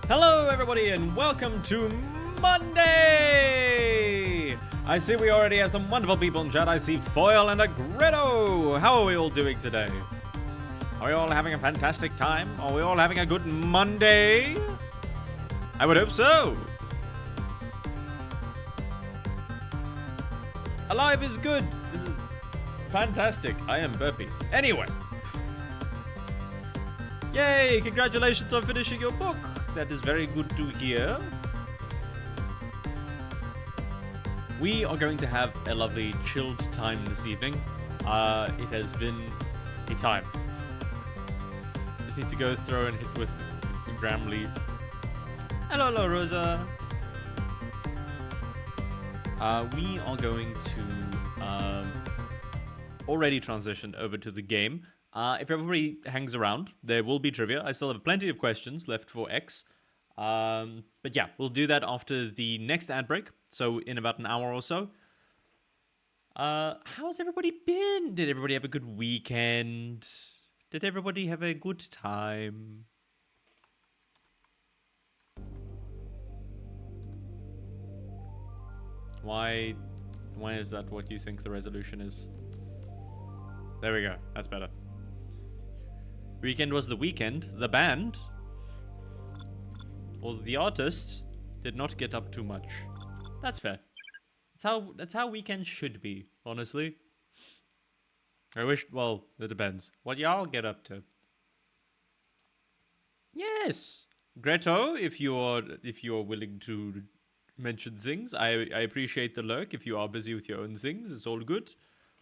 Hello everybody and welcome to Monday! I see we already have some wonderful people in chat. I see Foil and a Grito! How are we all doing today? Are we all having a fantastic time? Are we all having a good Monday? I would hope so! Alive is good! This is fantastic. I am burpy. Anyway. Yay! Congratulations on finishing your book! That is very good to hear. We are going to have a lovely chilled time this evening. It has been a time. Just need to go throw and hit with Gramly. Hello, Rosa. We are going to already transitioned over to the game. If everybody hangs around, there will be trivia. I still have plenty of questions left for X. But yeah, we'll do that after the next ad break. So in about an hour or so. How's everybody been? Did everybody have a good weekend? Did everybody have a good time? Why is that what you think the resolution is? There we go. That's better. Weekend was the weekend. The band, or the artist, did not get up too much. That's fair. That's how weekends should be, honestly. I wish, well, it depends. What y'all get up to? Yes! Greto, if you're willing to mention things, I appreciate the lurk. If you are busy with your own things, it's all good.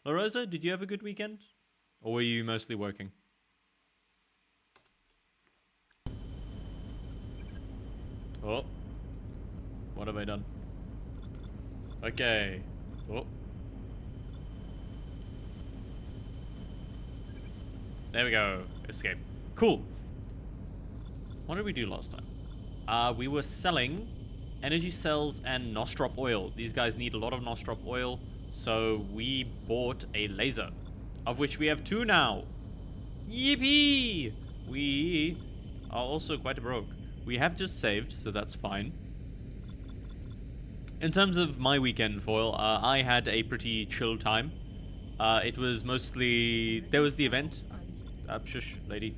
La Rosa, did you have a good weekend? Or were you mostly working? Oh. What have I done? Okay. Oh. There we go. Escape. Cool. What did we do last time? We were selling energy cells and Nostrop oil. These guys need a lot of Nostrop oil, so we bought a laser, of which we have 2 now. Yippee! We are also quite broke. We have just saved, so that's fine. In terms of my weekend, Foil, I had a pretty chill time. It was mostly... There was the event. Shush, lady.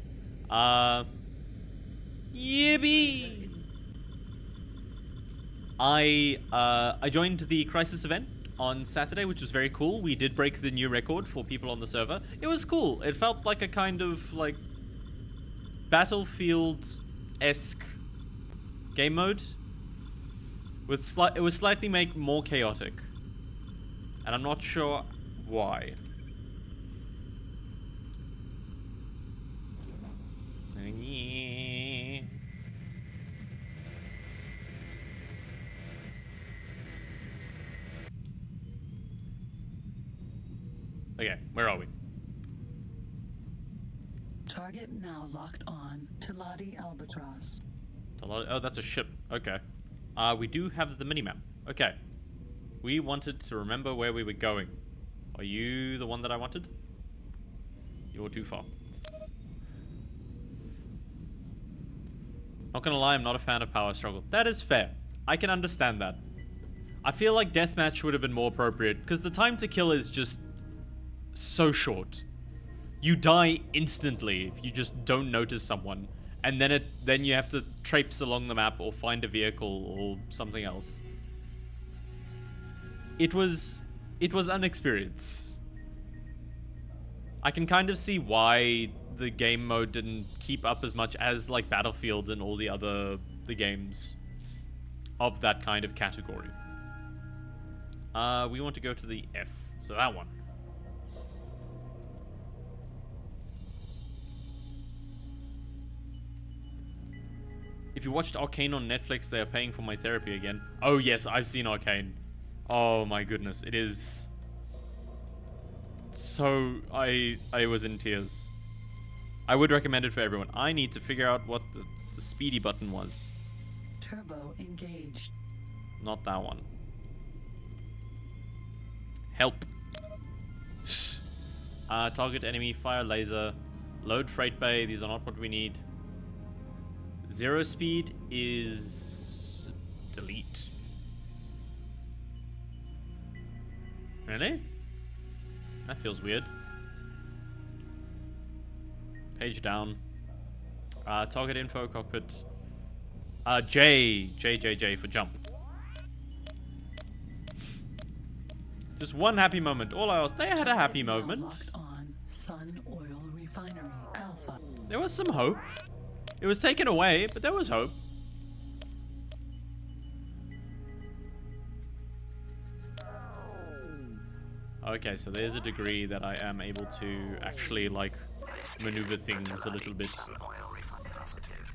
Yippee! I joined the Crisis event on Saturday, which was very cool. We did break the new record for people on the server. It was cool. It felt like a kind of, like, Battlefield-esque game mode. It was slightly more chaotic. And I'm not sure why. Okay, where are we? Target now locked on to Ladi Albatross. Oh, that's a ship. Okay. We do have the minimap. Okay. We wanted to remember where we were going. Are you the one that I wanted? You're too far. Not gonna lie, I'm not a fan of power struggle. That is fair. I can understand that. I feel like deathmatch would have been more appropriate, because the time to kill is just so short. You die instantly if you just don't notice someone, and then you have to traipse along the map or find a vehicle or something else. It was an experience. I can kind of see why the game mode didn't keep up as much as like Battlefield and all the games of that kind of category. We want to go to the F, so that one. If you watched Arcane on Netflix, they are paying for my therapy again. Oh yes, I've seen Arcane. Oh my goodness, it is so... I was in tears. I would recommend it for everyone. I need to figure out what the speedy button was. Turbo engaged. Not that one. Help. Target enemy, fire laser, load freight bay. These are not what we need. 0 speed is delete. Really? That feels weird. Page down. Target info, cockpit. J for jump. Just one happy moment. All I asked, they had a happy moment. Locked on Sun Oil Refinery Alpha. There was some hope. It was taken away, but there was hope. Okay, so there's a degree that I am able to actually, like, maneuver things a little bit.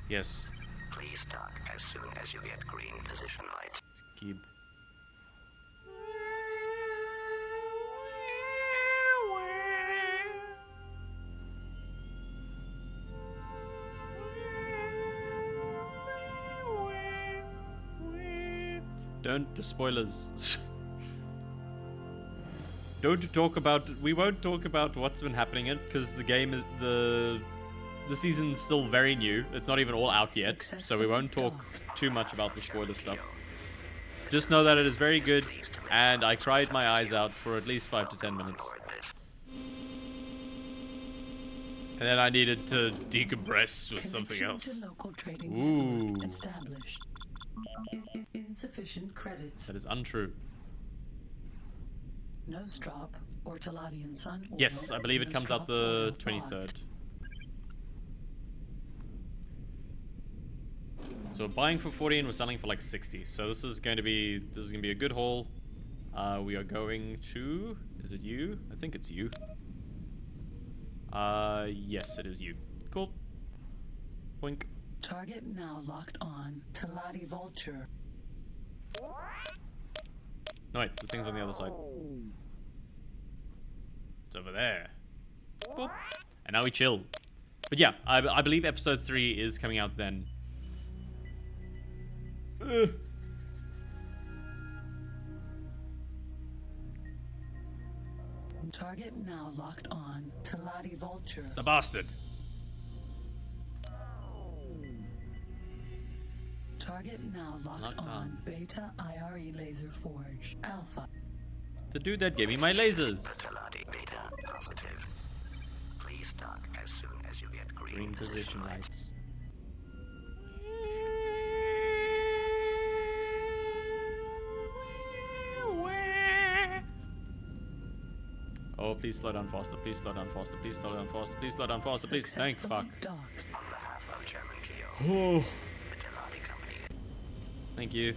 Yes. Please dock as soon as you get green position lights. Keep. Don't the spoilers. Don't talk about. We won't talk about what's been happening in because the game is the season's still very new. It's not even all out yet, so we won't talk too much about the spoiler stuff. Just know that it is very good, and I cried my eyes out for at least 5 to 10 minutes. And then I needed to decompress with something else. Ooh. Established. Insufficient credits. That is untrue. Nostrop or Taladian Sun Oil. Yes, I believe it comes out the 23rd. So we're buying for 40 and we're selling for like 60. So this is going to be a good haul. We are going to, is it you? I think it's you. Yes, it is you. Cool. Boink. Target now locked on Taladi Vulture. No, wait, the thing's on the other side. It's over there. Boop. And now we chill. But yeah, I believe episode 3 is coming out then. Target now locked on Taladi Vulture. The bastard. Target now locked on Beta IRE Laser Forge Alpha. The dude that gave me my lasers. Taladi Beta positive. Please dock as soon as you get Green position lights. Oh, please slow down faster. Please slow down faster. Please slow down faster. Please slow down faster. Please. Thank fuck. On behalf of German Kyo, Oh. the Taladi Company. Thank you.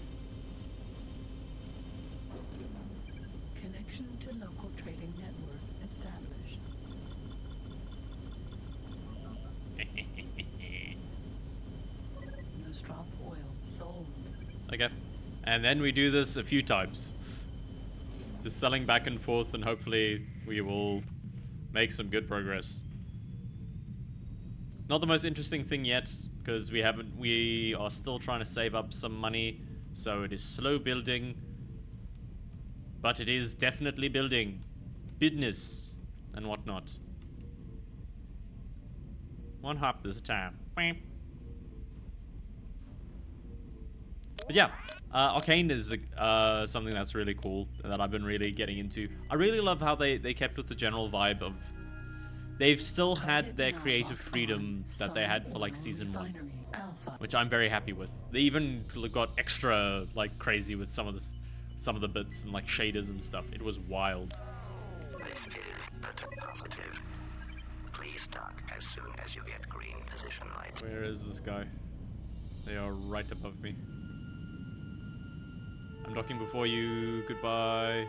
Connection to local trading network established. Nostrop oil sold. Okay. And then we do this a few times. Just selling back and forth, and hopefully we will make some good progress. Not the most interesting thing yet, because we are still trying to save up some money, so it is slow building. But it is definitely building. Business and whatnot. One hop at a time. But yeah, Arcane is something that's really cool that I've been really getting into. I really love how they kept with the general vibe of... They've still had their creative freedom that they had for like season 1, which I'm very happy with. They even got extra like crazy with some of the bits and like shaders and stuff. It was wild. This is Beta positive. Please dock as soon as you get green position lights. Where is this guy? They are right above me. I'm docking before you. Goodbye.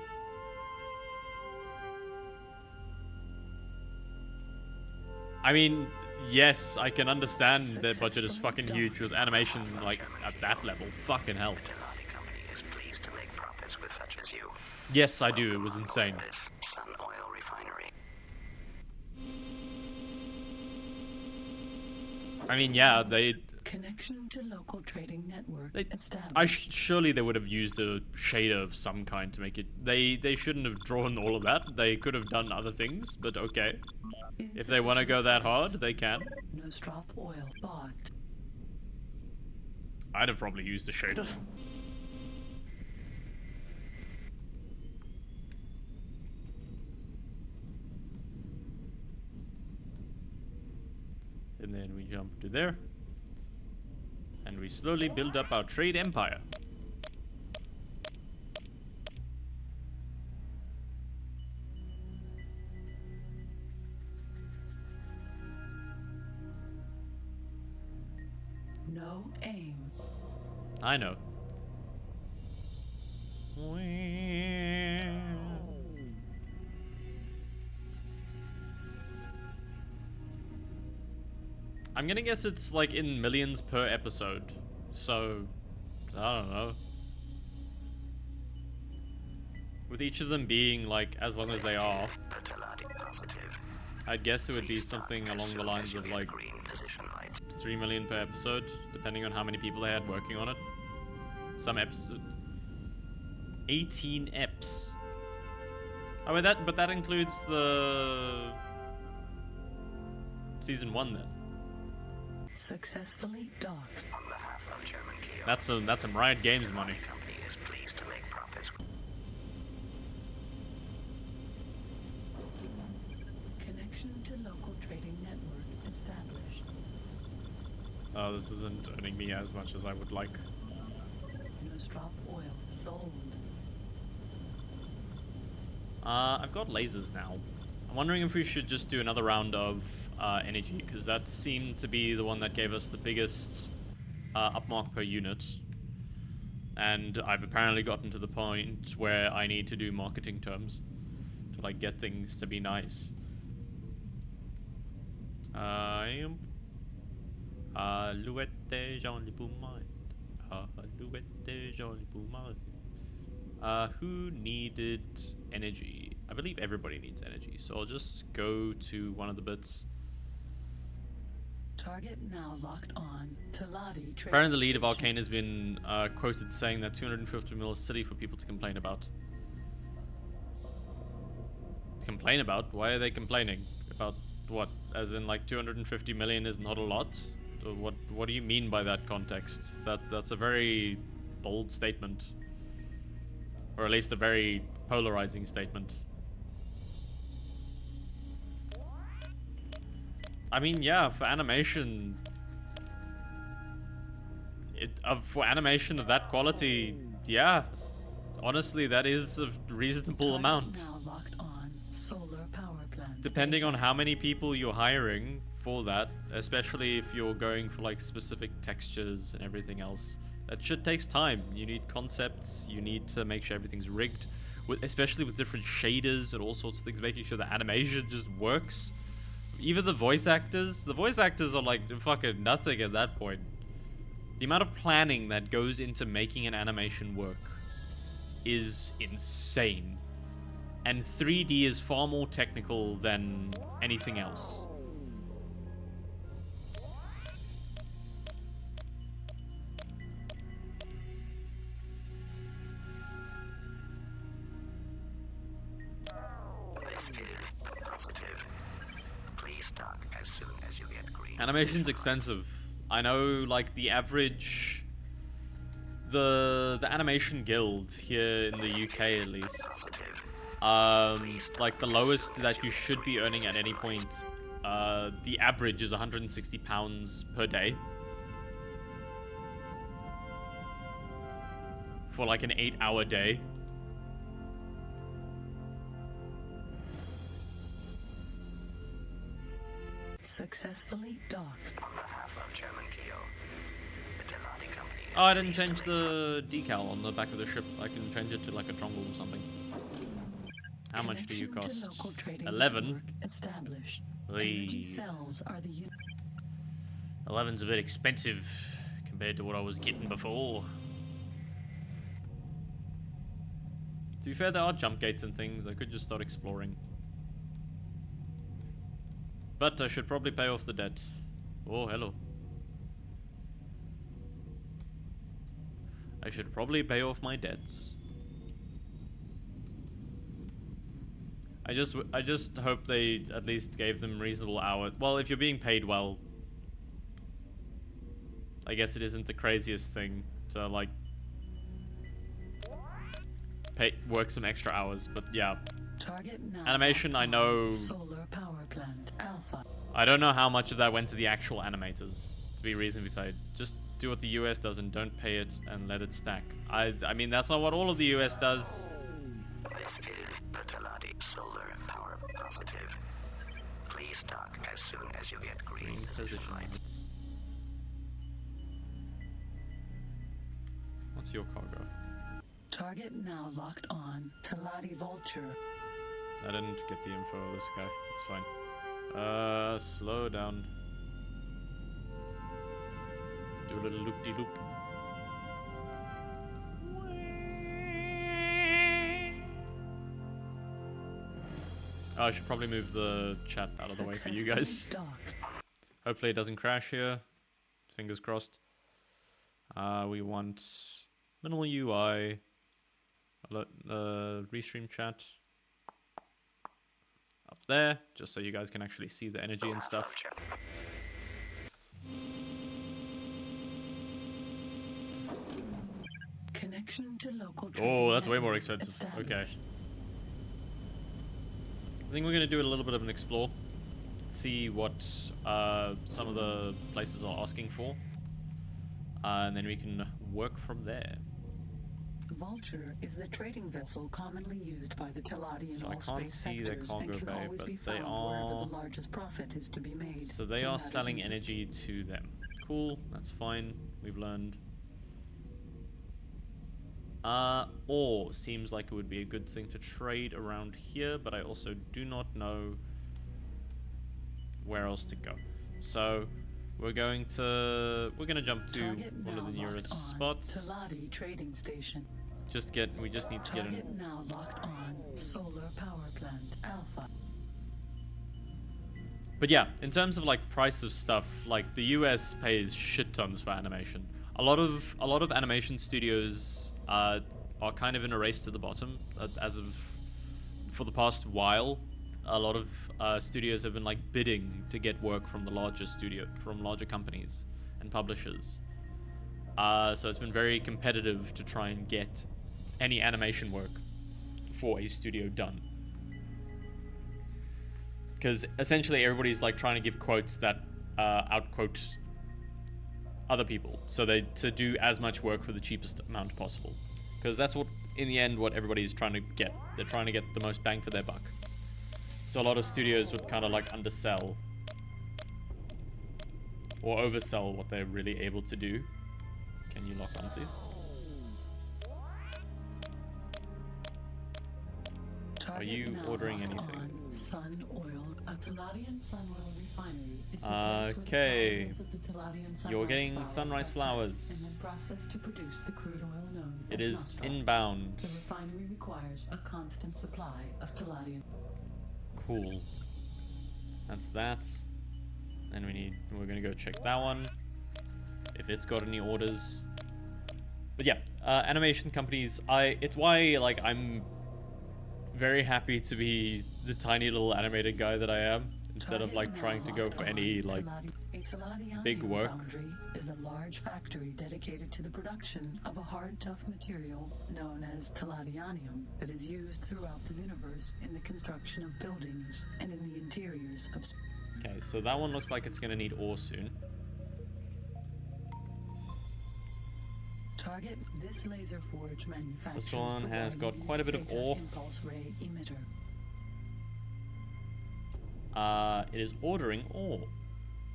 I mean, yes, I can understand their budget is fucking huge with animation like at that level. Fucking hell. The Taladi Company is pleased to make profits with such as you. Yes, I do. It was insane. This Sun Oil Refinery. I mean, yeah, they Connection to local trading network established. surely they would have used a shader of some kind to make it. They shouldn't have drawn all of that. They could have done other things, but okay. If they want to go that hard, they can. Nostrop oil bought. I'd have probably used the shader. And then we jump to there. And we slowly build up our trade empire. No aim. I know. I'm gonna guess it's like in millions per episode. So, I don't know. With each of them being like as long as they are, I'd guess it would be something along the lines of like 3 million per episode, depending on how many people they had working on it. Some episode 18 eps. Oh, but that includes the season 1 then. Successfully docked. On behalf of German Keo, That's some Riot Games money. the company is pleased to make profits. Connection to local trading network established. Oh, this isn't earning me as much as I would like. Nostrop oil sold. I've got lasers now. I'm wondering if we should just do another round of energy, because that seemed to be the one that gave us the biggest upmark per unit. And I've apparently gotten to the point where I need to do marketing terms to like get things to be nice. Alouette joli poumade. Alouette joli poumade. Who needed energy? I believe everybody needs energy, so I'll just go to one of the bits. Target now locked on. Talati trade. Apparently the lead of Arcane has been quoted saying that 250 mil is silly for people to complain about. Complain about? Why are they complaining? About what? As in like 250 million is not a lot? Or what do you mean by that context? That's a very bold statement. Or at least a very polarizing statement. I mean, yeah, for animation, for animation of that quality, yeah, honestly, that is a reasonable Target amount. now locked on. Solar power plant. Depending on how many people you're hiring for that, especially if you're going for like specific textures and everything else, that shit takes time. You need concepts, you need to make sure everything's rigged, especially with different shaders and all sorts of things, making sure the animation just works. Even the voice actors are like fucking nothing at that point. The amount of planning that goes into making an animation work is insane. And 3D is far more technical than anything else. Animation's expensive. I know, like, the average... The animation guild here in the UK, at least. Like, the lowest that you should be earning at any point, the average is £160 per day. For, like, an 8-hour day. Successfully docked. On behalf of German Keo, the Talati company. Oh, I didn't change the decal on the back of the ship. I can change it to like a dongle or something. How much do you Connection to cost? local trading 11. network established. Oy. Energy cells are the unit. 11's a bit expensive compared to what I was getting before. To be fair, there are jump gates and things. I could just start exploring. But I should probably pay off the debt. Oh, hello. I should probably pay off my debts. I just hope they at least gave them reasonable hours. Well, if you're being paid well, I guess it isn't the craziest thing to like work some extra hours, but yeah. Target now. Animation, I know. Solar power plant Alpha. I don't know how much of that went to the actual animators to be reasonably paid. Just do what the US does and don't pay it and let it stack. I mean, that's not what all of the US does. This is the Teladi Solar Power Positive. Please dock as soon as you get green position lights. Lights. What's your cargo? Target now locked on. Teladi Vulture. I didn't get the info of this guy. It's fine. Slow down. Do a little loop-de-loop. Oh, I should probably move the chat out of the way for you guys. Hopefully it doesn't crash here. Fingers crossed. We want minimal UI. Restream chat. Up there, just so you guys can actually see the energy and stuff. Connection to local. Oh, that's way more expensive. Okay. I think we're going to do a little bit of an explore. See what some of the places are asking for. And then we can work from there. Vulture is the trading vessel commonly used by the Teladi in So all I can't space see their sectors cargo and can bay, always but be they found wherever are... the largest profit is to be made. So they are selling energy to them. Cool, that's fine. We've learned. Ore seems like it would be a good thing to trade around here, but I also do not know where else to go. So we're gonna jump to one of the nearest spots. Teladi trading station. We just need to get Target in. now locked on. Solar power plant Alpha. But yeah, in terms of like price of stuff, like the US pays shit tons for animation. A lot of animation studios are kind of in a race to the bottom. For the past while, a lot of studios have been like bidding to get work from larger companies and publishers. So it's been very competitive to try and get any animation work for a studio done. Because essentially everybody's like trying to give quotes that outquote other people, so to do as much work for the cheapest amount possible. Because that's what, in the end, what everybody's trying to get. They're trying to get the most bang for their buck. So a lot of studios would kind of like undersell or oversell what they're really able to do. Can you lock on, please? Are you ordering anything? Sun Oil, a Teladian sun oil refinery, is the Okay. place where the Teladian sunrise You're getting flower sunrise are flowers. pressed and then processed to produce the crude oil known It as is nostrum. inbound. The refinery requires a constant supply of Teladian. Cool. That's that. And we're gonna go check that one. If it's got any orders. But yeah, animation companies, it's why like I'm very happy to be the tiny little animated guy that I am, instead of like trying to go for any like big work. Foundry is a large factory dedicated to the production of a hard, tough material known as Teladianium that is used throughout the universe in the construction of buildings and in the interiors of. Okay, so that one looks like it's gonna need ore soon. Target this laser forge manufactures. This one the has got well-used quite a bit of beta ore. impulse ray emitter. It is ordering ore.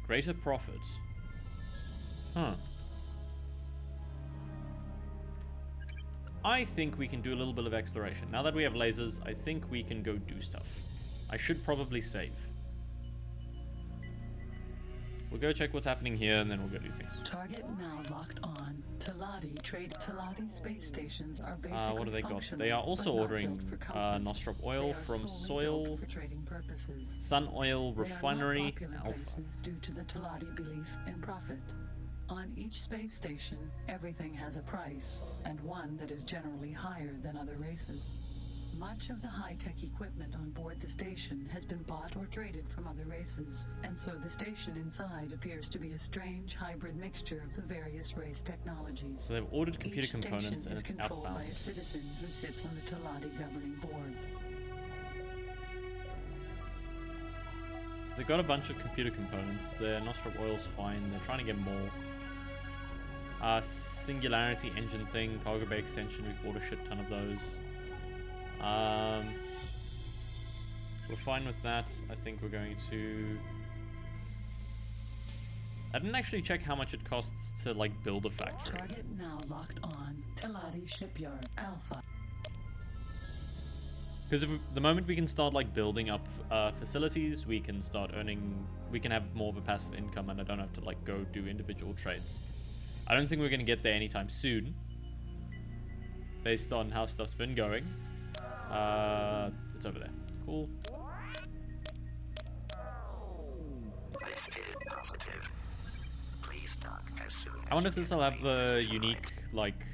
Greater profit. Huh. I think we can do a little bit of exploration. Now that we have lasers, I think we can go do stuff. I should probably save. We'll go check what's happening here, and then we'll go do things. Target now locked on. Teladi space stations are basically what do they got? functional, They are also but not ordering built for comfort. Nostrop They oil are from solely Soil, built for trading purposes. Sun Oil They are not Refinery, popular Alpha. places due to the Teladi belief in profit. On each space station, everything has a price, and one that is generally higher than other races. Much of the high-tech equipment on board the station has been bought or traded from other races, and so the station inside appears to be a strange hybrid mixture of the various race technologies. So they've ordered computer Each components station and is it's controlled outbound. by a citizen who sits on the Talati governing board. So they've got a bunch of computer components. Their nostril oil's fine. They're trying to get more. Singularity engine thing, cargo bay extension. We've bought a shit ton of those. We're fine with that. I think we're going to... I didn't actually check how much it costs to, like, build a factory. Target now locked on Talati Shipyard Alpha. Because the moment we can start, like, building up facilities, we can start earning... We can have more of a passive income, and I don't have to, like, go do individual trades. I don't think we're going to get there anytime soon, based on how stuff's been going. It's over there. Cool. Listed positive. Please dock as soon as I wonder if you this get will have green the as unique, right. like,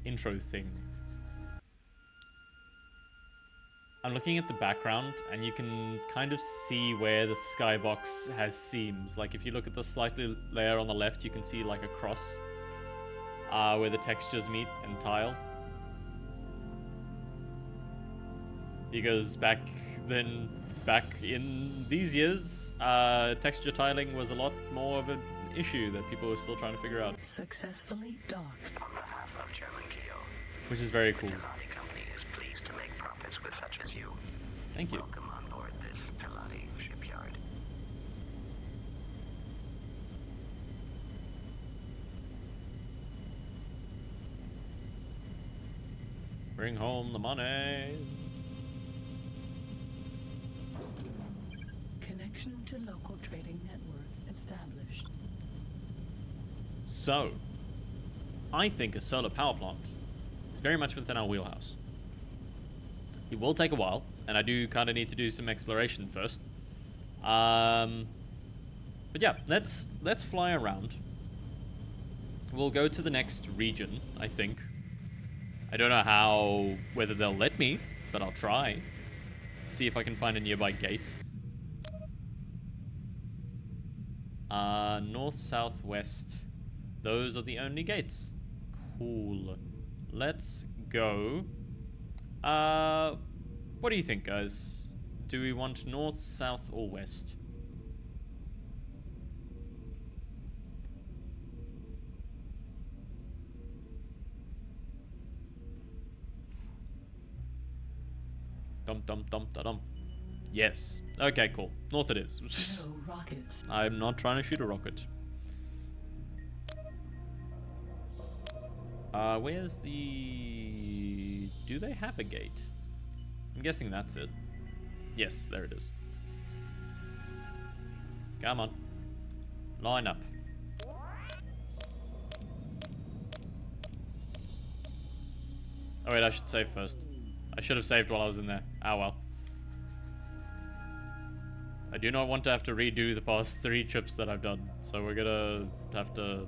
intro thing. I'm looking at the background, and you can kind of see where the skybox has seams. Like, if you look at the slightly layer on the left, you can see, like, a cross. Where the textures meet and tile. Because back in these years, texture tiling was a lot more of an issue that people were still trying to figure out. Successfully docked. On behalf of German Keel, Which is very cool. the Talati company is pleased to make profits with such as you. Thank you. Welcome on board this Talati shipyard. Bring home the money. Connection to local trading network established. So, I think a solar power plant is very much within our wheelhouse. It will take a while, and I do kind of need to do some exploration first. But yeah, let's fly around. We'll go to the next region, I think. I don't know whether they'll let me, but I'll try. See if I can find a nearby gate. North, south, west. Those are the only gates. Cool. Let's go. What do you think, guys? Do we want north, south, or west? Dum dum dum da dum. Yes. Okay, cool. North it is. No rockets. I'm not trying to shoot a rocket. Where's the... Do they have a gate? I'm guessing that's it. Yes, there it is. Come on. Line up. Oh wait, I should save first. I should have saved while I was in there. Ah well. I do not want to have to redo the past 3 trips that I've done, so we're gonna have to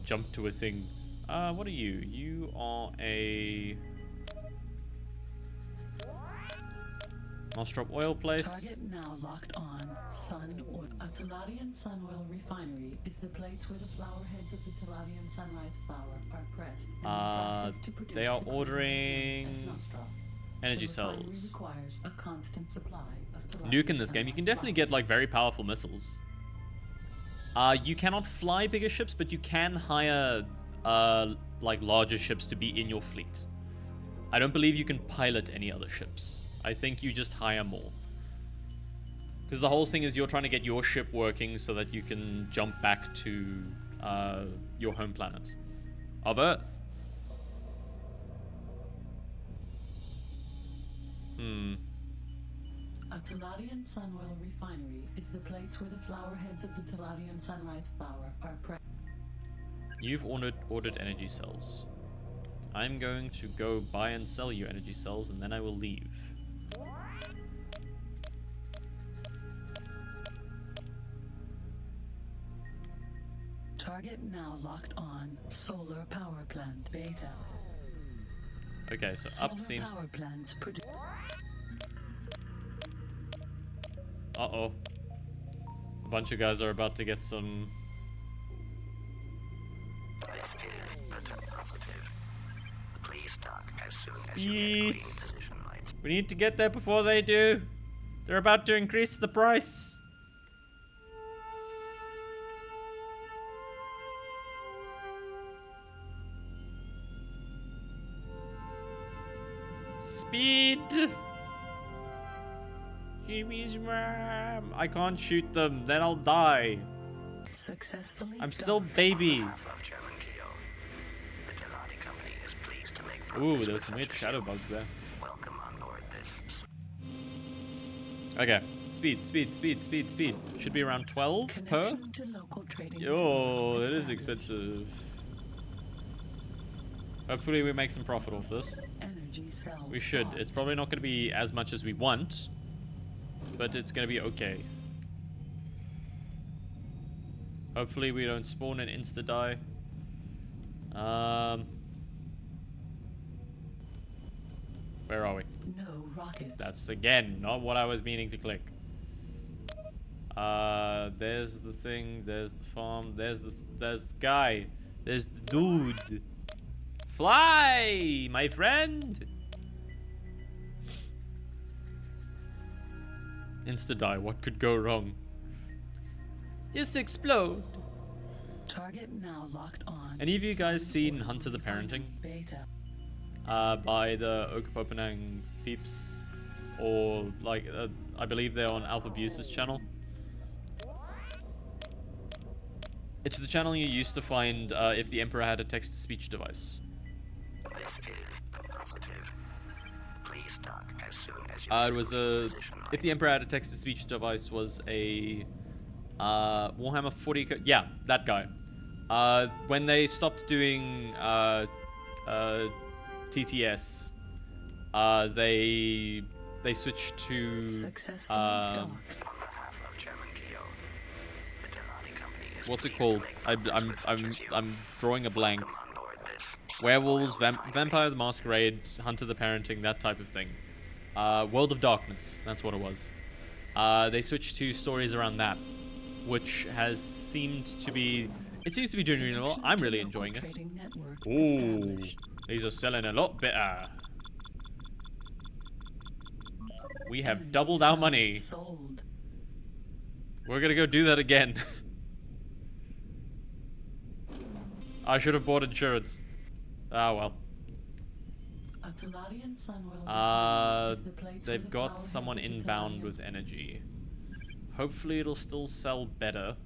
jump to a thing. What are you? You are a... Nostrop oil place. Target now locked on Sun Oil. A Taladian sun oil refinery is the place where the flower heads of the Taladian sunrise flower are pressed and processed to produce they are the ordering as nostrop. energy The refinery cells. requires a constant supply of Taladian Nuke in this game. You can sunrise definitely flower. get like very powerful missiles. You cannot fly bigger ships, but you can hire like larger ships to be in your fleet. I don't believe you can pilot any other ships. I think you just hire more. Because the whole thing is you're trying to get your ship working so that you can jump back to your home planet of Earth. A Taladian sun oil refinery is the place where the flower heads of the Taladian sunrise flower are pressed. You've ordered energy cells. I'm going to go buy and sell you energy cells, and then I will leave. Target now locked on Solar Power Plant Beta. Okay, so Solar up seems... power plants produce. Uh-oh. A bunch of guys are about to get some... This is return positive. Please dock as soon as you get Speed! green position lights. We need to get there before they do. They're about to increase the price. Speed! Jimmy's mom. I can't shoot them, then I'll die. Successfully. I'm still docked. baby. Of German Geo. The Teladi company is pleased to make Ooh, progress there's with some weird such a shadow shield. bugs there. Welcome on board this. Okay. Speed, speed, speed, speed, speed. Should be around 12 per? Connection to local trading Oh, network that is established. expensive. Hopefully we make some profit off this. Energy cells. We should. locked. It's probably not going to be as much as we want, but it's going to be okay. Hopefully we don't spawn and insta-die. Where are we? No rockets. That's, again, not what I was meaning to click. There's the thing, there's the farm, there's the guy, there's the dude. Fly, my friend! Insta-die, what could go wrong? Just explode. Target now locked on. Any of you guys seen Hunter the Parenting? Beta. By the Okopopenang peeps? Or, like, I believe they're on Alpha Buse's channel. It's the channel you used to find if the Emperor had a text-to-speech device. This is positive. Please dock as soon as you It get was green a... position If the lights. Emperor had a text-to-speech device was a... Warhammer 40... Yeah, that guy. When they stopped doing TTS, they switched to... Successfully um, docked. On behalf of German Geo, the Teladi company is what's it pleased called? to make progress with such a shield. I'm drawing a blank. Welcome on board this Werewolves, oil refinery. Vampire the Masquerade, Hunter the Parenting, that type of thing. World of Darkness, that's what it was. They switched to stories around that, which has seemed to be... It seems to be doing really well. I'm really enjoying it. Trading network Ooh, established. these are selling a lot better. We have Energy doubled our cells money. Sold. We're gonna go do that again. I should have bought insurance. Ah, well. A Teladian Sunwell refinery is the place where They've the got flower someone heads of inbound Teladian- with energy. Hopefully it'll still sell better.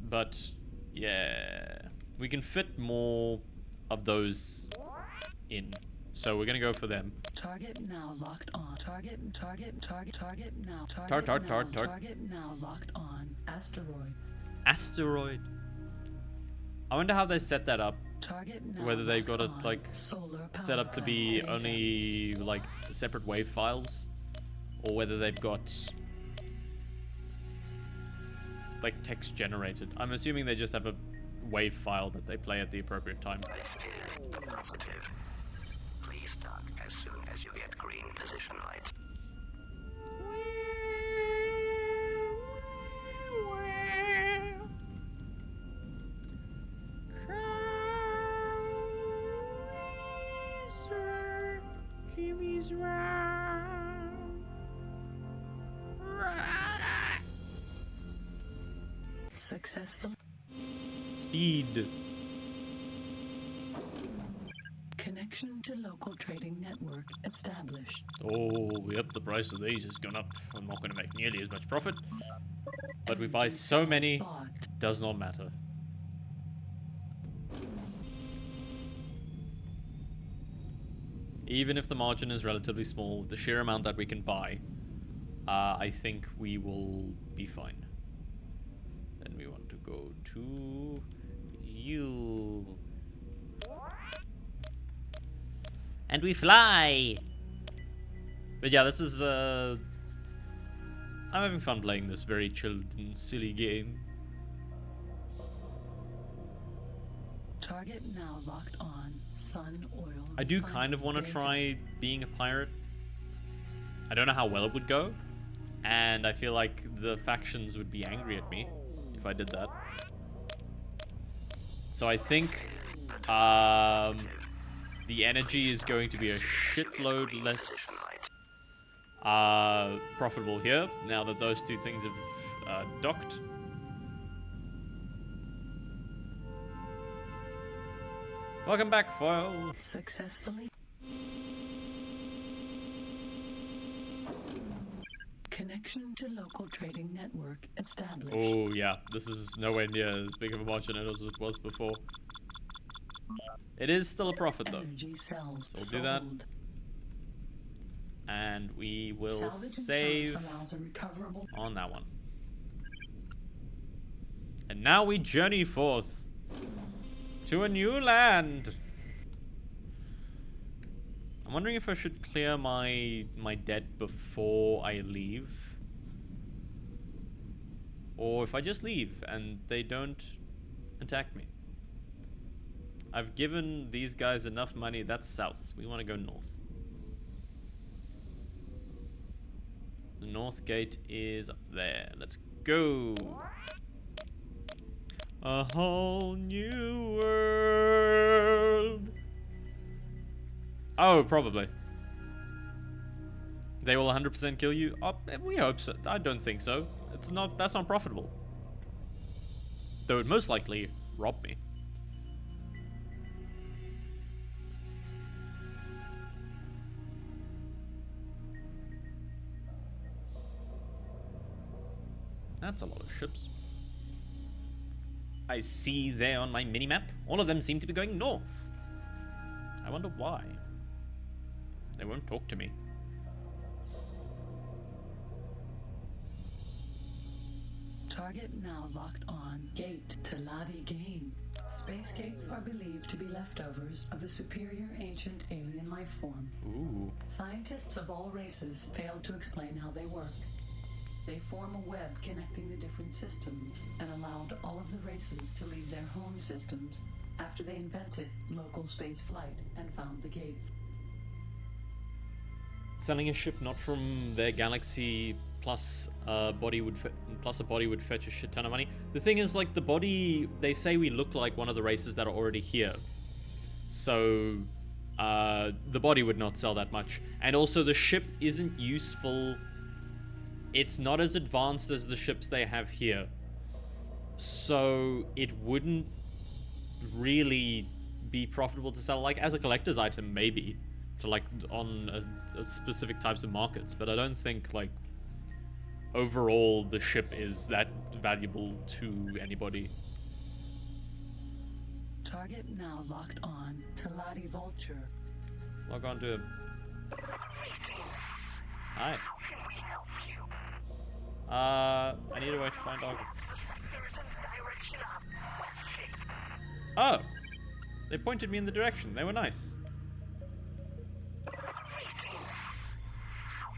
But, yeah. We can fit more of those in. So we're gonna go for them. Target now locked on. Target now. Tart. Target now locked on. Asteroid. Asteroid. I wonder how they set that up. Target now Whether they've got locked it, on. like, Solar Set up to power be plant only, like, separate wave files. Or whether they've got... like, text generated. I'm assuming they just have a wave file that they play at the appropriate time. This is positive. Please dock as soon as you get green position lights. Successful. Speed. Connection to local trading network established. Oh, yep, the price of these has gone up. I'm not going to make nearly as much profit. But we buy Energy so cells many, bought. does not matter. Even if the margin is relatively small, the sheer amount that we can buy, I think we will be fine. Then we want to go to you. And we fly! But yeah, this is, I'm having fun playing this very chilled and silly game. Target now locked on. Sun Oil. I do kind of want to try being a pirate. I don't know how well it would go, and I feel like the factions would be angry at me if I did that. So I think the energy is going to be a shitload less profitable here, now that those two things have docked. Welcome back, Foil. Successfully. Connection to local trading network established. Oh yeah, this is nowhere near as big of a margin as it was before. It is still a profit though. Energy cells So we'll do that. And we will Salvage save insurance allows a recoverable on that one. And now we journey forth to a new land. I'm wondering if I should clear my debt before I leave, or if I just leave and they don't attack me. I've given these guys enough money. That's south. We want to go north. The north gate is up there. Let's go. A whole new world. Oh, probably. They will 100% kill you? Oh, we hope so. I don't think so. It's not. That's not profitable. They would most likely rob me. That's a lot of ships. I see there on my mini-map, all of them seem to be going north. I wonder why. They won't talk to me. target now locked on. Gate to Ladi Gain. Space gates are believed to be leftovers of a superior ancient alien life form. Ooh. Scientists of all races failed to explain how they work. They form a web connecting the different systems and allowed all of the races to leave their home systems after they invented local space flight and found the gates. Selling a ship not from their galaxy plus a body would fetch a shit ton of money. The thing is, like, the body, they say we look like one of the races that are already here. So the body would not sell that much. And also the ship isn't useful. It's not as advanced as the ships they have here. So it wouldn't really be profitable to sell, like, as a collector's item, maybe. To, like, on specific types of markets. But I don't think, like, overall the ship is that valuable to anybody. Target now locked on to Ladi Vulture. Log on to him. Hi. How can we help you? I need a way to find Argo. The sector is in the direction of Westgate. Oh! They pointed me in the direction. They were nice. How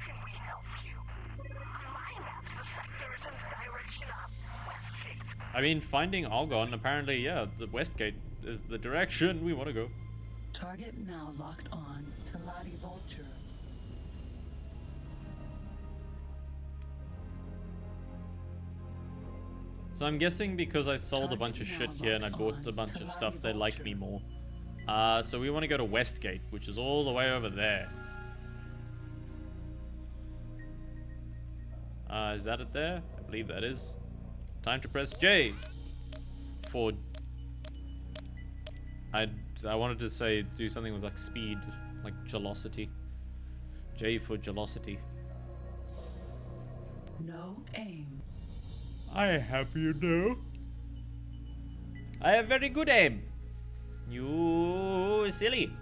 can we help you? On my maps, the sector is in the direction of Westgate. I mean, finding Argon, apparently, yeah, the Westgate is the direction we want to go. Target now locked on to Ladi Vulture. So I'm guessing because I sold a bunch of Target shit now here and I locked bought on a bunch to of stuff, Ladi they like Vulture. me more. So we want to go to Westgate, which is all the way over there. Is that it there? I believe that is. Time to press J for... I wanted to say do something with, like, speed, like gelosity. J for gelosity. No aim. I have you know. I have very good aim. You silly.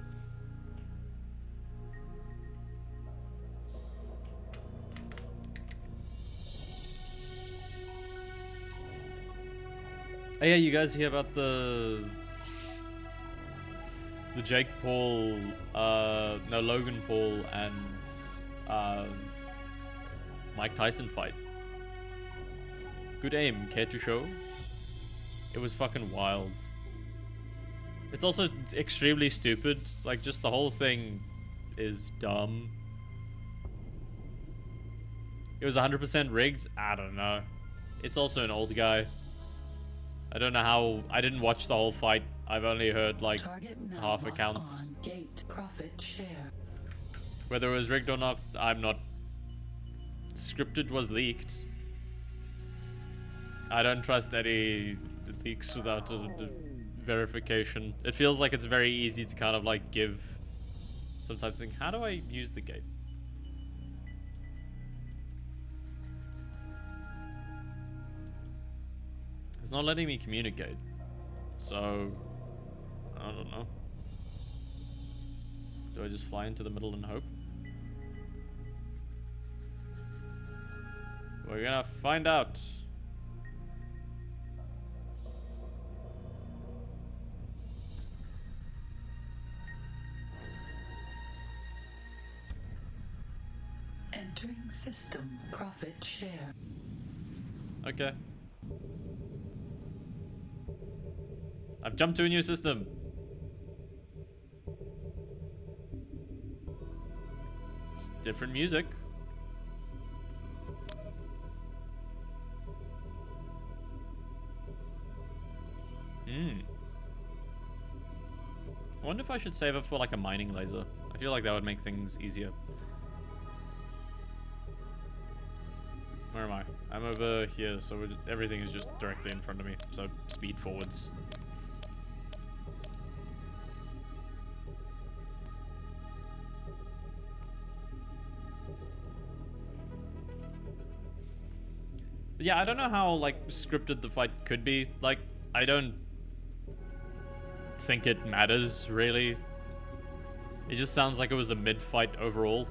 Oh yeah, you guys hear about the Jake Paul, no, Logan Paul and Mike Tyson fight? Good aim, care to show? It was fucking wild. It's also extremely stupid. Like, just the whole thing is dumb. It was 100% rigged? I don't know. It's also an old guy. I don't know how... I didn't watch the whole fight. I've only heard, like, half accounts. Gate profit share. Whether it was rigged or not, I'm not... Scripted was leaked. I don't trust any leaks without a verification. It feels like it's very easy to kind of, like, give... Sometimes think, how do I use the gate? It's not letting me communicate. So... I don't know. Do I just fly into the middle and hope? We're gonna find out. Entering system profit share. Okay. I've jumped to a new system. It's different music. I wonder if I should save up for like a mining laser. I feel like that would make things easier. Where am I? I'm over here, so everything is just directly in front of me. So speed forwards. Yeah, I don't know how like scripted the fight could be. Like, I don't think it matters really. It just sounds like it was a mid-fight overall.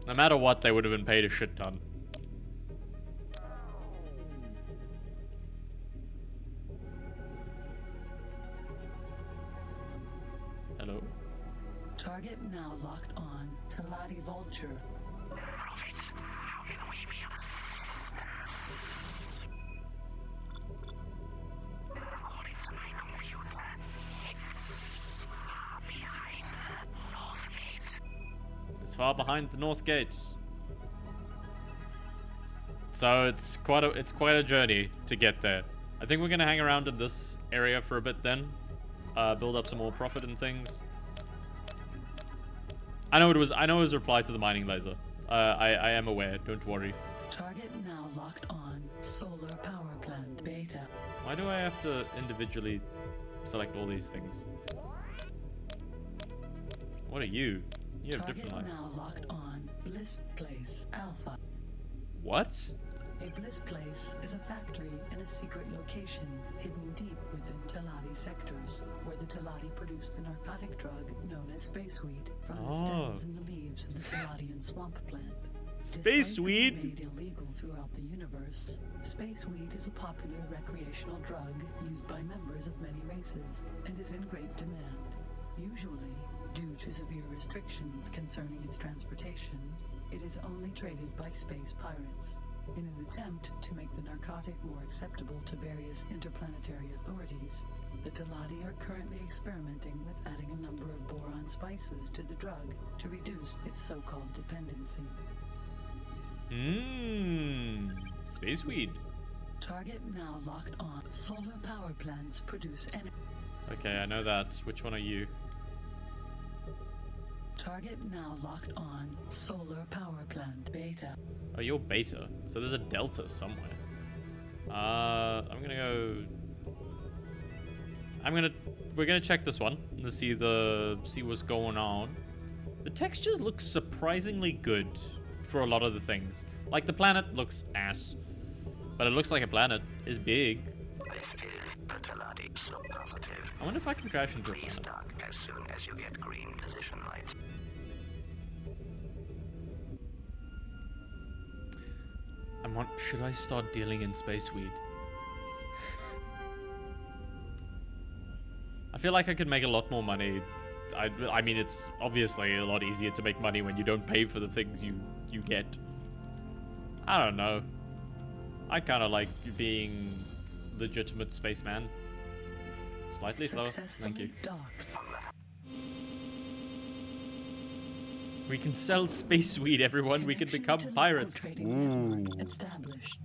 No matter what, they would have been paid a shit ton. Hello? Target now locked on to Lottie Vulture. Far behind the north gates. So it's quite a journey to get there. I think we're gonna hang around in this area for a bit then. Build up some more profit and things. I know it was a reply to the mining laser. I am aware, don't worry. Target now locked on solar power plant beta. Why do I have to individually select all these things? What are you? You have different lives. Target now locked on Bliss Place Alpha. What? A Bliss Place is a factory in a secret location hidden deep within Talati sectors, where the Talati produce the narcotic drug known as spaceweed from the stems and the leaves of the Talatian swamp plant. Spaceweed? Made illegal throughout the universe, spaceweed is a popular recreational drug used by members of many races and is in great demand. Usually, due to severe restrictions concerning its transportation, it is only traded by space pirates. In an attempt to make the narcotic more acceptable to various interplanetary authorities, the Talati are currently experimenting with adding a number of boron spices to the drug to reduce its so-called dependency. Spaceweed. Target now locked on. Solar power plants produce energy. Okay, I know that. Which one are you? Target now locked on. Solar power plant beta. Oh, you're beta. So there's a delta somewhere. We're gonna check this one to see what's going on. The textures look surprisingly good for a lot of the things. Like the planet looks ass, but it looks like a planet. Is big. This is the Talati so positive. I wonder if I can crash into a Please planet. dock as soon as you get green position lights. Should I start dealing in spaceweed? I feel like I could make a lot more money. I mean, it's obviously a lot easier to make money when you don't pay for the things you get. I don't know. I kind of like being legitimate spaceman. Slightly slower. Thank you. Successfully docked. We can sell space weed, everyone. We can Connection become to local pirates. trading network established.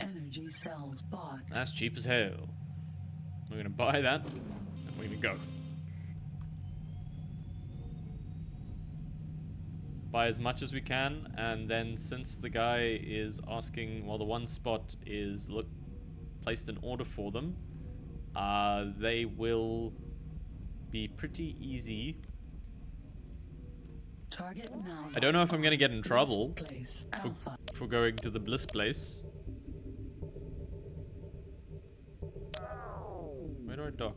Energy cells bought. That's cheap as hell. We're gonna buy that, and we're gonna go. Buy as much as we can, and then since the guy is asking, well, the one spot is placed an order for them, they will be pretty easy. Target now. I don't know if I'm gonna get in trouble Place Alpha. for going to the Bliss place. Where do I dock?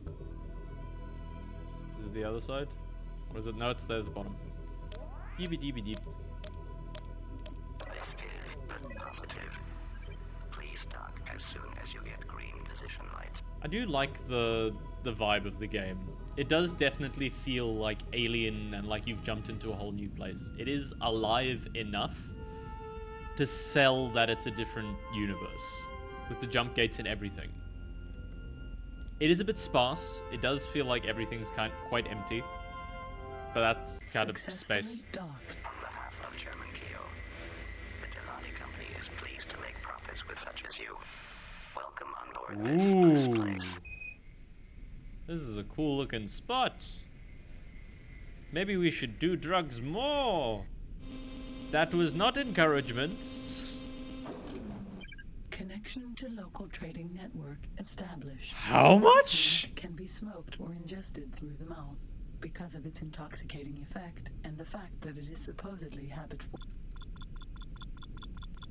Is it the other side? Or is it? No, it's there at the bottom. Deeby deeby deep. This is positive. Please dock as soon as you get green position lights. I do like the vibe of the game. It does definitely feel like alien and like you've jumped into a whole new place. It is alive enough to sell that it's a different universe with the jump gates and everything. It is a bit sparse. It does feel like everything's quite empty, but that's kind of Successfully space. docked. On behalf of German Keo, the Delati Company is pleased to make profits with such as you. Welcome on board this Ooh. place. This is a cool looking spot. Maybe we should do drugs more. That was not encouragement. Connection to local trading network established. How much? Can be smoked or ingested through the mouth because of its intoxicating effect and the fact that it is supposedly habitable.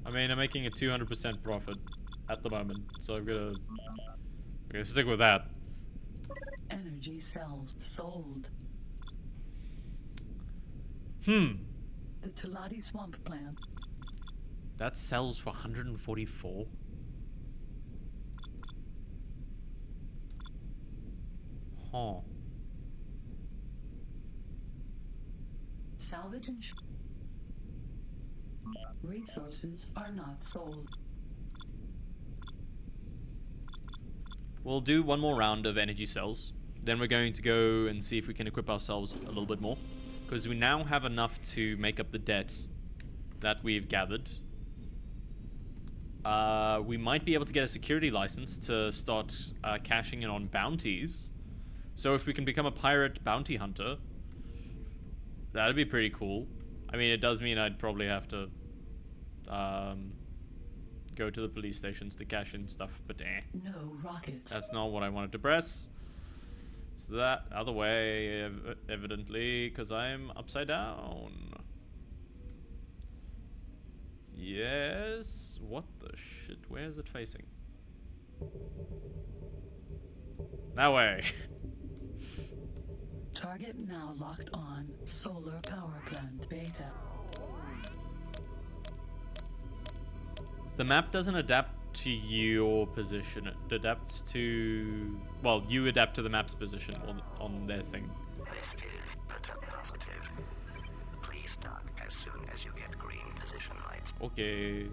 I mean, I'm making a 200% profit at the moment, so I'm gonna stick with that. Energy cells sold. The The Telati swamp plant. That sells for 144. Huh. Salvage and resources are not sold. We'll do one more round of energy cells. Then we're going to go and see if we can equip ourselves a little bit more. Because we now have enough to make up the debt that we've gathered. We might be able to get a security license to start cashing in on bounties. So if we can become a pirate bounty hunter, that'd be pretty cool. I mean, it does mean I'd probably have to go to the police stations to cash in stuff, but No rockets. that's not what I wanted to press. So that other way, evidently, because I'm upside down. Yes. What the shit? Where is it facing? That way. Target now locked on. Solar power plant beta. The map doesn't adapt to your position. It adapts to... Well, you adapt to the map's position on their thing. This is positive. Please dock as soon as you get green position lights. Okay.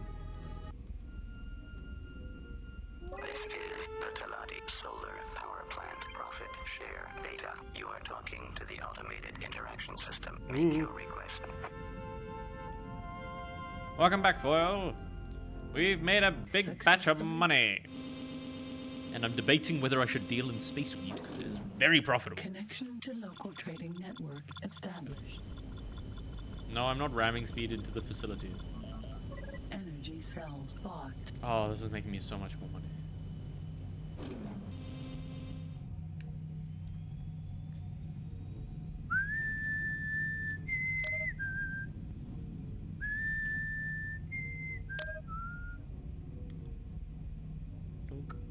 This is the Telati Solar Power Plant Profit Share Data. You are talking to the automated interaction system. Make your request. Welcome back, Foil. We've made a big batch of money. And I'm debating whether I should deal in space weed, because it is very profitable. Connection to local trading network established. No, I'm not ramming speed into the facilities. Energy cells bought. Oh, this is making me so much more money.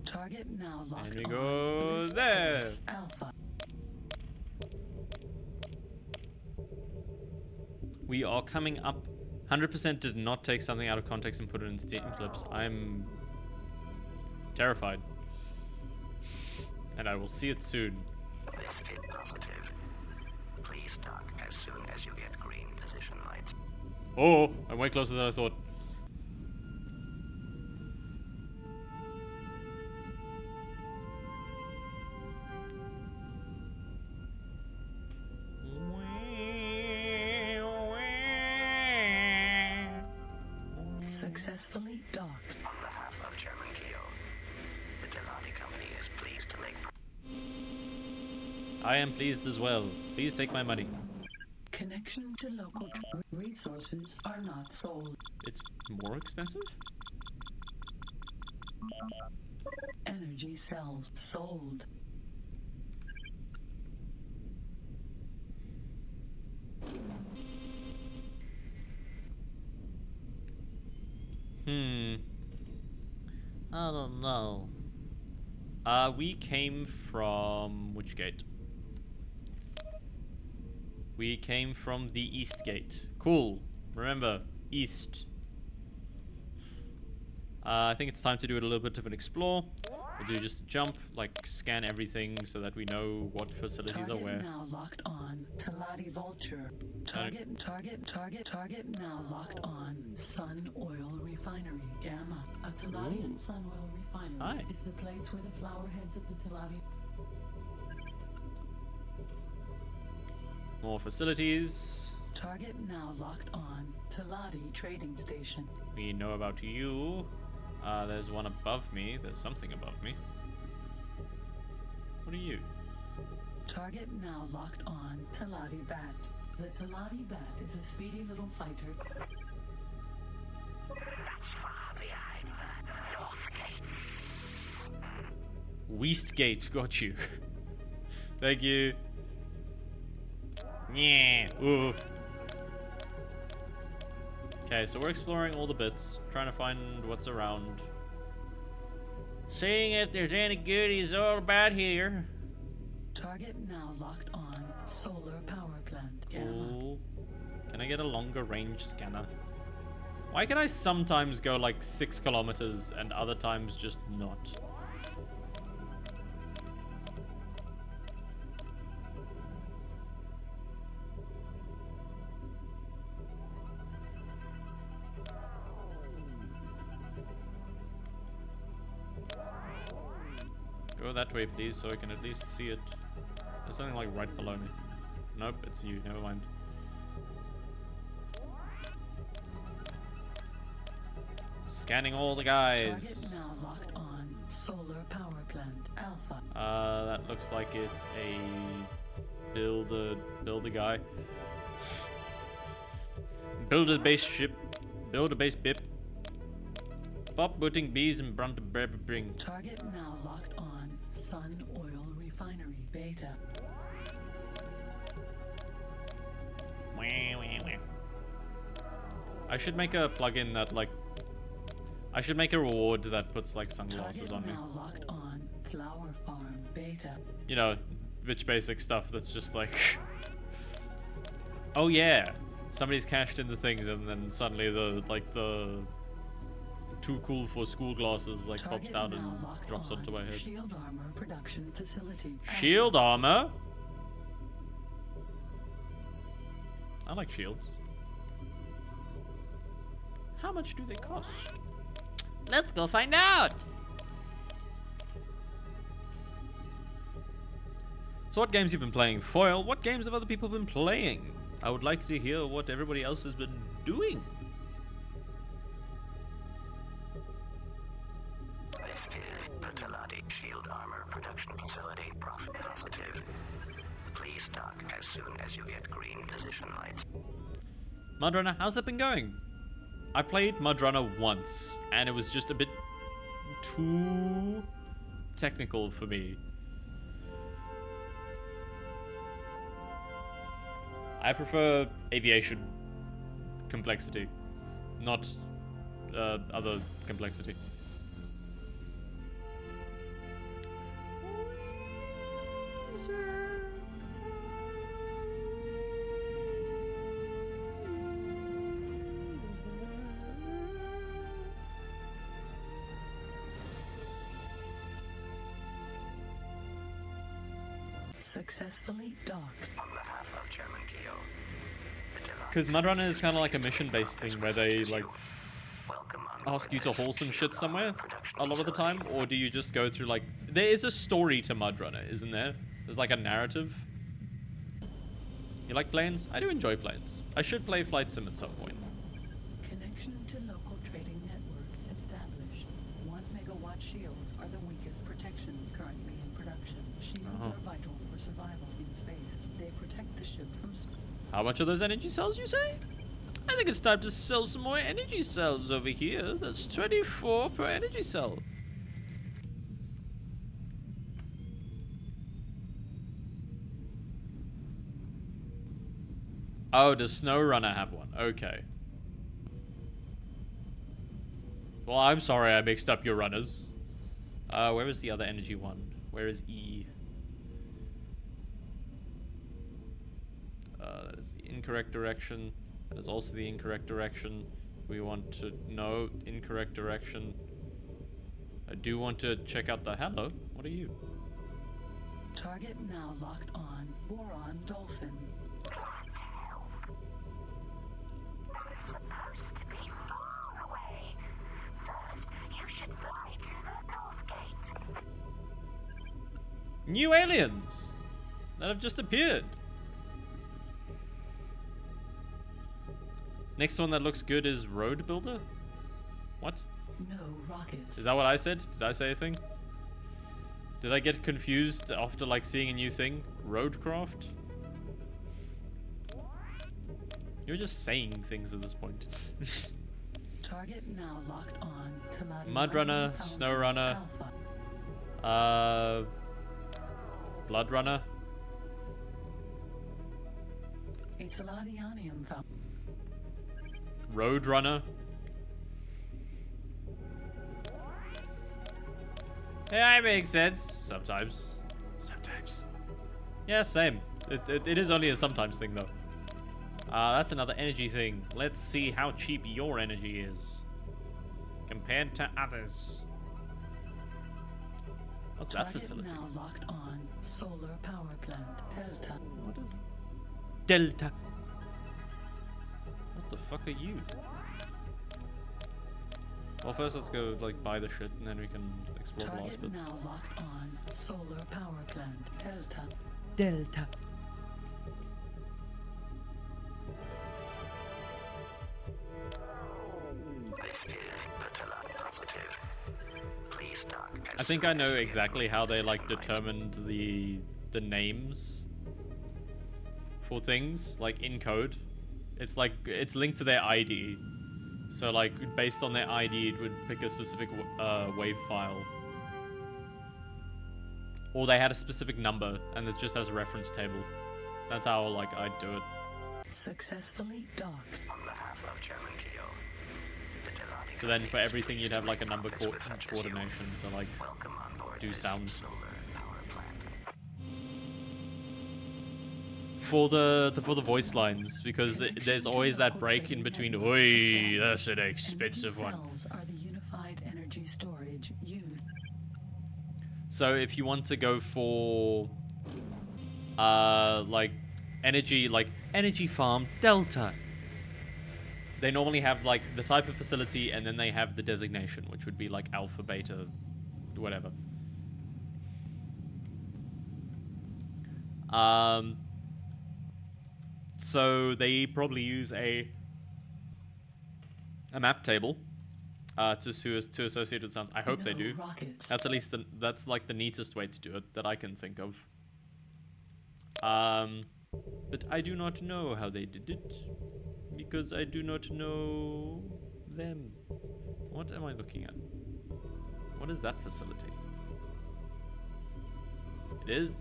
Target now locked And we on. go Bliss there. Place Alpha. We are coming up. 100% did not take something out of context and put it in Steam clips. I'm terrified. And I will see it soon. This is positive. Please dock as soon as you get green position lights. Oh, I'm way closer than I thought. Successfully docked. On behalf of Chairman Keo, the Telati Company is pleased to make... I am pleased as well. Please take my money. Connection to local resources are not sold. It's more expensive? Energy cells sold. I don't know. We came from which gate? We came from the east gate. Cool. Remember, east. I think it's time to do a little bit of an explore. We'll do just a jump, like scan everything so that we know what facilities are where. Target now locked on. Telati Vulture. Target now locked on. Sun Oil Refinery. Gamma. A Telatian Sun Oil Refinery is the place where the flower heads of the Telati... More facilities. Target now locked on. Telati Trading Station. We know about you. There's one above me. There's something above me. What are you? Target now locked on. Telati Bat. The Telati Bat is a speedy little fighter. That's far behind the North Gate. Westgate, got you. Thank you. Yeah. Ooh. Okay, so we're exploring all the bits, trying to find what's around. Seeing if there's any goodies all about here. Target now locked on. Solar power plant. Cool. Can I get a longer range scanner? Why can I sometimes go like 6 kilometers and other times just not? Go that way, please, so I can at least see it. There's something like right below me. Nope, it's you. Never mind. Scanning all the guys. Target now locked on. Solar power plant. Alpha. That looks like it's a build a guy. Build a base ship. Build a base bip. Pop booting bees and brunt bring. Target now locked on. Sun Oil Refinery. Beta. I should make a plugin that like I should make a reward that puts like sunglasses on me. Now locked on. Flower Farm. Beta. You know, bitch basic stuff that's just like oh yeah, somebody's cashed in the things and then suddenly the too cool for school glasses like pops out and drops onto my head. Shield armor production facility. Shield armor? I like shields. How much do they cost? Let's go find out! So what games have you been playing? Foil, what games have other people been playing? I would like to hear what everybody else has been doing. This is the Telati Shield Armor Production Facility. Profit positive. Please dock as soon as you get green position lights. Mudrunner, how's that been going? I played Mudrunner once, and it was just a bit too technical for me. I prefer aviation complexity, not other complexity. Successfully docked. On behalf of Chairman Keo, Because Mudrunner is kind of like a mission-based thing where they like welcome ask you to haul some shit somewhere a lot of the time, or do you just go through like there is a story to Mudrunner, isn't there? There's like a narrative. You like planes? I do enjoy planes. I should play Flight Sim at some point. Connection to local trading network. shields are the weakest protection currently in production. Shields are vital for survival in space. They protect the ship from How much are those energy cells, you say? I think it's time to sell some more energy cells over here. That's 24 per energy cell. Oh, does Snow Runner have one? Okay. Well, I'm sorry I mixed up your runners. Where is the other energy one? Where is E? That is the incorrect direction. That is also the incorrect direction. We want to know incorrect direction. I do want to check out the... Hello, what are you? target now locked on. Boron Dolphin. Supposed to be far away. First, you should fly to the North Gate. New aliens that have just appeared. Next one that looks good is Road Builder. What? No rockets. Is that what I said? Did I say a thing? Did I get confused after like seeing a new thing? Roadcraft? You're just saying things at this point. Target now locked on. Mudrunner, Snowrunner, Bloodrunner. A Teladianium found. Roadrunner. Yeah, it makes sense. Sometimes. Sometimes. Yeah, same. It is only a sometimes thing, though. That's another energy thing. Let's see how cheap your energy is compared to others. What's that facility? Now locked on. Solar power plant. Delta. What is Delta? What the fuck are you? Well, first let's go like buy the shit, and then we can explore the last Target bits. now locked on. Solar power plant. Delta. Delta. This is Patella positive. Please dock as I think soon I as know we exactly have how they like information. determined the names for things like in code. It's like it's linked to their ID. So like based on their ID, it would pick a specific wave file, or they had a specific number, and it just has a reference table. That's how like I'd do it. Successfully docked. On behalf of German Geo, the Delati So then for everything you'd have like a number Profits with such as you. coordination to like Welcome on board do this sound. solar power plant. For the voice lines, because there's always that break in between. Oi, that's an expensive one. Cells are the unified energy storage used. So if you want to go for like energy farm Delta, they normally have like the type of facility, and then they have the designation, which would be like alpha, beta, whatever. So they probably use a map table to associate with sounds. I hope they No do. rockets. That's at least that's like the neatest way to do it that I can think of. But I do not know how they did it because I do not know them. What am I looking at? What is that facility?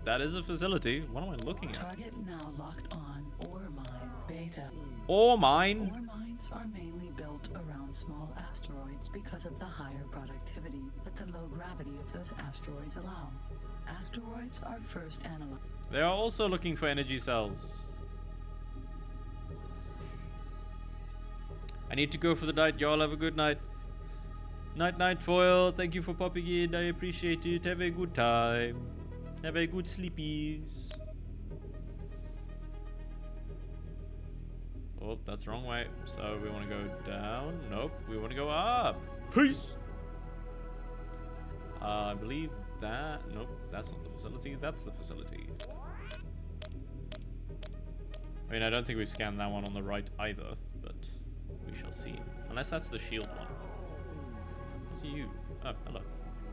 That is a facility. What am I looking at? Target now locked on. Ore mine. Beta. Ore mine. Ore mines are mainly built around small asteroids because of the higher productivity that the low gravity of those asteroids allow. Asteroids are first analyzed. They are also looking for energy cells. I need to go for the night. Y'all have a good night. Night, Foil. Thank you for popping in. I appreciate it. Have a good time. Have a good sleepies. Oh, that's the wrong way. So we want to go down. Nope. We want to go up. Peace. I believe that... Nope, that's not the facility. That's the facility. I mean, I don't think we've scanned that one on the right either, but we shall see. Unless that's the shield one. What's you? Oh, hello.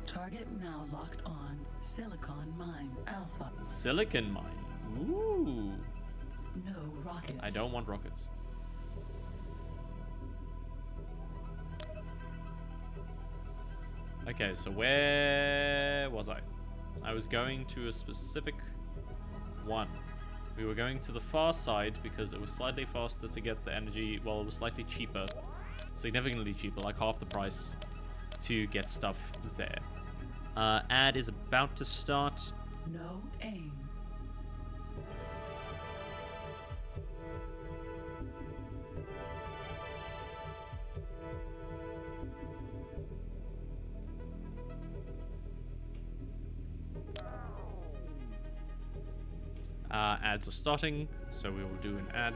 Target now locked on Silicon Mine Alpha. Silicon mine. Ooh. No rockets. I don't want rockets. Okay, so where was I? I was going to a specific one. We were going to the far side because it was slightly faster to get the energy. Well, it was slightly cheaper. Significantly cheaper, like half the price to get stuff there. Ad is about to start. No aim. Ads are starting, so we will do an ad.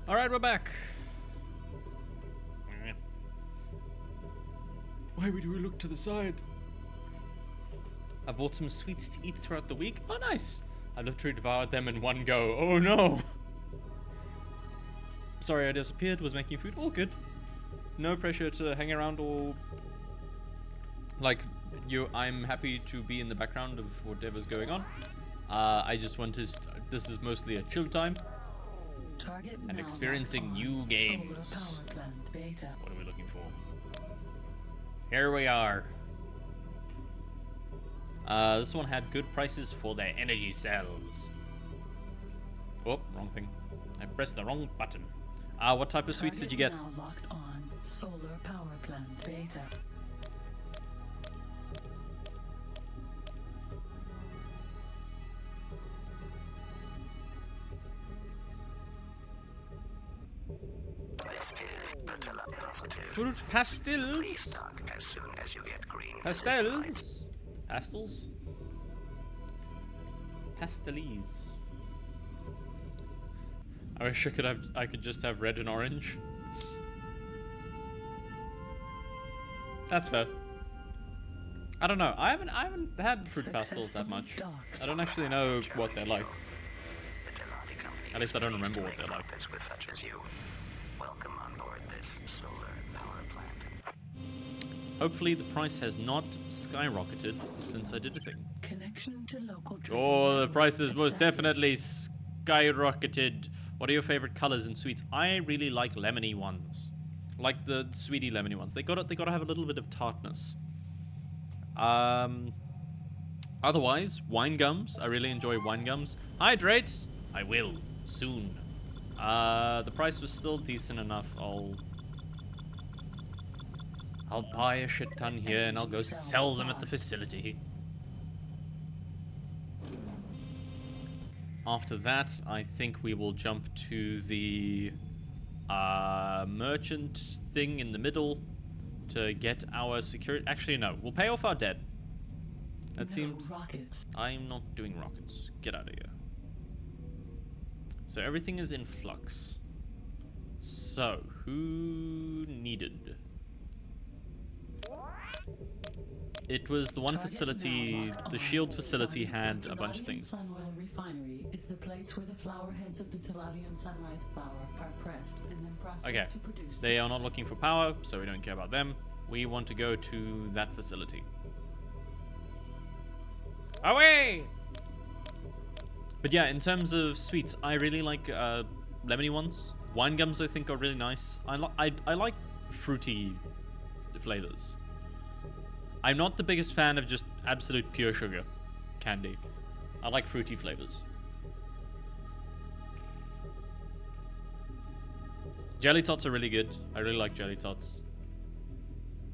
Alright, we're back. Why would we look to the side? I bought some sweets to eat throughout the week. Oh, nice. I literally devoured them in one go. Oh, no. Sorry I disappeared. Was making food. All good. No pressure to hang around or... Like, I'm happy to be in the background of whatever's going on. I just want to... This is mostly a chill time. Target And now experiencing locked new on games. Solar power plant beta. What are we looking for? Here we are. This one had good prices for their energy cells. Oh, wrong thing. I pressed the wrong button. What type of sweets did you get? Now locked on solar power plant beta. This is the Fruit Please pastils? stock as soon as you get green position lights. Pastels? Pastelies. I wish I could just have red and orange. That's fair. I don't know. I haven't had fruit pastels that much. I don't actually know what they're like. The Telati company At least I don't remember what they're like. profits with such as you. Welcome on board this solar power plant. Hopefully the price has not skyrocketed since I did the thing. Connection to local trading Oh, the network price has most established. definitely skyrocketed. What are your favorite colors in sweets? I really like lemony ones, like the sweetie lemony ones. They gotta have a little bit of tartness. Otherwise, wine gums. I really enjoy wine gums. Hydrate. I will soon. The price was still decent enough. I'll buy a shit ton here and I'll go sell them at the facility. After that, I think we will jump to the merchant thing in the middle to get our security. Actually, no. We'll pay off our debt. That seems... rockets. I'm not doing rockets. Get out of here. So everything is in flux. So, who needed? It was the one Target facility, now locked the on. shield facility had The a bunch of Teladian things. Sun Oil Refinery is the place where the flower heads of the Teladian sunrise flower are pressed and then processed Okay, to produce. they are not looking for power, so we don't care about them. We want to go to that facility. Away! But yeah, in terms of sweets, I really like lemony ones. Wine gums, I think, are really nice. I like fruity flavors. I'm not the biggest fan of just absolute pure sugar candy. I like fruity flavors. Jelly tots are really good. I really like jelly tots.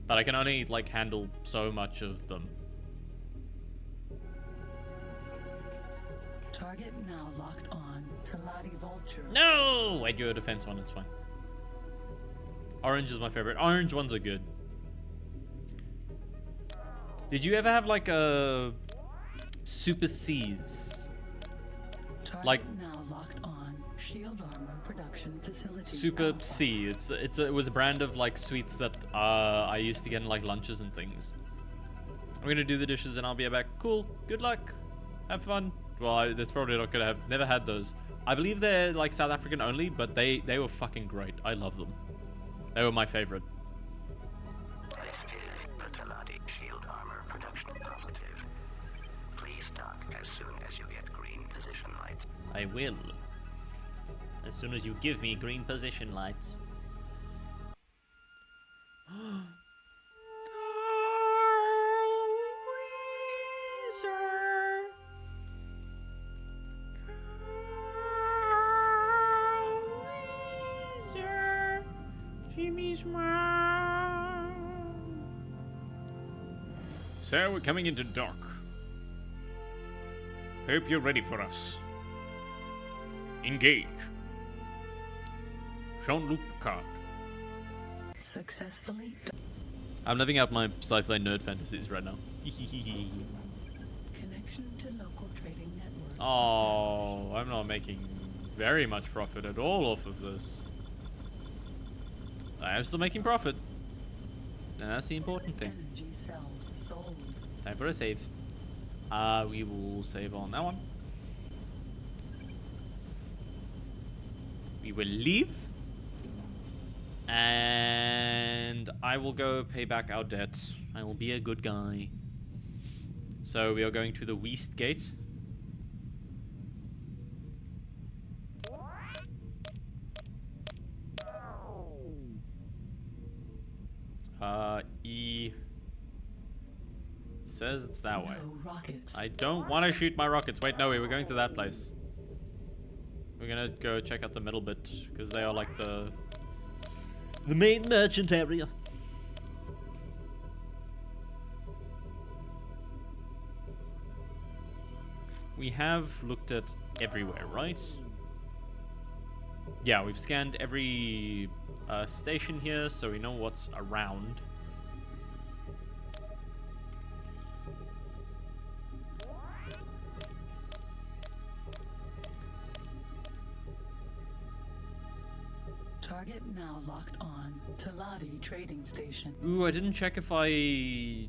But I can only like handle so much of them. Target now locked on. Teladi Vulture. No! I do a defense one, it's fine. Orange is my favorite. Orange ones are good. Did you ever have like a Super C's? Target Like now locked on. Shield armor production facility. Super Alpha. C. It was a brand of like sweets that I used to get in like lunches and things. I'm gonna do the dishes and I'll be back. Cool. Good luck. Have fun. Well, that's probably not gonna have. Never had those. I believe they're like South African only, but they were fucking great. I love them. They were my favorite. This is the Telati shield armor production positive. Please stock as soon as you get green position lights. I will. As soon as you give me green position lights. Jimmy's mom. So we're coming into dock. Hope you're ready for us. Engage. Jean-Luc Picard. Successfully. I'm living out my sci-fi nerd fantasies right now. Connection to local trading network. Oh, I'm not making very much profit at all off of this. I am still making profit. And that's the important thing. Energy cells sold. Time for a save. We will save on that one. We will leave. And I will go pay back our debt. I will be a good guy. So we are going to the West Gate. E says it's that way. No rockets. I don't want to shoot my rockets. Wait, no, we were going to that place. We're gonna go check out the middle bit because they are like the main merchant area. We have looked at everywhere, right? Yeah, we've scanned every station here so we know what's around. Target now locked on. Taladi Trading Station. Ooh, I didn't check if I...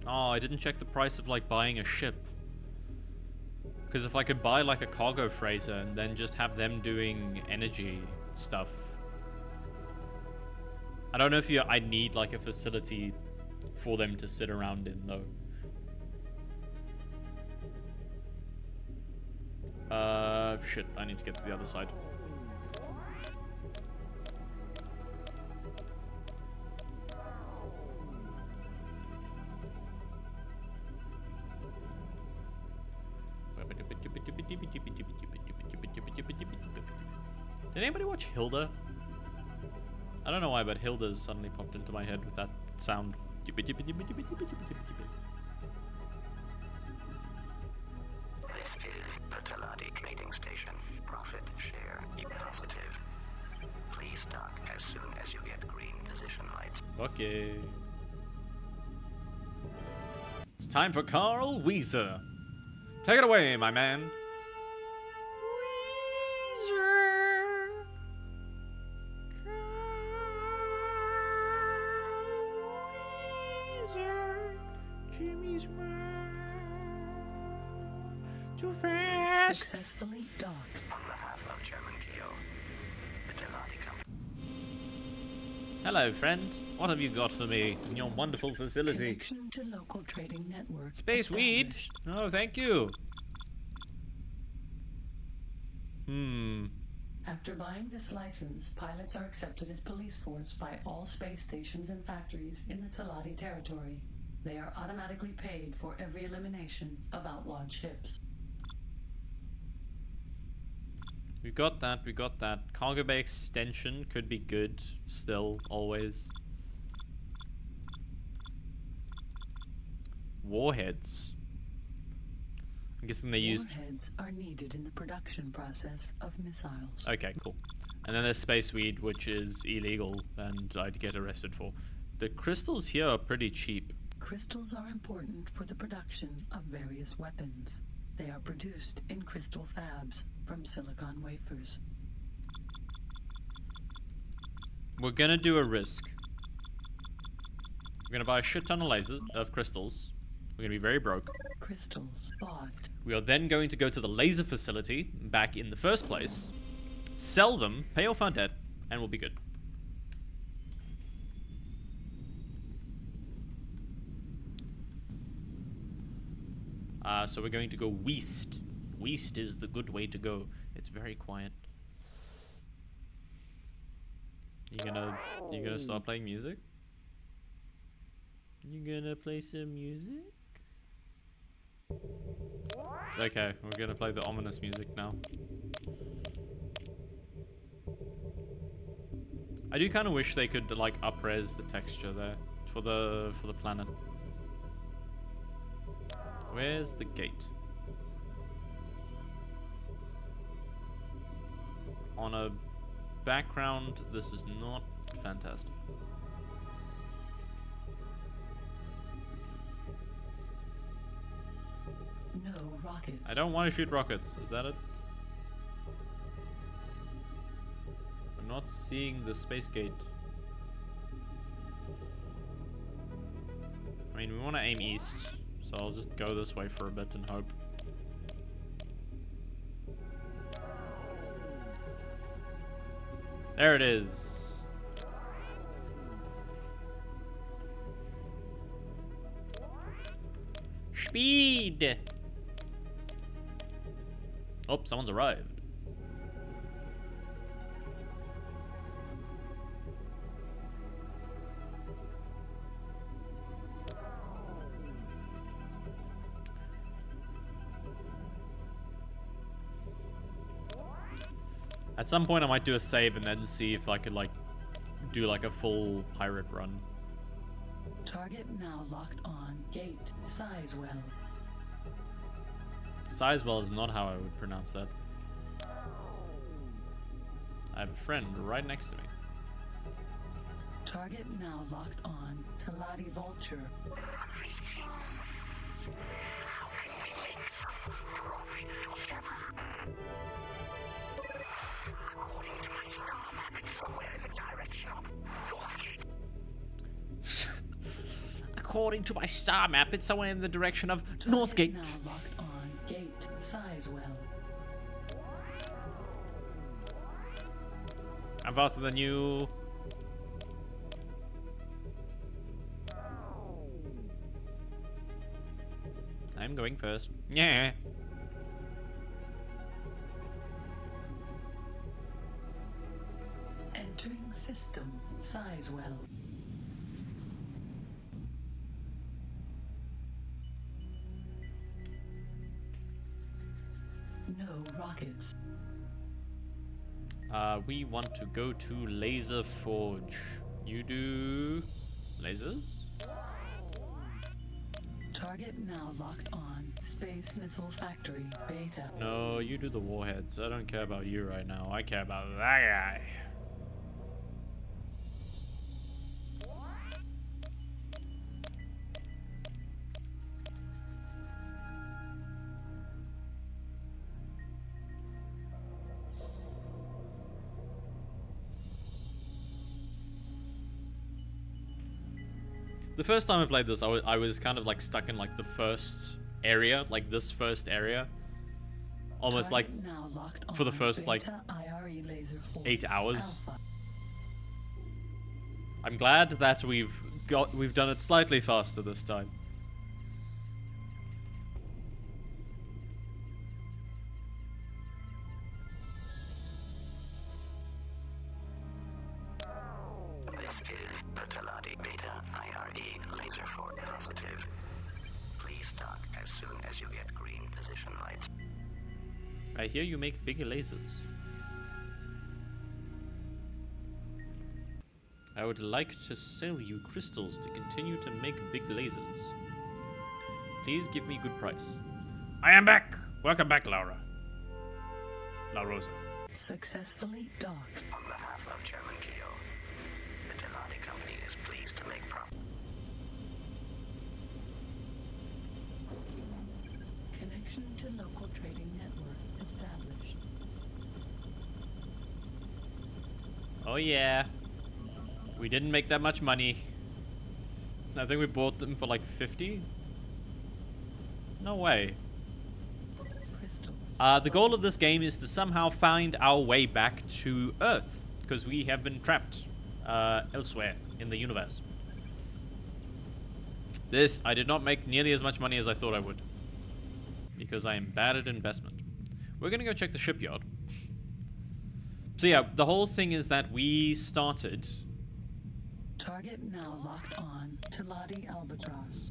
Oh, I didn't check the price of, like, buying a ship. Because if I could buy, like, a cargo freighter and then just have them doing energy stuff. I don't know if I need, like, a facility for them to sit around in, though. Shit, I need to get to the other side. Did anybody watch Hilda? I don't know why, but Hilda's suddenly popped into my head with that sound. This is the Taladi Trading Station. Profit share positive. Please dock as soon as you get green position lights. Okay. It's time for Carl Weiser. Take it away, my man. Jimmy's too fast. Successfully docked. On behalf of German Kyo, the Taladi Company. Hello, friend. What have you got for me in your wonderful facility? Connection to local trading network. Space weed? established. Oh, thank you. After buying this license, pilots are accepted as police force by all space stations and factories in the Taladi territory. They are automatically paid for every elimination of outlawed ships. We got that, we got that. Cargo bay extension could be good, still, always. Warheads. I'm guessing they used... Warheads are needed in the production process of missiles. Okay, cool. And then there's space weed, which is illegal, and I'd get arrested for. The crystals here are pretty cheap. Crystals are important for the production of various weapons. They are produced in crystal fabs from silicon wafers. We're gonna do a risk. We're gonna buy a shit ton of lasers, of crystals. We're gonna be very broke. Crystals bought. We are then going to go to the laser facility, back in the first place, sell them, pay off our debt, and we'll be good. So we're going to go west. West is the good way to go. It's very quiet. You gonna start playing music? You gonna play some music? Okay, we're gonna play the ominous music now. I do kind of wish they could like up-res the texture there for the planet. Where's the gate? On a background, this is not fantastic. No rockets. I don't want to shoot rockets. Is that it? I'm not seeing the space gate. I mean, we want to aim east, so I'll just go this way for a bit and hope. There it is. Speed! Oh, someone's arrived. At some point I might do a save and then see if I could like do like a full pirate run. Target now locked on. Gate Sizewell. Sizewell is not how I would pronounce that. I have a friend right next to me. Target now locked on to Lottie Vulture. Greetings. How can we make some profit together? According to my star map, it's somewhere in the direction of Northgate. According to my star map, it's somewhere in the direction of Target Northgate. now locked on Gate Sizewell. I'm faster than you. I'm going first. Yeah. Entering system Sizewell. No rockets. We want to go to Laser Forge. You do lasers? Target now locked on Space Missile Factory Beta. No, you do the warheads. I don't care about you right now. I care about that guy. The first time I played this, I was kind of like stuck in like the first area, like this first area. Almost like Target now locked for the on first like Beta IRE Laser Forge 8 hours. Alpha. I'm glad that we've done it slightly faster this time. This is Bertolati Beta IRE Laser Force positive. Please dock as soon as you get green position lights. I hear you make bigger lasers. I would like to sell you crystals to continue to make big lasers. Please give me good price. I am back! Welcome back, Laura. La Rosa. Successfully docked. On behalf of Chairman Keogh, the Delati Company is pleased to make profit. Connection to local trading network established. Oh yeah. We didn't make that much money. I think we bought them for like 50? No way. Crystals. The goal of this game is to somehow find our way back to Earth, because we have been trapped elsewhere in the universe. This, I did not make nearly as much money as I thought I would, because I am bad at investment. We're gonna go check the shipyard. So yeah, the whole thing is that we started... Target now locked on to Lottie Albatross.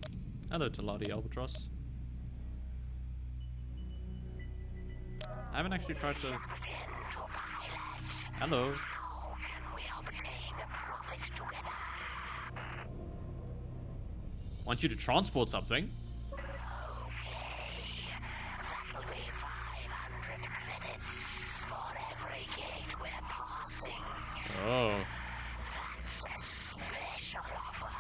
Hello, Taladi Albatross. I haven't actually tried to... Hello. How can we obtain profit together? Want you to transport something? Okay, that'll be 500 credits for every gate we're passing. Oh. That's a special offer.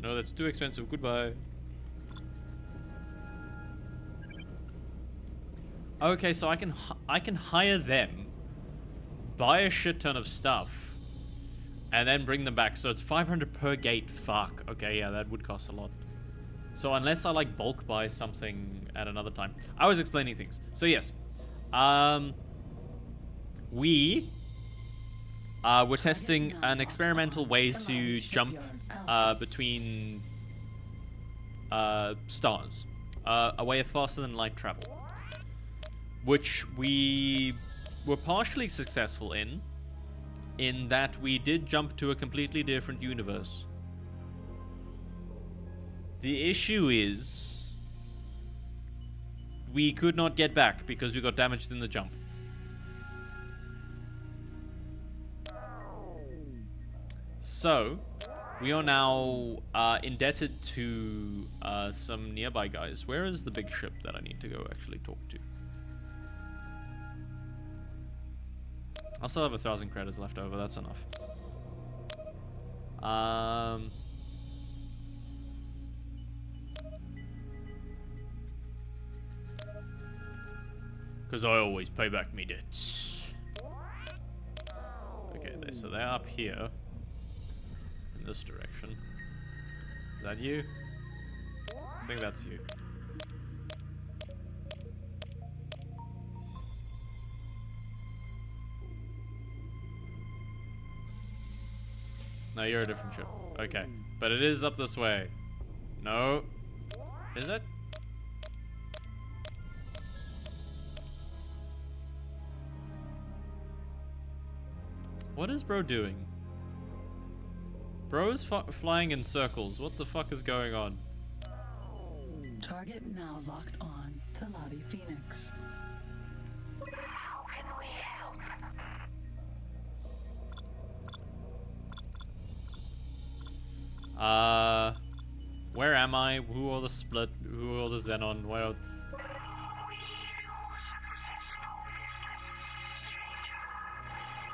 No, that's too expensive. Goodbye. Okay, so I can hire them, buy a shit ton of stuff, and then bring them back. So it's 500 per gate. Fuck. Okay, yeah, that would cost a lot. So unless I like bulk buy something at another time. I was explaining things. So yes. We were testing an experimental way to jump between stars. A way of faster than light travel. Which we were partially successful in that we did jump to a completely different universe. The issue is we could not get back because we got damaged in the jump. So, we are now indebted to some nearby guys. Where is the big ship that I need to go actually talk to? I'll still have 1,000 credits left over. That's enough. Because I always pay back me debts. Okay, so they're up here. In this direction. Is that you? I think that's you. No, you're a different ship. Okay. But it is up this way. No. Is it? What is bro doing? Bro is flying in circles. What the fuck is going on? Target now locked on to Lottie Phoenix. How can we help? Where am I? Who are the split? Who are the Xenon? Where are... We do successful business, stranger.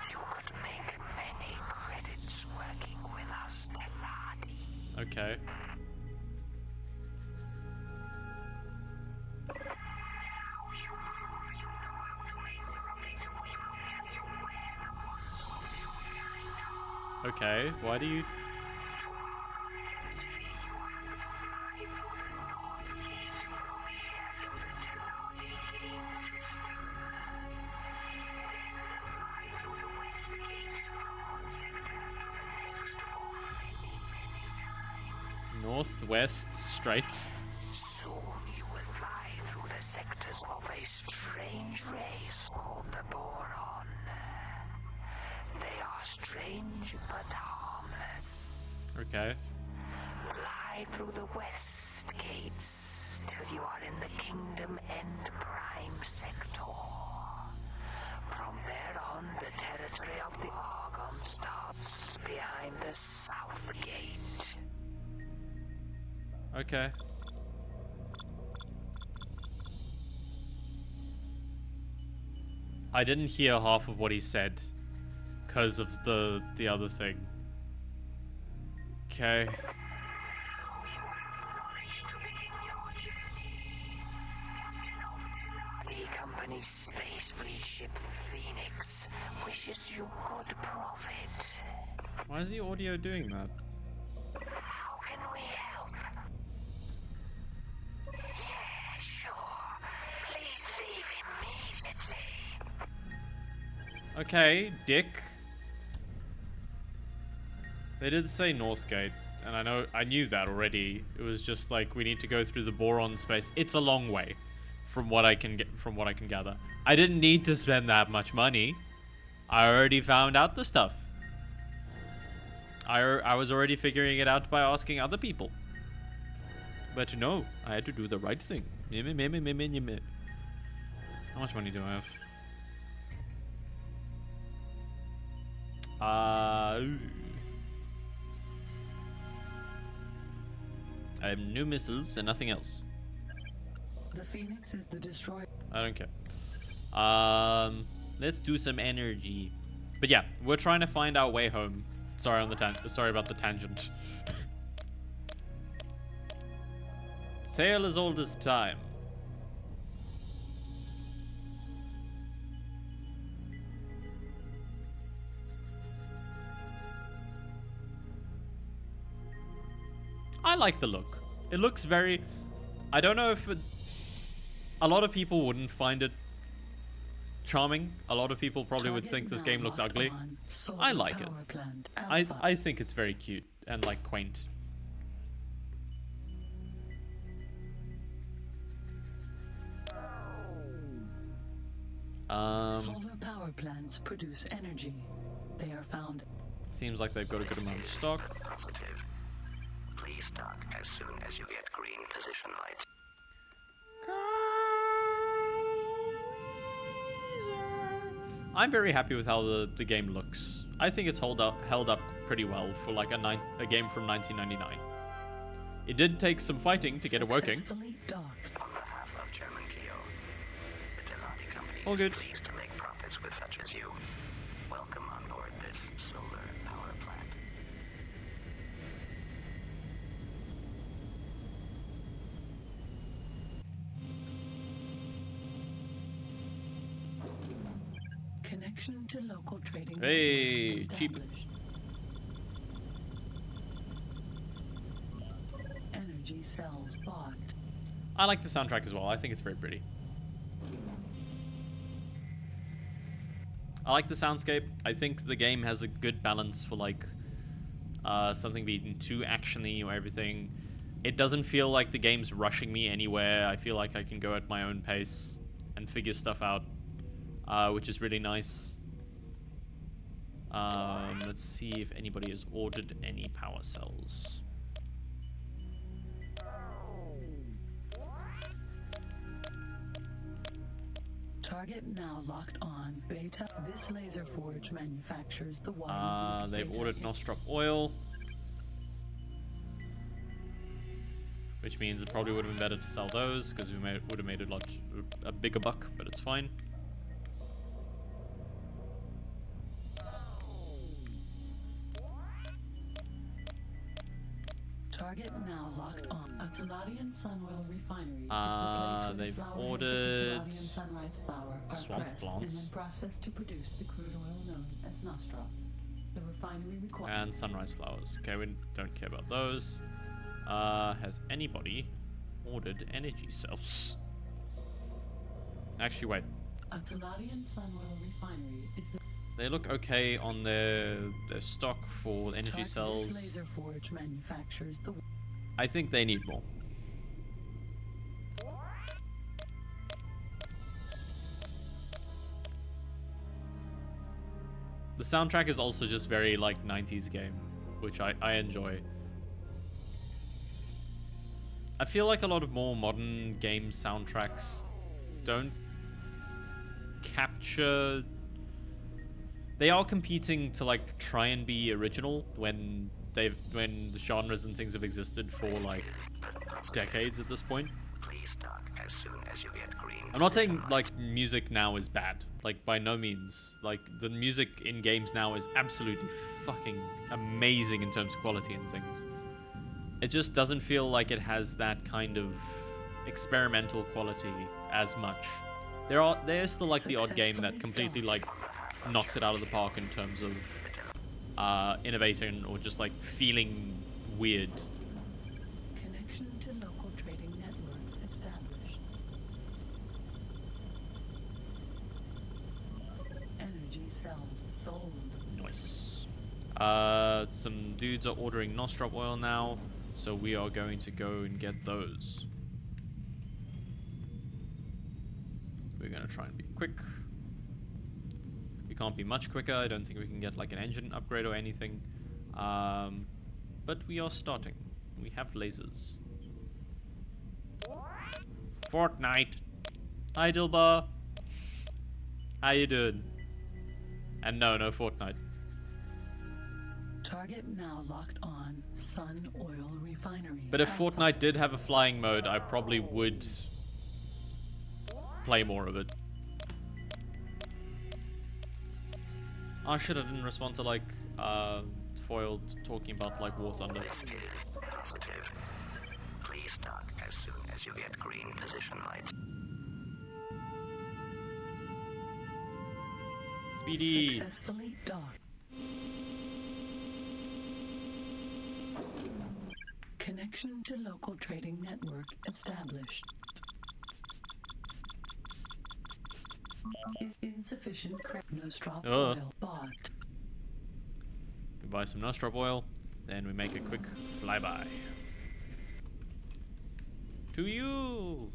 You could make many credits working with us, Teladi. Okay. Okay, why do you... Northwest straight. Soon you will fly through the sectors of a strange race called the Boron. They are strange but harmless. Okay. Fly through the west gates till you are in the Kingdom End Prime sector. From there on, the territory of the Argon starts behind the south gate. Okay. I didn't hear half of what he said because of the other thing. Okay. The company's space fleet ship Phoenix wishes you good profit. Why is the audio doing that? How can we help? Yeah, sure. Please leave immediately. Okay, dick. They did say Northgate, and I knew that already. It was just like we need to go through the boron space. It's a long way, from what I can gather. I didn't need to spend that much money. I already found out the stuff. I was already figuring it out by asking other people. But no, I had to do the right thing. How much money do I have? I have new missiles and nothing else. The Phoenix is the destroyer. I don't care. Let's do some energy. But yeah, we're trying to find our way home. Sorry about the tangent. Tale as old as time. I like the look. It looks very... I don't know if it... A lot of people wouldn't find it charming. A lot of people probably would think this game looks ugly. I like it. I think it's very cute and like quaint. Solar power plants produce energy. They are found. Seems like they've got a good amount of stock. Positive. Please dock as soon as you get green position lights. I'm very happy with how the game looks. I think it's held up pretty well for like a game from 1999. It did take some fighting to get it working. Successfully docked. On behalf of German Geo, the Delati Company All good. is pleased to make profits with such as you. Welcome on board this solar power plant. Connection to local trading. Hey, network cheap. established. Energy cells bought. I like the soundtrack as well. I think it's very pretty. I like the soundscape. I think the game has a good balance for like something being too actiony or everything. It doesn't feel like the game's rushing me anywhere. I feel like I can go at my own pace and figure stuff out, which is really nice. Let's see if anybody has ordered any power cells. Target now locked on. Beta. This laser forge manufactures the wide. They've ordered Nostrop oil, which means it probably would have been better to sell those because we would have made a bigger buck, but it's fine. Target now locked on. A Teladian Sun Oil Refinery is the place where the They've flower ordered heads of Teladian sunrise flower are swamp pressed plants. and then processed to produce the crude oil known as nostrop. The refinery requires And sunrise flowers. Okay, we don't care about those. Has anybody ordered energy cells? Actually, wait. a Teladian Sun Oil Refinery is the They look okay on their stock for energy Target. cells. This laser forge manufactures the I think they need more. The soundtrack is also just very like 90s game, which I enjoy. I feel like a lot of more modern game soundtracks don't capture... They are competing to like try and be original when the genres and things have existed for like decades at this point. Please dock as soon as you get green. I'm not saying like music now is bad, like by no means. Like the music in games now is absolutely fucking amazing in terms of quality and things. It just doesn't feel like it has that kind of experimental quality as much. There's still like the odd game that completely like knocks it out of the park in terms of innovating or just like feeling weird. connection to local trading network established. Energy cells sold. Nice. Some dudes are ordering Nostrop oil now, so we are going to go and get those. We're gonna try and be quick. We can't be much quicker. I don't think we can get like an engine upgrade or anything. But we are starting. We have lasers. Fortnite. Hi Dilbar. How you doing? And no Fortnite. Target now locked on. Sun Oil Refinery. But if Alpha. Fortnite did have a flying mode, I probably would play more of it. Oh shit, I didn't respond to like Foiled talking about like War Thunder. This is positive. Please dock as soon as you get green position lights. Speedy! Successfully docked. Connection to local trading network established. Insufficient Nostrop oil bought. We buy some Nostrop oil, then we make a quick flyby. To you!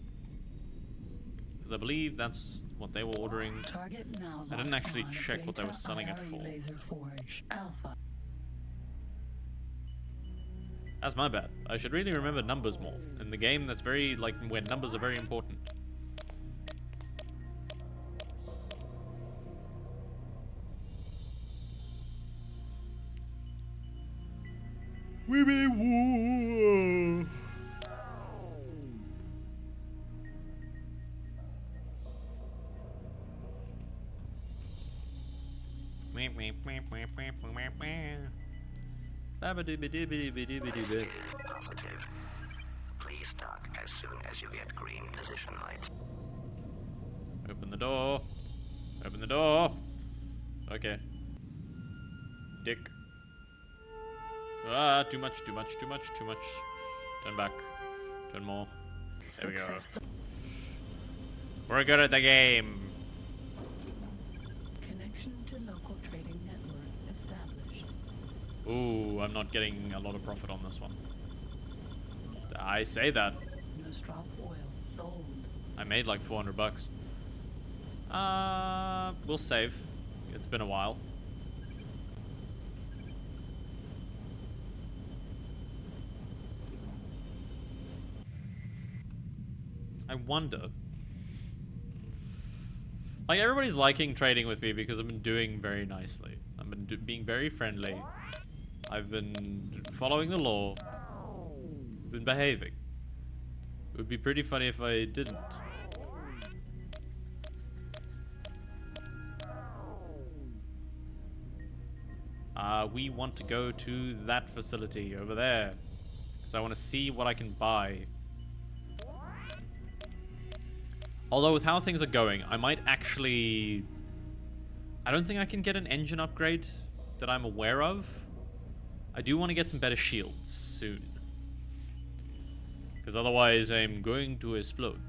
Because I believe that's what they were ordering. Target now I didn't actually locked check on. what they were Beta selling it IRE for. Laser Forge Alpha. That's my bad. I should really remember numbers more. In the game, that's very, like, where numbers are very important. We be war. Positive. Please dock as soon as you get green position lights. Open the door. Open the door. Okay. Dick. Ah, too much, too much, too much, too much. Turn back. Turn more. There we go. Successful. We're good at the game. Connection to local trading network established. Ooh, I'm not getting a lot of profit on this one. I say that. Nostrop oil sold. I made like 400 bucks. We'll save. It's been a while. I wonder. Like, everybody's liking trading with me because I've been doing very nicely. I've been being very friendly. I've been following the law. Been behaving. It would be pretty funny if I didn't. We want to go to that facility over there. Because I want to see what I can buy. Although with how things are going, I might actually... I don't think I can get an engine upgrade that I'm aware of. I do want to get some better shields soon. Because otherwise I'm going to explode.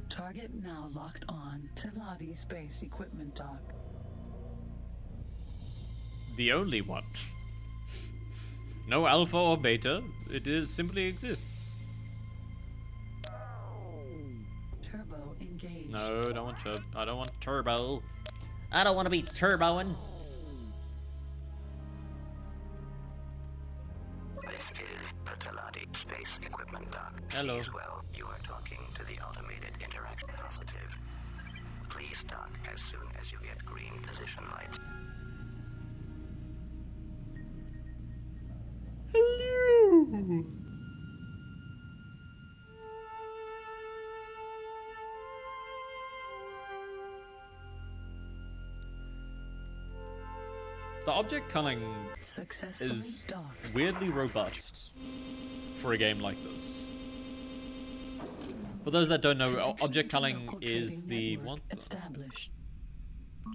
Target now locked on to Lottie Space Equipment Dock. The only one. No alpha or beta. It is simply exists. Turbo engaged. No, I don't want I don't want turbo. I don't want to be turboing. This is Patalati Space Equipment Dock. Hello. As well, you are talking to the automated interaction. Positive. Please dock as soon as you get green position lights. Hello. The object culling Successfully is docked. weirdly robust for a game like this. For those that don't know, Connection object to culling local is trading the network what? established.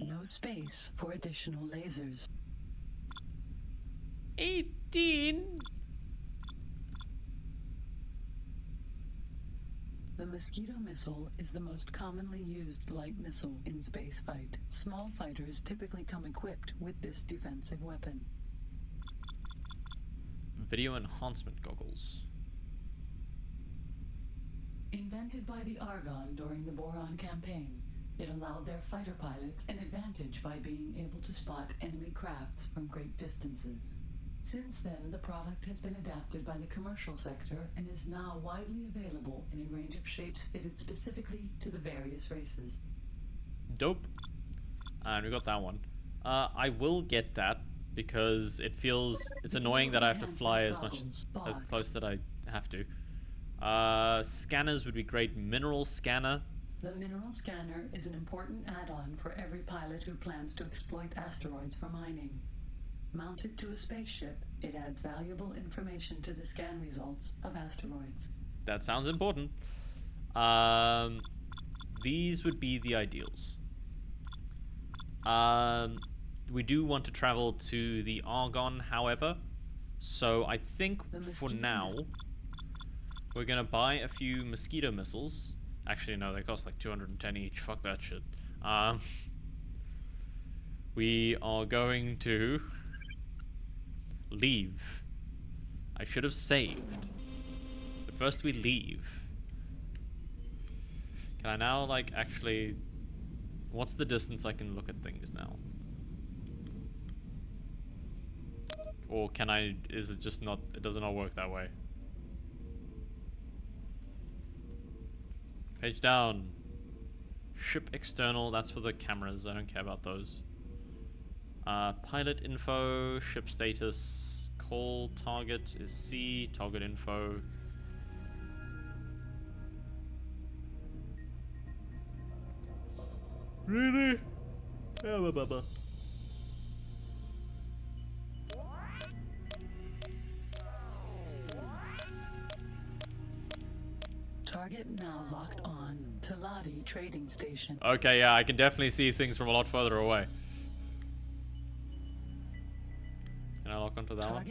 No space for additional lasers. 18. The Mosquito missile is the most commonly used light missile in spaceflight. Small fighters typically come equipped with this defensive weapon. Video enhancement goggles. Invented by the Argonne during the Boron campaign, it allowed their fighter pilots an advantage by being able to spot enemy crafts from great distances. Since then, the product has been adapted by the commercial sector and is now widely available in a range of shapes fitted specifically to the various races. Dope. And we got that one. I will get that because it's annoying that I have to fly as close that I have to. Scanners would be great. Mineral scanner. The mineral scanner is an important add-on for every pilot who plans to exploit asteroids for mining. Mounted to a spaceship, it adds valuable information to the scan results of asteroids. That sounds important. These would be the ideals. We do want to travel to the Argonne, however. So I think for now, we're gonna buy a few mosquito missiles. Actually, no, they cost like 210 each. Fuck that shit. We are going to leave. I should have saved. But first we leave. Can I now, like, actually... What's the distance I can look at things now? Or can I... Is it just not... It does not work that way. Page down. Ship external. That's for the cameras. I don't care about those. Pilot info, ship status, call target is C, target info. Really? Yeah, blah, blah. Target now locked on. Taladi Trading Station. Okay, yeah, I can definitely see things from a lot further away. Can I lock onto that one?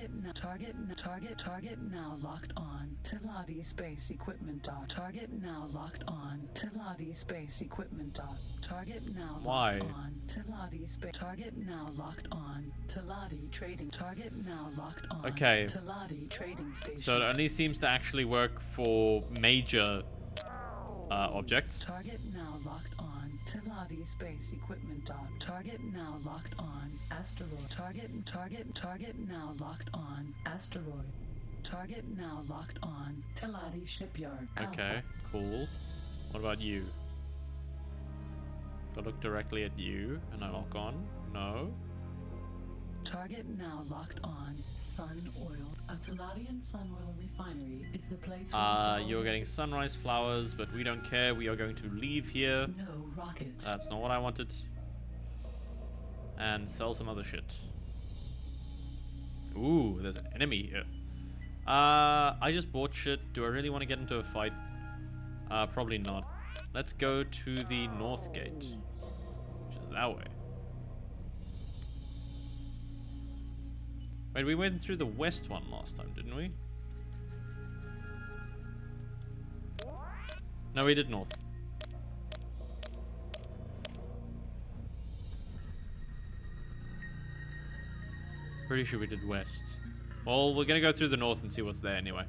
Target now locked on. Taladi Space Equipment Dock. Target now locked on. Taladi Space Equipment Dock. Target now Why? locked on. Taladi Space. Target now locked on. Taladi Trading. Target now locked on. Okay. Taladi Trading Station. So it only seems to actually work for major objects. Target now locked on. Taladi Space Equipment Dock. Target now locked on. Asteroid. Target now locked on. Asteroid. Target now locked on. Taladi Shipyard. Okay, Alpha. cool. What about you? If I look directly at you and I lock on, no. Target now locked on. Sun Oil. A Taladian sun oil refinery is the place where You're getting sunrise flowers, but we don't care. We are going to leave here. no rockets. That's not what I wanted. And sell some other shit. Ooh, there's an enemy here. I just bought shit. Do I really want to get into a fight? Probably not. Let's go to the north gate, which is that way. Wait, we went through the west one last time, didn't we? No, we did north. Pretty sure we did west. Well, we're gonna go through the north and see what's there anyway.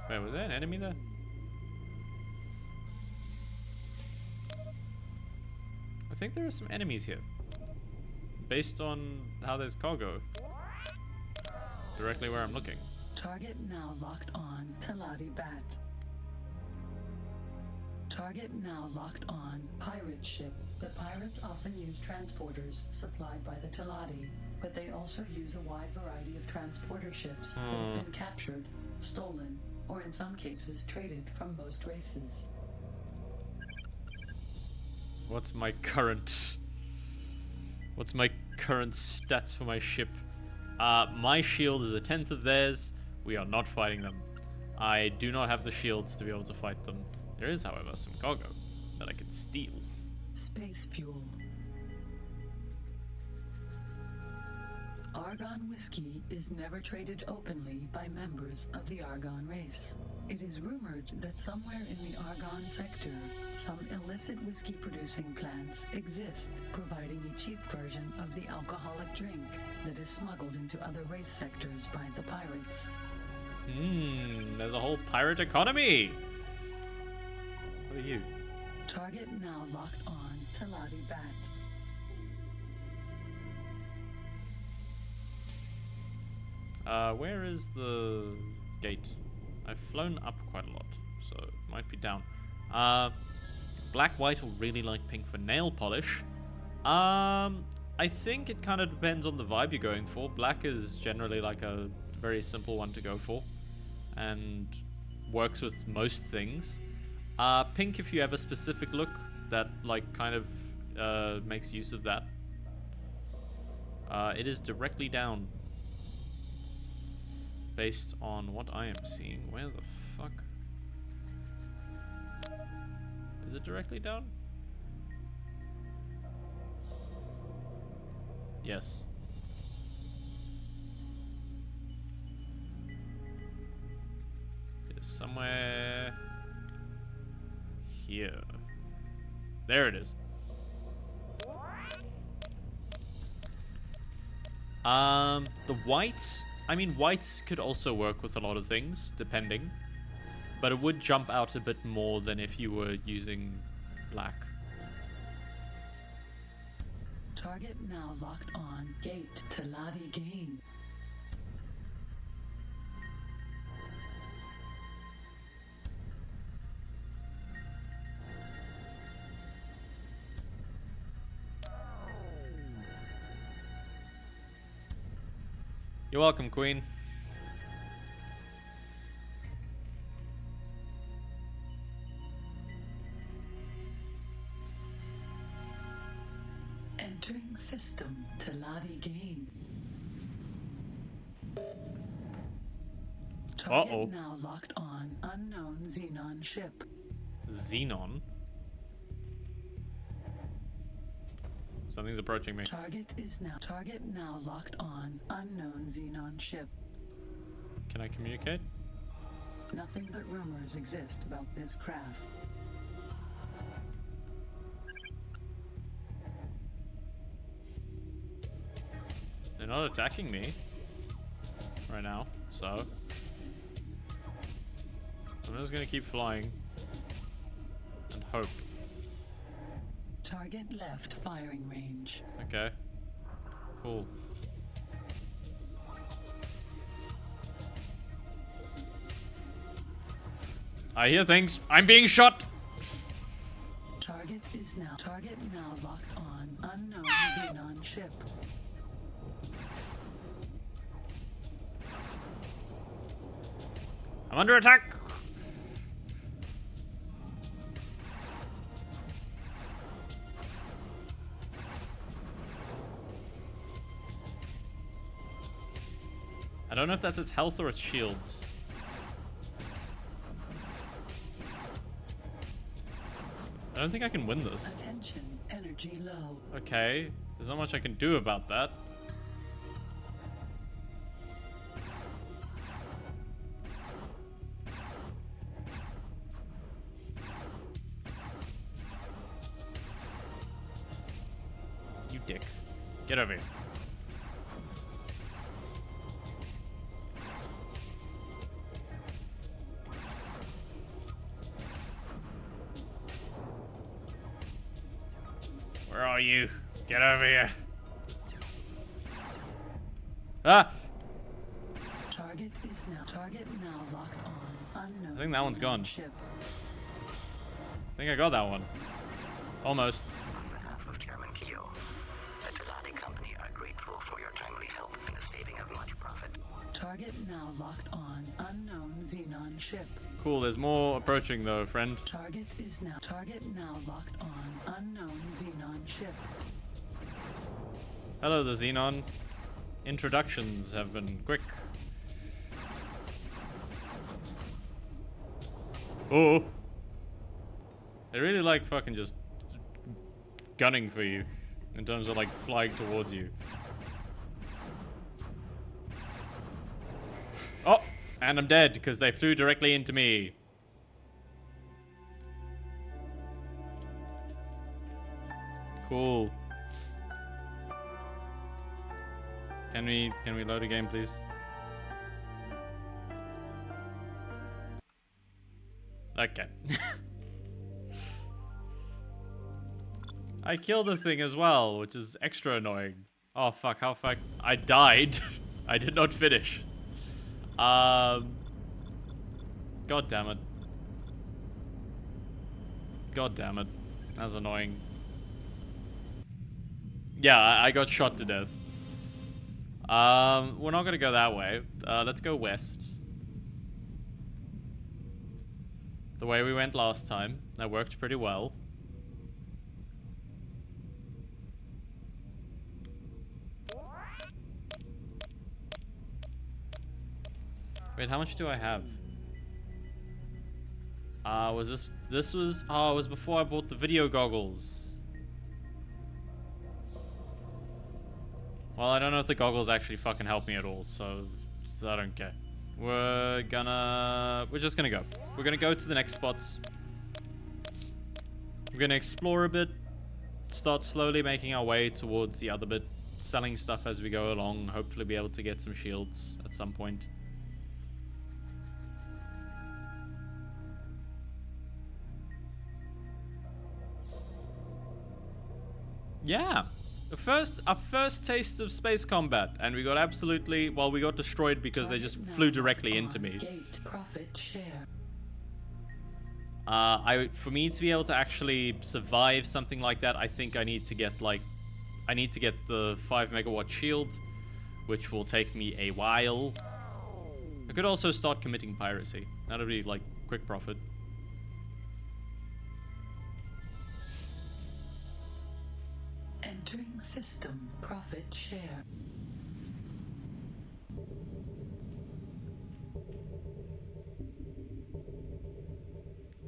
Wait, was there an enemy there? I think there are some enemies here. Based on how there's cargo. Directly where I'm looking. Target now locked on. Taladi Bat. Target now locked on. Pirate ship. The pirates often use transporters supplied by the Taladi, but they also use a wide variety of transporter ships that have been captured, stolen, or in some cases traded from most races. What's my current stats for my ship? My shield is a 10th of theirs. We are not fighting them. I do not have the shields to be able to fight them. There is, however, some cargo that I can steal. Space fuel. Argon whiskey is never traded openly by members of the Argon race. It is rumored that somewhere in the Argon sector, some illicit whiskey-producing plants exist, providing a cheap version of the alcoholic drink that is smuggled into other race sectors by the pirates. There's a whole pirate economy! What are you? Target now locked on. Taladi Bat. Where is the gate? I've flown up quite a lot, so it might be down. Black, white, or really like pink for nail polish. I think it kind of depends on the vibe you're going for. Black is generally like a very simple one to go for, and works with most things. Pink if you have a specific look that like kind of makes use of that. It is directly down. Based on what I am seeing. Where the fuck? Is it directly down? Yes. It is somewhere here. There it is. The white, I mean, whites could also work with a lot of things, depending. But it would jump out a bit more than if you were using black. Target now locked on. Gate Taladi Gain. You're welcome, Queen. Entering system Teladi gain. Target now locked on unknown Xenon ship. Xenon? Something's approaching me. Target now locked on unknown Xenon ship. Can I communicate? Nothing but rumors exist about this craft. They're not attacking me right now, so I'm just gonna keep flying and hope. Target left firing range. Okay. Cool. I hear things. I'm being shot. Target now locked on unknown Xenon ship. I'm under attack. I don't know if that's its health or its shields. I don't think I can win this. Attention, energy low. Okay, there's not much I can do about that. You dick. Get over here. Where are you? Get over here. Ah! Target now locked on unknown. I think that one's gone. Ship. I think I got that one. Almost. On behalf of Chairman Keo, the Teladi Company are grateful for your timely help in the saving of much profit. Target now locked on unknown Xenon ship. Cool, there's more approaching though, friend. Target now locked on unknown Xenon ship. Hello, the Xenon. Introductions have been quick. Oh! They really like fucking just gunning for you in terms of like flying towards you. Oh! And I'm dead because they flew directly into me. Cool. Can we load a game, please? Okay. I killed the thing as well, which is extra annoying. Oh fuck, how fuck I died. I did not finish. God damn it. God damn it. That's annoying. Yeah, I got shot to death. We're not gonna go that way. Let's go west. The way we went last time. That worked pretty well. Wait, how much do I have? Was this was, oh, it was before I bought the video goggles. Well, I don't know if the goggles actually fucking help me at all, so I don't care. We're just gonna go. We're gonna go to the next spots. We're gonna explore a bit, start slowly making our way towards the other bit, selling stuff as we go along, hopefully be able to get some shields at some point. Yeah, our first taste of space combat, and we got absolutely, well, we got destroyed because they just flew directly into me. Gate profit share. For me to be able to actually survive something like that, I think I need to get the 5 megawatt shield, which will take me a while. I could also start committing piracy. That'll be like quick profit. Entering system profit share.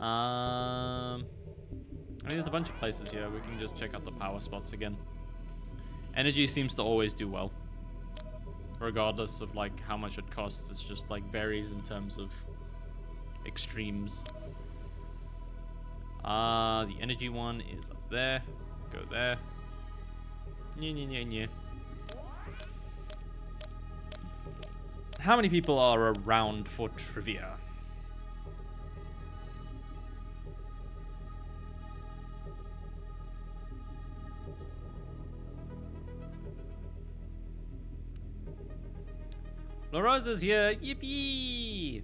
I mean, there's a bunch of places here. We can just check out the power spots again. Energy seems to always do well, regardless of like how much it costs. It's just like varies in terms of extremes. The energy one is up there. Go there. Nya. How many people are around for trivia? La Rosa's here. Yippee!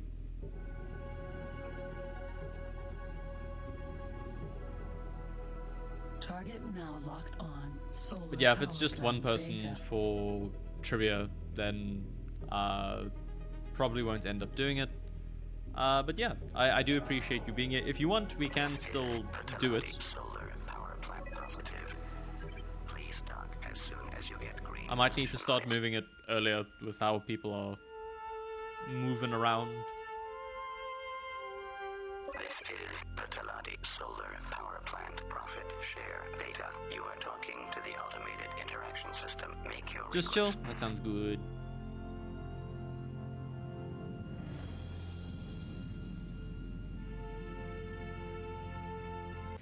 Target now locked on. Solar But yeah, if it's power just one plant person data. for trivia, then probably won't end up doing it. But yeah, I do appreciate you being here. If you want, we can still do it. Solar power plant positive. Please dock as soon as you get green. I might need to start moving it earlier with how people are moving around. This is the Talati Solar Power Plant Profit Share Data. You are talking to the automated interaction system. Make your Just chill. That sounds good.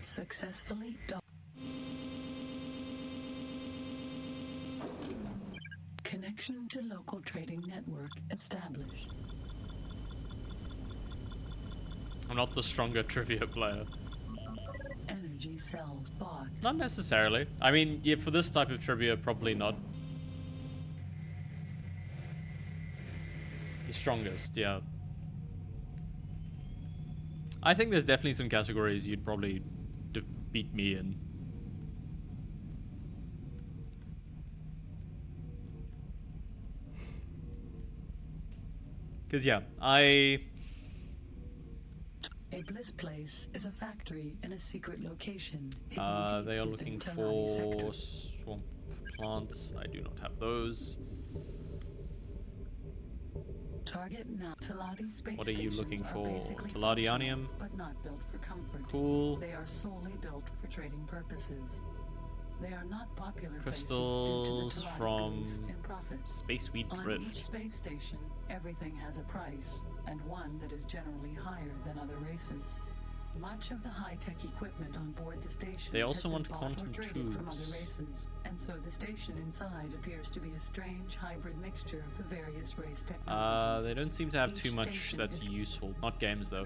Successfully docked. Connection to local trading network established. I'm not the stronger trivia player. Energy cells bought. Not necessarily. I mean, yeah, for this type of trivia, probably not. The strongest, yeah. I think there's definitely some categories you'd probably beat me in. Because, yeah, A Bliss Place is a factory in a secret location. hidden deep they are within looking Talati for sector. swamp plants. I do not have those. Target now. Talati space What are you stations looking are for? basically Taladianium? functional, but not built for comfort. Cool. They are solely built for trading purposes. They are not popular Crystals places due to the Talati from belief in profit. Space Weed On Drift. each space station, everything has a price, and one that is generally higher than other races. Much of the high-tech equipment on board the station They also has want been bought or quantum traded from tubes. other races, and so the station inside appears to be a strange hybrid mixture of the various race technologies. They don't seem to have too Each much station that's is- useful. Not games, though.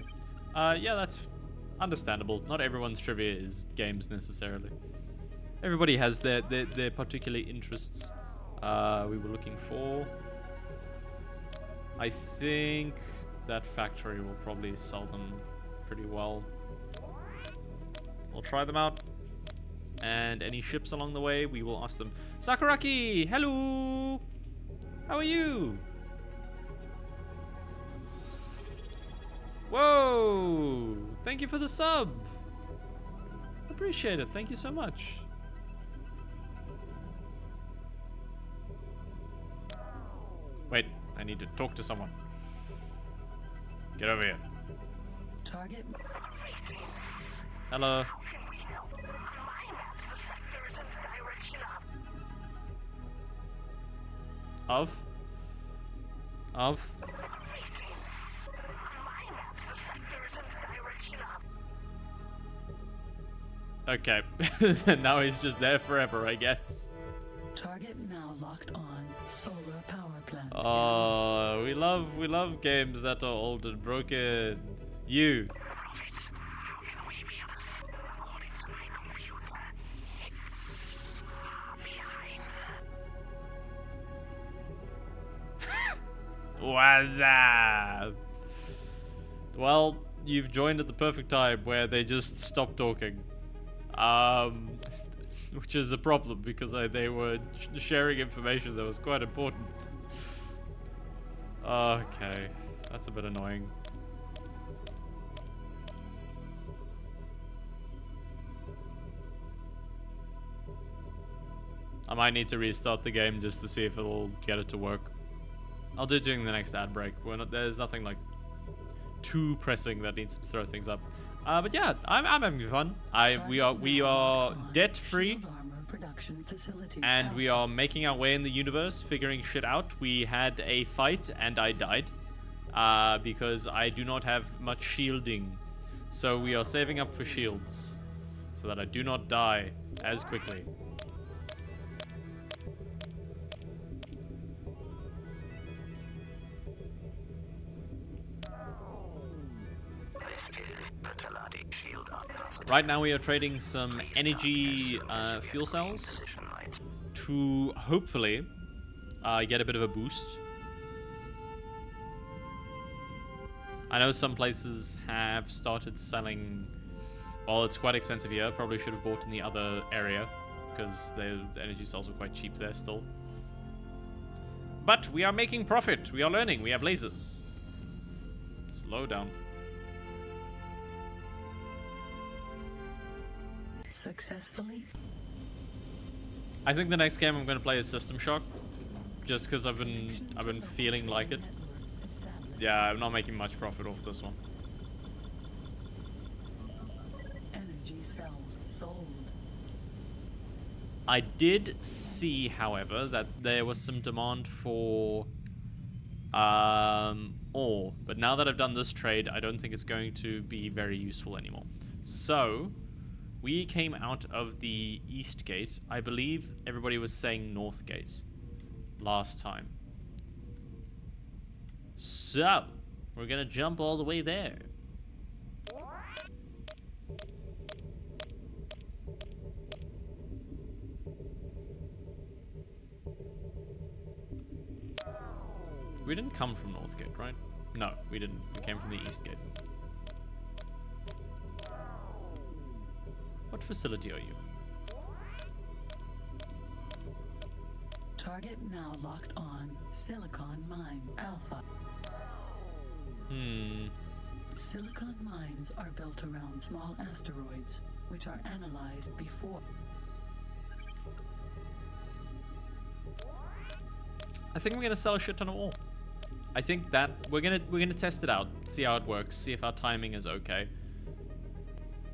Yeah, that's understandable. Not everyone's trivia is games, necessarily. Everybody has their particular interests. We were looking for... I think that factory will probably sell them pretty well. We'll try them out. And any ships along the way, we will ask them. Sakuraki! Hello! How are you? Whoa! Thank you for the sub! Appreciate it. Thank you so much. Wait, I need to talk to someone. Get over here. Target Hello. How can we help? On my maps, the sector is in the direction of... Of? Greetings. On my maps, the sector is in the direction of... Okay. Now he's just there forever, I guess. target now locked on. Solar power plant. Oh, we love games that are old and broken. You. Prophet, how can we be of assistance? According to my computer, it's behind. What's up? Well, you've joined at the perfect time where they just stop talking. which is a problem because they were sharing information that was quite important. Okay, that's a bit annoying. I might need to restart the game just to see if it'll get it to work. I'll do it during the next ad break. There's nothing like too pressing that needs to throw things up. But yeah, I'm having fun. We are debt free, and we are making our way in the universe, figuring shit out. We had a fight and I died because I do not have much shielding. So we are saving up for shields so that I do not die as quickly. Right now we are trading some energy fuel cells to hopefully get a bit of a boost. I know some places have started selling... Well, it's quite expensive here. Probably should have bought in the other area because the energy cells are quite cheap there still. But we are making profit. We are learning. We have lasers. Slow down. Successfully. I think the next game I'm going to play is System Shock, just because I've been feeling like it. Yeah, I'm not making much profit off this one. Energy cells sold. I did see, however, that there was some demand for ore, but now that I've done this trade, I don't think it's going to be very useful anymore. So we came out of the East Gate. I believe everybody was saying North Gate last time. So, we're gonna jump all the way there. We didn't come from North Gate, right? No, we didn't. We came from the East Gate. What facility are you? Target now locked on Silicon Mine Alpha. Silicon mines are built around small asteroids, which are analyzed before. I think we're gonna sell a shit ton of ore. I think that we're gonna test it out, see how it works, see if our timing is okay.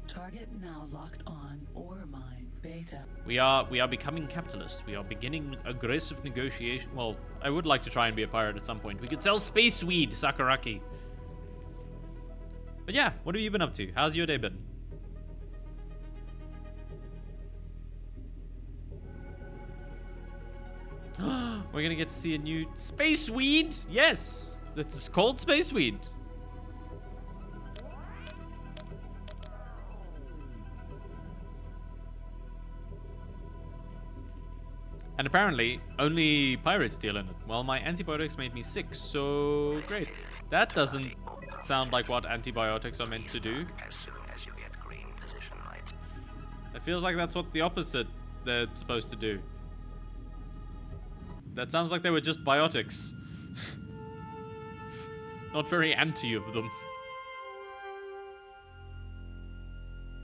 Target now locked on ore mine beta. We are becoming capitalist. We are beginning aggressive negotiation. Well, I would like to try and be a pirate at some point. We could sell space weed, Sakuraki. But yeah, what have you been up to? How's your day been? We're gonna get to see a new space weed. Yes, it's called space weed. And apparently, only pirates deal in it. Well, my antibiotics made me sick, so great. That doesn't sound like what antibiotics are meant to do. As soon as you get green position lights. It feels like that's what the opposite they're supposed to do. That sounds like they were just biotics. Not very anti of them.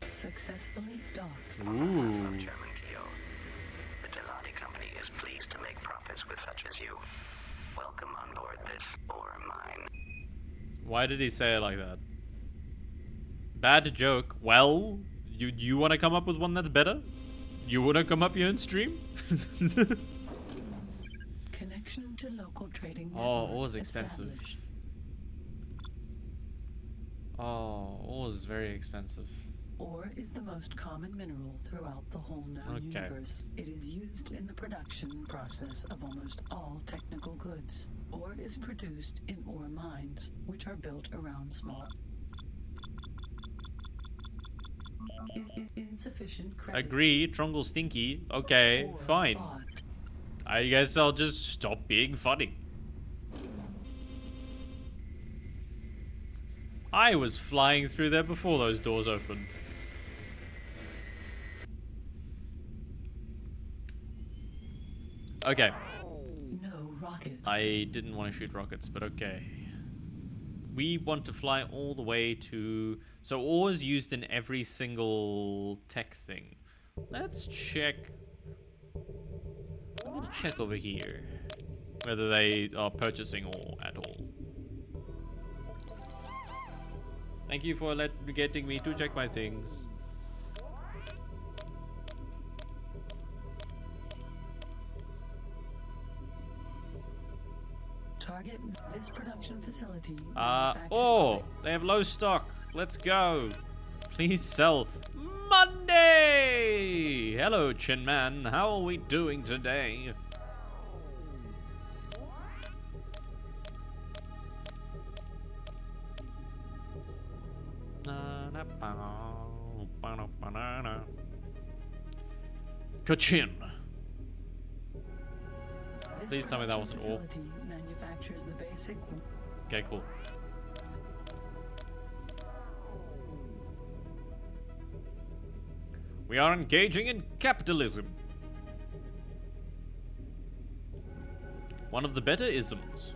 Successfully docked. Ooh. Chairman Keo. The Telati Company is pleased to make profits with such as you. Welcome on board this ore mine. Why did he say it like that? Bad joke. Well, you want to come up with one that's better? You want to come up here and stream? Connection to local trading Oh, network ore's expensive. established. Oh, ore is very expensive. Ore is the most common mineral throughout the whole known Okay. universe. It is used in the production process of almost all technical goods. Ore is produced in ore mines, which are built around small. Insufficient credits. Agree, Trungle stinky. Okay, Ore fine. bought. I guess I'll just stop being funny. I was flying through there before those doors opened. Okay. No rockets. I didn't want to shoot rockets, but okay. We want to fly all the way to... So ore is used in every single tech thing. Let's check... I'm gonna check over here. Whether they are purchasing ore at all. Thank you for getting me to check my things. Target this production facility. Oh, they have low stock. Let's go. Please sell Monday. Hello, Chin Man. How are we doing today? Kachin. Please tell me that wasn't all. Manufactures the basic. Okay, cool. We are engaging in capitalism. One of the better isms.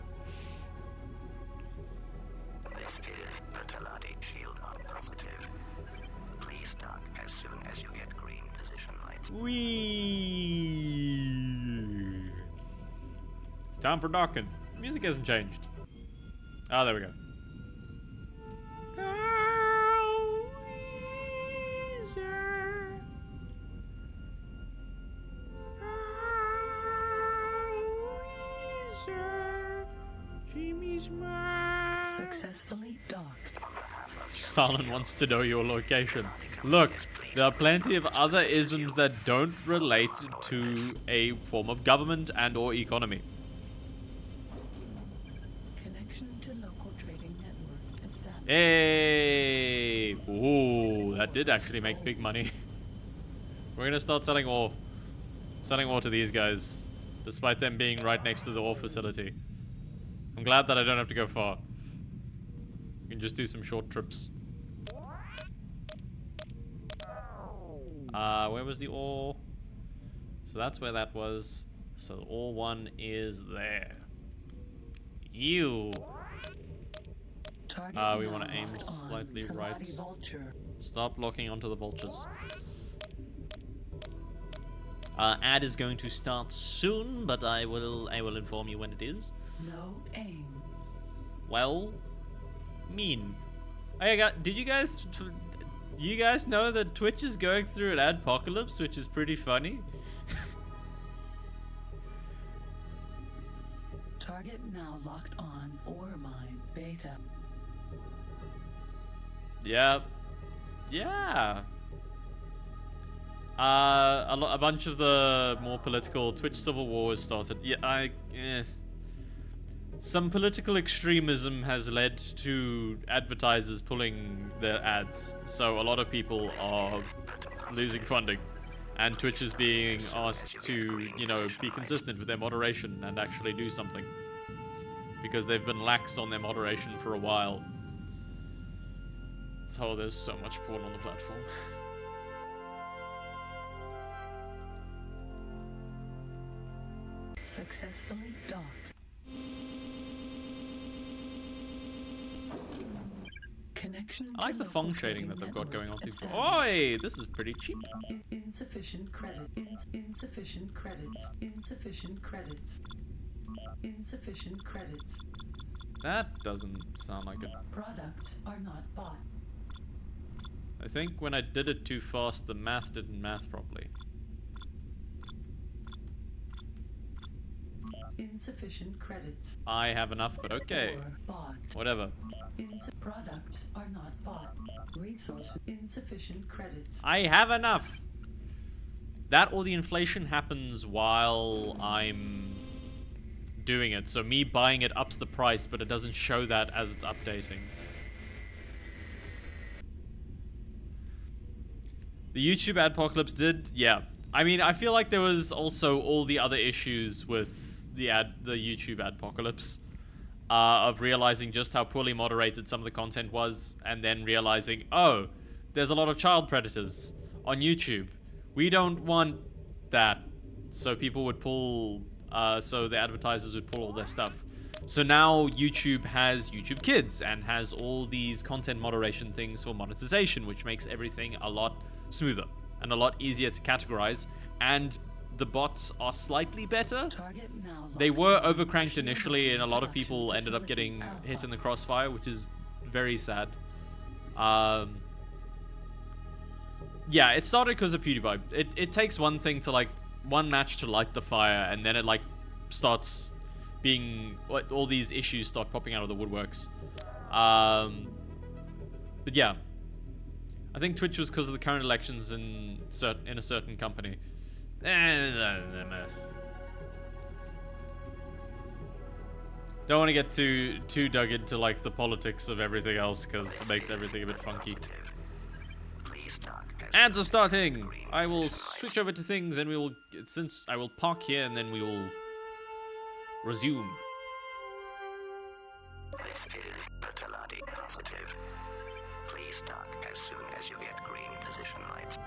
This is Bertolati Shield on positive. Please dock as soon as you get green position lights. Whee! It's time for docking. Music hasn't changed. Ah, there we go. Successfully docked. Stalin wants to know your location. Look, there are plenty of other isms that don't relate to a form of government and or economy. Connection to local trading network established. Hey! Ooh, that did actually make big money. We're gonna start selling ore. Selling ore to these guys. Despite them being right next to the ore facility. I'm glad that I don't have to go far. We can just do some short trips. Where was the ore? So that's where that was. So the ore one is there. You. We want to aim slightly right. Stop locking onto the vultures. Ad is going to start soon, but I will inform you when it is. No aim. Well, mean. Did you guys know that Twitch is going through an adpocalypse, which is pretty funny? Target now locked on ore mine beta. Yeah. Yeah. A bunch of the more political Twitch civil wars started. Yeah, some political extremism has led to advertisers pulling their ads, so a lot of people are losing funding, and Twitch is being asked to, you know, be consistent with their moderation and actually do something, because they've been lax on their moderation for a while. Oh, there's so much porn on the platform. Successfully docked. Connection. I like the local Fong trading that they've got going on. established. Oi, this is pretty cheap. Insufficient credit. Insufficient credits. Insufficient credits. Insufficient credits. That doesn't sound like it. Products are not bought. I think when I did it too fast, the math didn't math properly. Insufficient credits. I have enough, but okay. Or bought. Whatever. Products are not bought. Resources. Insufficient credits. I have enough. That or the inflation happens while I'm doing it. So me buying it ups the price, but it doesn't show that as it's updating. The YouTube adpocalypse did, yeah. I mean, I feel like there was also all the other issues with the YouTube adpocalypse. Of realizing just how poorly moderated some of the content was, and then realizing, oh, there's a lot of child predators on YouTube. We don't want that. So people would pull so the advertisers would pull all their stuff. So now YouTube has YouTube Kids and has all these content moderation things for monetization, which makes everything a lot smoother and a lot easier to categorize. And the bots are slightly better. They were overcranked initially, and a lot of people ended up getting hit in the crossfire, which is very sad. Yeah, it started because of PewDiePie. It takes one thing to, like, one match to light the fire, and then it, like, starts being, all these issues start popping out of the woodworks. But yeah, I think Twitch was because of the current elections in a certain company. Don't want to get too dug into, like, the politics of everything else, because it makes everything a bit funky. Ads are starting. I will switch over to things, and I will park here, and then we will resume. This is Bertolati positive. Please dock as soon as you get green position lights.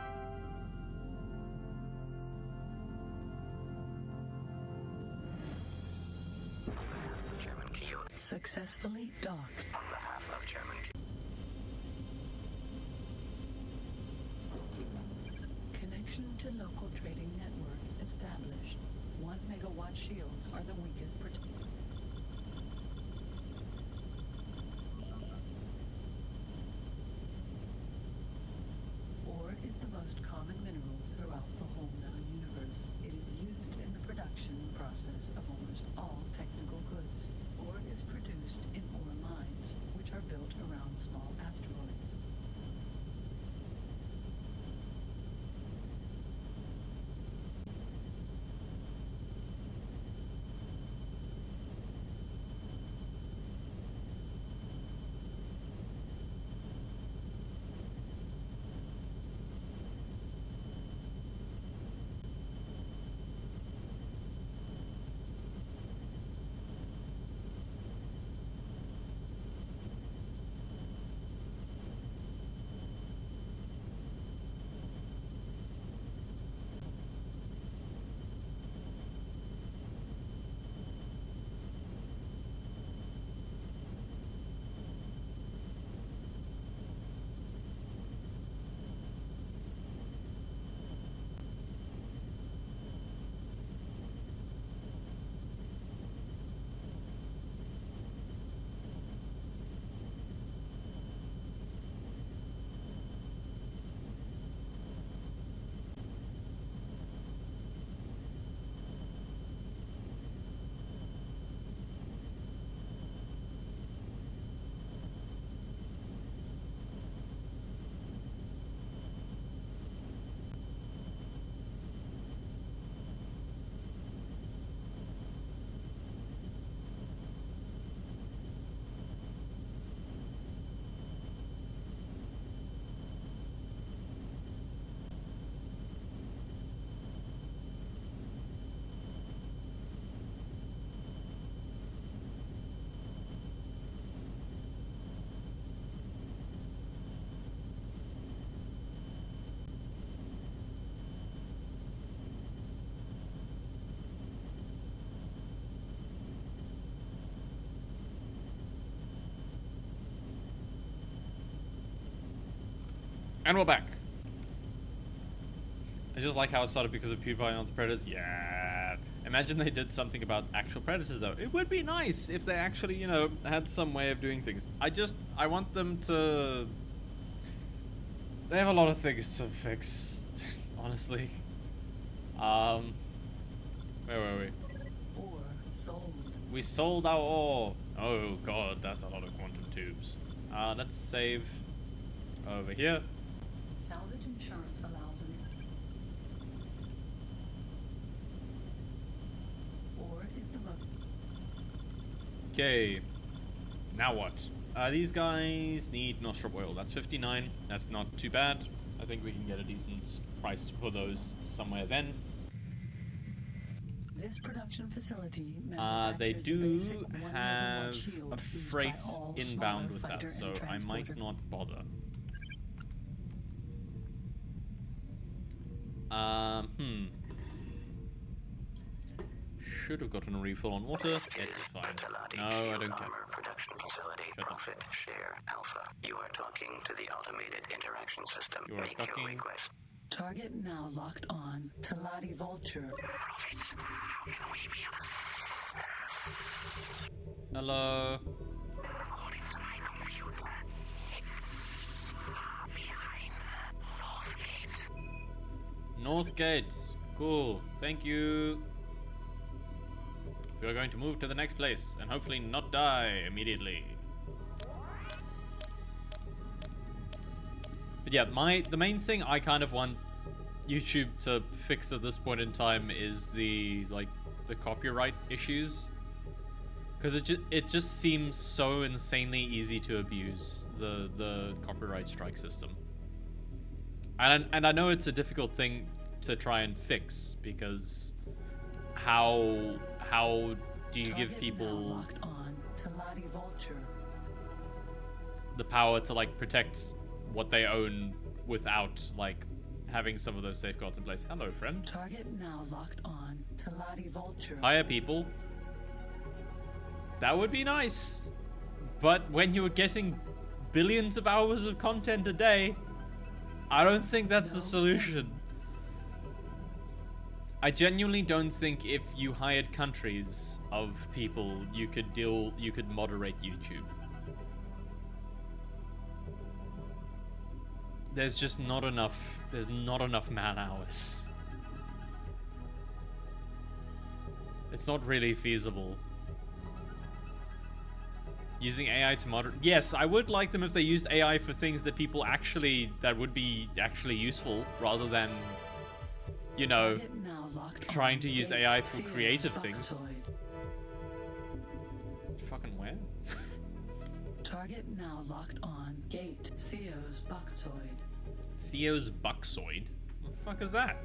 German Kyo. Successfully docked. On behalf of German Kyo. Connection to local trading network established. 1 megawatt shields are the weakest protection. Ore is the most common mineral throughout the whole known universe. It is used in the production process of almost all technical goods. Ore is produced in ore mines, which are built around small asteroids. And we're back. I just like how it started because of PewDiePie and not the Predators. Yeah. Imagine they did something about actual Predators, though. It would be nice if they actually, you know, had some way of doing things. I want them to... They have a lot of things to fix, honestly. Where were we? Ore sold. We sold our ore. Oh god, that's a lot of quantum tubes. Let's save over here. Salvage insurance allows an... Ore is the most... Okay. Now what? These guys need nostrop oil. That's 59. That's not too bad. I think we can get a decent price for those somewhere then. This production facility They manufactures the do basic 1 megawatt have shield a used freight by all inbound smaller with that, fighter so and I might transporter. not bother. should have gotten a refill on water. It's fine. No, I don't care. Production facility, Shut up. profit share alpha. You are talking to the automated interaction system. You are Make your talking. request. Target now locked on. Talati Vulture. Hello. According to my computer, it's far behind Northgate. North Gate. Cool. Thank you. We are going to move to the next place and hopefully not die immediately. But yeah, the main thing I kind of want YouTube to fix at this point in time is the copyright issues, because it just seems so insanely easy to abuse the copyright strike system. And I know it's a difficult thing to try and fix, because how do you give people locked on. Talati Vulture. the power to like protect what they own without like having some of those safeguards in place? Hello, friend. Target now locked on. Talati Vulture. Hire people. That would be nice. But when you're getting billions of hours of content a day, I don't think that's the solution. I genuinely don't think if you hired countries of people, you could moderate YouTube. There's just not enough man hours. It's not really feasible. Using AI to moderate. Yes, I would like them if they used AI for things that people that would be actually useful, rather than, you know, trying to use AI for creative things. Fucking where? Target now locked on. Gate Theo's Buxoid. Theo's Buxoid? What the fuck is that?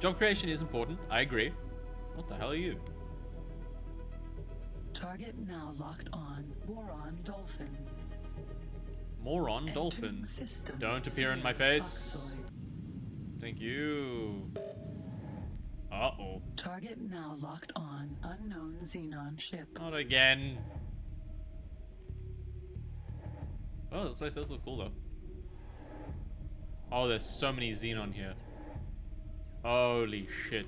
Job creation is important, I agree. What the hell are you? Target now locked on. Boron Dolphin. Moron Entering dolphin. system. Don't appear in my Theo's face. Buxoid. Thank you. Uh-oh. Target now locked on. Unknown Xenon ship. Not again. Oh, this place does look cool though. Oh, there's so many Xenon here. Holy shit.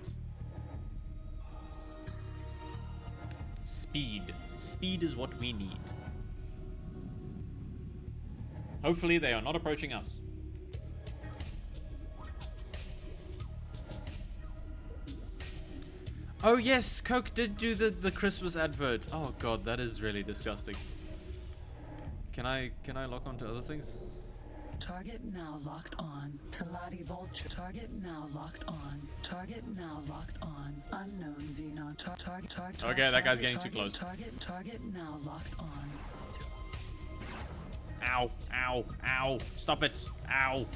Speed. Speed is what we need. Hopefully they are not approaching us. Oh yes, Coke did do the Christmas advert. Oh god, that is really disgusting. Can I lock onto other things? Target now locked on. Talati Vulture. Target now locked on. Target now locked on. Unknown Xenon. Target. Okay, that guy's getting too close. Target now locked on. Ow, ow, ow. Stop it. Ow. On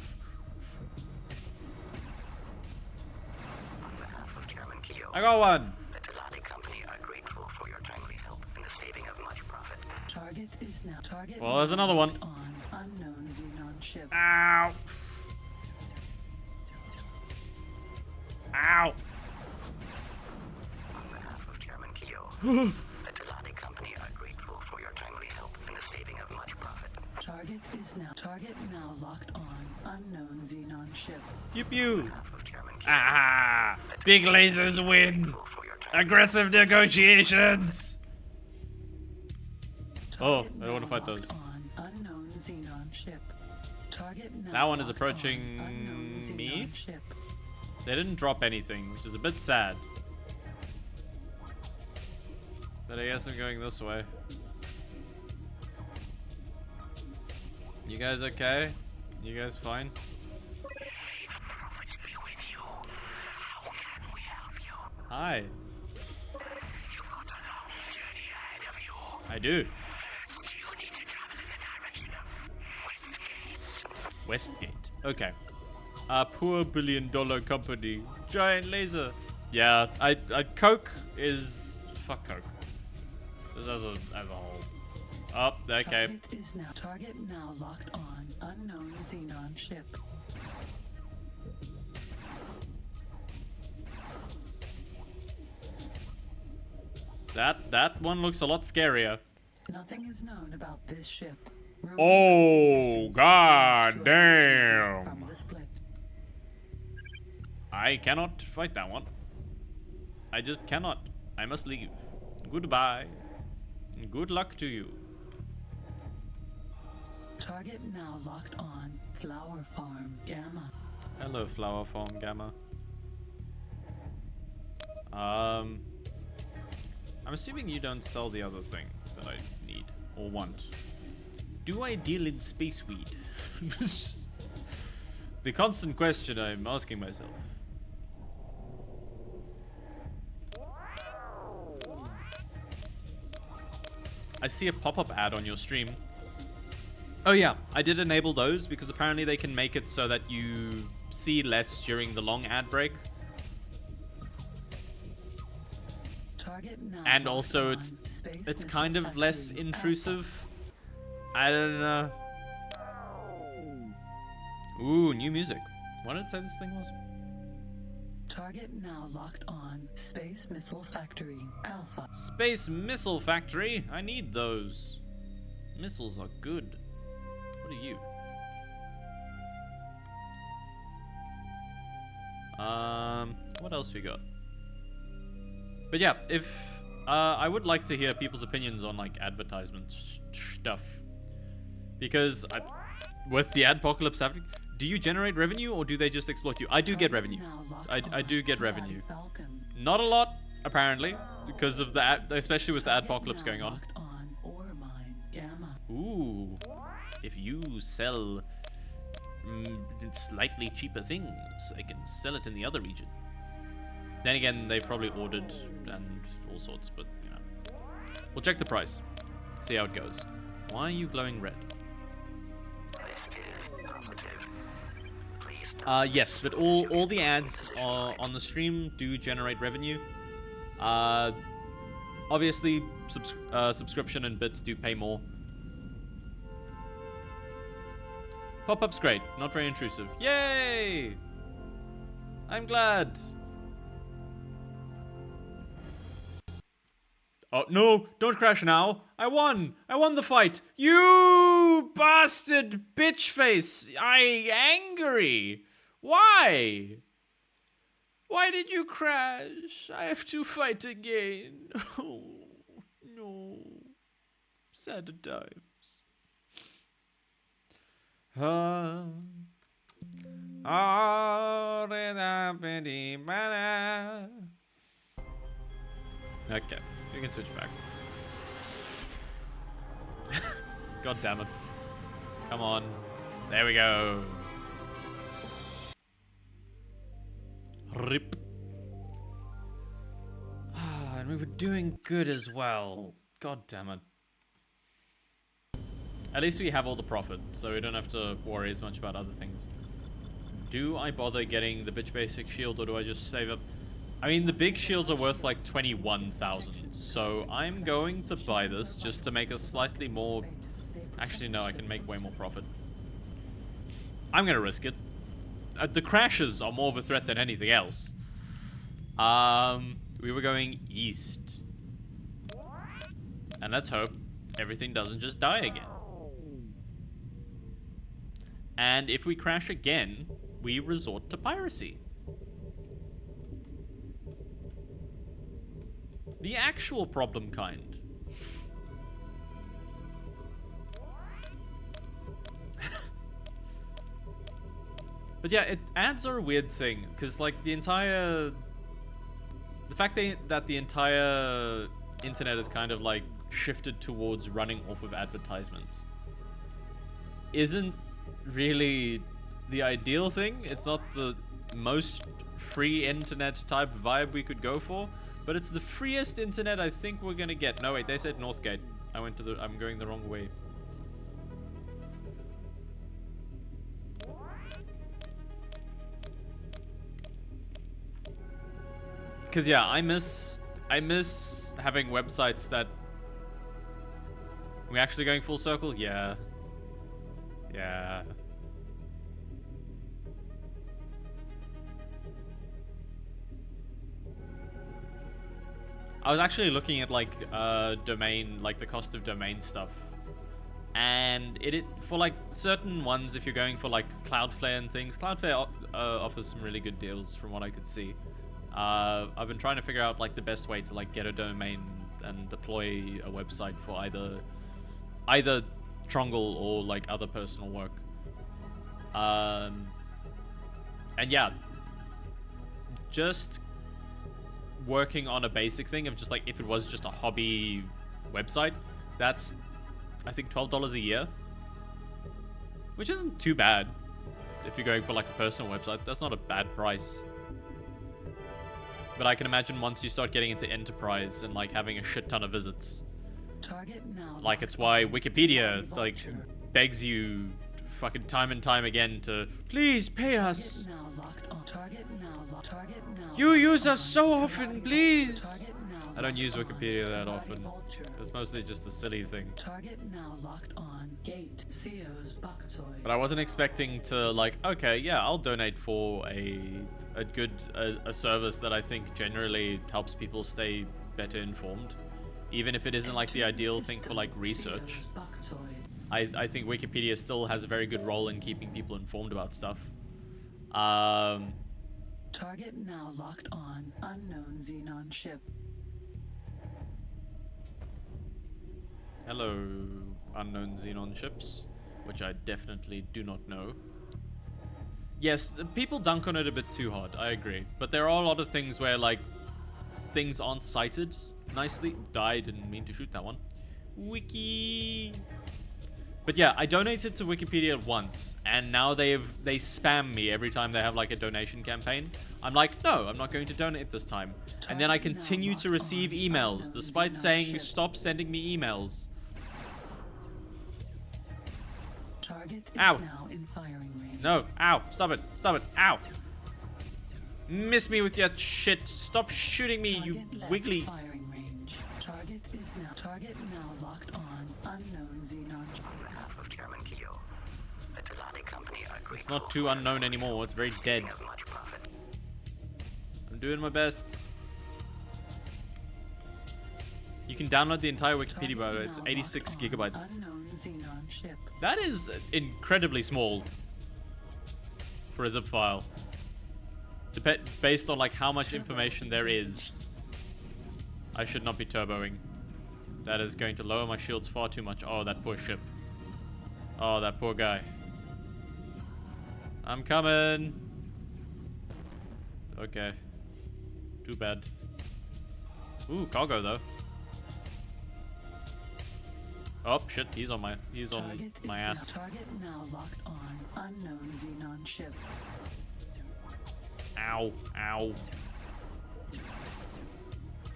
behalf of Chairman Keogh, I got one. the Talati Company are grateful for your timely help in the saving of much profit. Target is now. Target. Well, there's another one. On unknown Xenon ship. Ow. Ow. On behalf of Chairman Keogh, the Talati Company are grateful for your timely help in the saving of much profit. Target is now. Target now locked on. Unknown Xenon ship. Pew pew. On behalf of Chairman Keogh, Ah. Big lasers win. grateful for your timely Aggressive negotiations. Oh, Target I don't want to now fight those. locked on unknown Xenon ship. Target now That one is locked approaching on unknown me. Xenon ship. They didn't drop anything, which is a bit sad. But I guess I'm going this way. You guys okay? You guys fine? May the prophet be with you. How can we help you? Hi. You've got a long journey ahead of you. I do. First, you need to travel in the direction of Westgate. Westgate. Okay. A poor billion-dollar company. Giant laser. Yeah, I Coke is... Fuck Coke. Just as a whole. Oh, okay. Target now locked on unknown Xenon ship. That one looks a lot scarier. Nothing is known about this ship. Rumors of Oh, its existence god from damn. the split. I cannot fight that one. I just cannot. I must leave. Goodbye. Good luck to you. Target now locked on Flower Farm Gamma. Hello, Flower Farm Gamma. I'm assuming you don't sell the other thing that I need or want. Do I deal in space weed? The constant question I'm asking myself. I see a pop-up ad on your stream. Oh yeah, I did enable those because apparently they can make it so that you see less during the long ad break. Target now And locked also on it's Space kind Missile of less Factory intrusive. I don't know. Ooh, new music. What did it say this thing was? Target now locked on Space Missile Factory Alpha. Space Missile Factory. I need those. Missiles are good. What are you? What else we got? But yeah, if I would like to hear people's opinions on like advertisement stuff, because with the adpocalypse happening, do you generate revenue or do they just exploit you? I do get revenue. I do get revenue. Not a lot, apparently, because of the especially with the adpocalypse going on. Ooh, if you sell slightly cheaper things, I can sell it in the other region. Then again, they probably ordered and all sorts, but you know, we'll check the price, see how it goes. Why are you glowing red? This is positive. Please Yes, but all the ads on the stream do generate revenue. Obviously, subscription and bits do pay more. Pop-up's great, not very intrusive. Yay! I'm glad. Oh, no, don't crash now. I won the fight. You bastard bitch face. Angry. Why? Why did you crash? I have to fight again. Oh, no. Sad times. Okay, you can switch back. God damn it. Come on. There we go. Rip. And we were doing good as well. God damn it. At least we have all the profit, so we don't have to worry as much about other things. Do I bother getting the bitch basic shield, or do I just save up? I mean, the big shields are worth like 21,000, so I'm going to buy this just to make us slightly more... Actually, no, I can make way more profit. I'm gonna risk it. The crashes are more of a threat than anything else. We were going east. And let's hope everything doesn't just die again. And if we crash again, we resort to piracy. The actual problem kind. But yeah, ads are a weird thing, because like the fact that the entire internet is kind of like shifted towards running off of advertisement isn't really the ideal thing. It's not the most free internet type vibe we could go for, but it's the freest internet I think we're gonna get. No wait, they said Northgate. I'm going the wrong way. Cause yeah, I miss having websites that... We actually going full circle? Yeah. Yeah. I was actually looking at like domain, like the cost of domain stuff, and it for like certain ones, if you're going for like Cloudflare and things, Cloudflare offers some really good deals from what I could see. I've been trying to figure out like the best way to like get a domain and deploy a website for either Trongle or like other personal work. And yeah, just working on a basic thing of just like, if it was just a hobby website, that's I think $12 a year, which isn't too bad. If you're going for like a personal website, that's not a bad price. But I can imagine once you start getting into enterprise and like having a shit ton of visits, like it's why Wikipedia like begs you fucking time and time again to please pay us. You use us so often, please. I don't use Wikipedia that often. It's mostly just a silly thing. But I wasn't expecting to like, okay, yeah, I'll donate for a good service that I think generally helps people stay better informed, even if it isn't like the ideal thing for like research. I think Wikipedia still has a very good role in keeping people informed about stuff. Target now locked on. Unknown Xenon ship. Hello, unknown Xenon ships, which I definitely do not know. Yes, people dunk on it a bit too hard, I agree. But there are a lot of things where, like, things aren't cited nicely. I didn't mean to shoot that one. Wiki. But yeah, I donated to Wikipedia once, and now they spam me every time they have, like, a donation campaign. I'm like, no, I'm not going to donate this time. And then I continue to receive emails, despite saying, stop sending me emails. Target is Ow. now in firing range. No, ow, stop it, ow. Miss me with your shit, stop shooting me, you wiggly. Firing range. Target now locked on. Unknown Xenon. On behalf of Chairman Keogh, the Telati Company are It's not too unknown anymore, it's very dead. of much profit. I'm doing my best. You can download the entire Wikipedia, by the way. It's 86 gigabytes. Unknown Xenon ship. That is incredibly small for a zip file. Based on like how much information there is. I should not be turboing. That is going to lower my shields far too much. Oh, that poor ship. Oh, that poor guy. I'm coming. Okay. Too bad. Ooh, cargo though. Oh shit, he's on my ass. Target now locked on. Unknown Xenon ship. Ow, ow.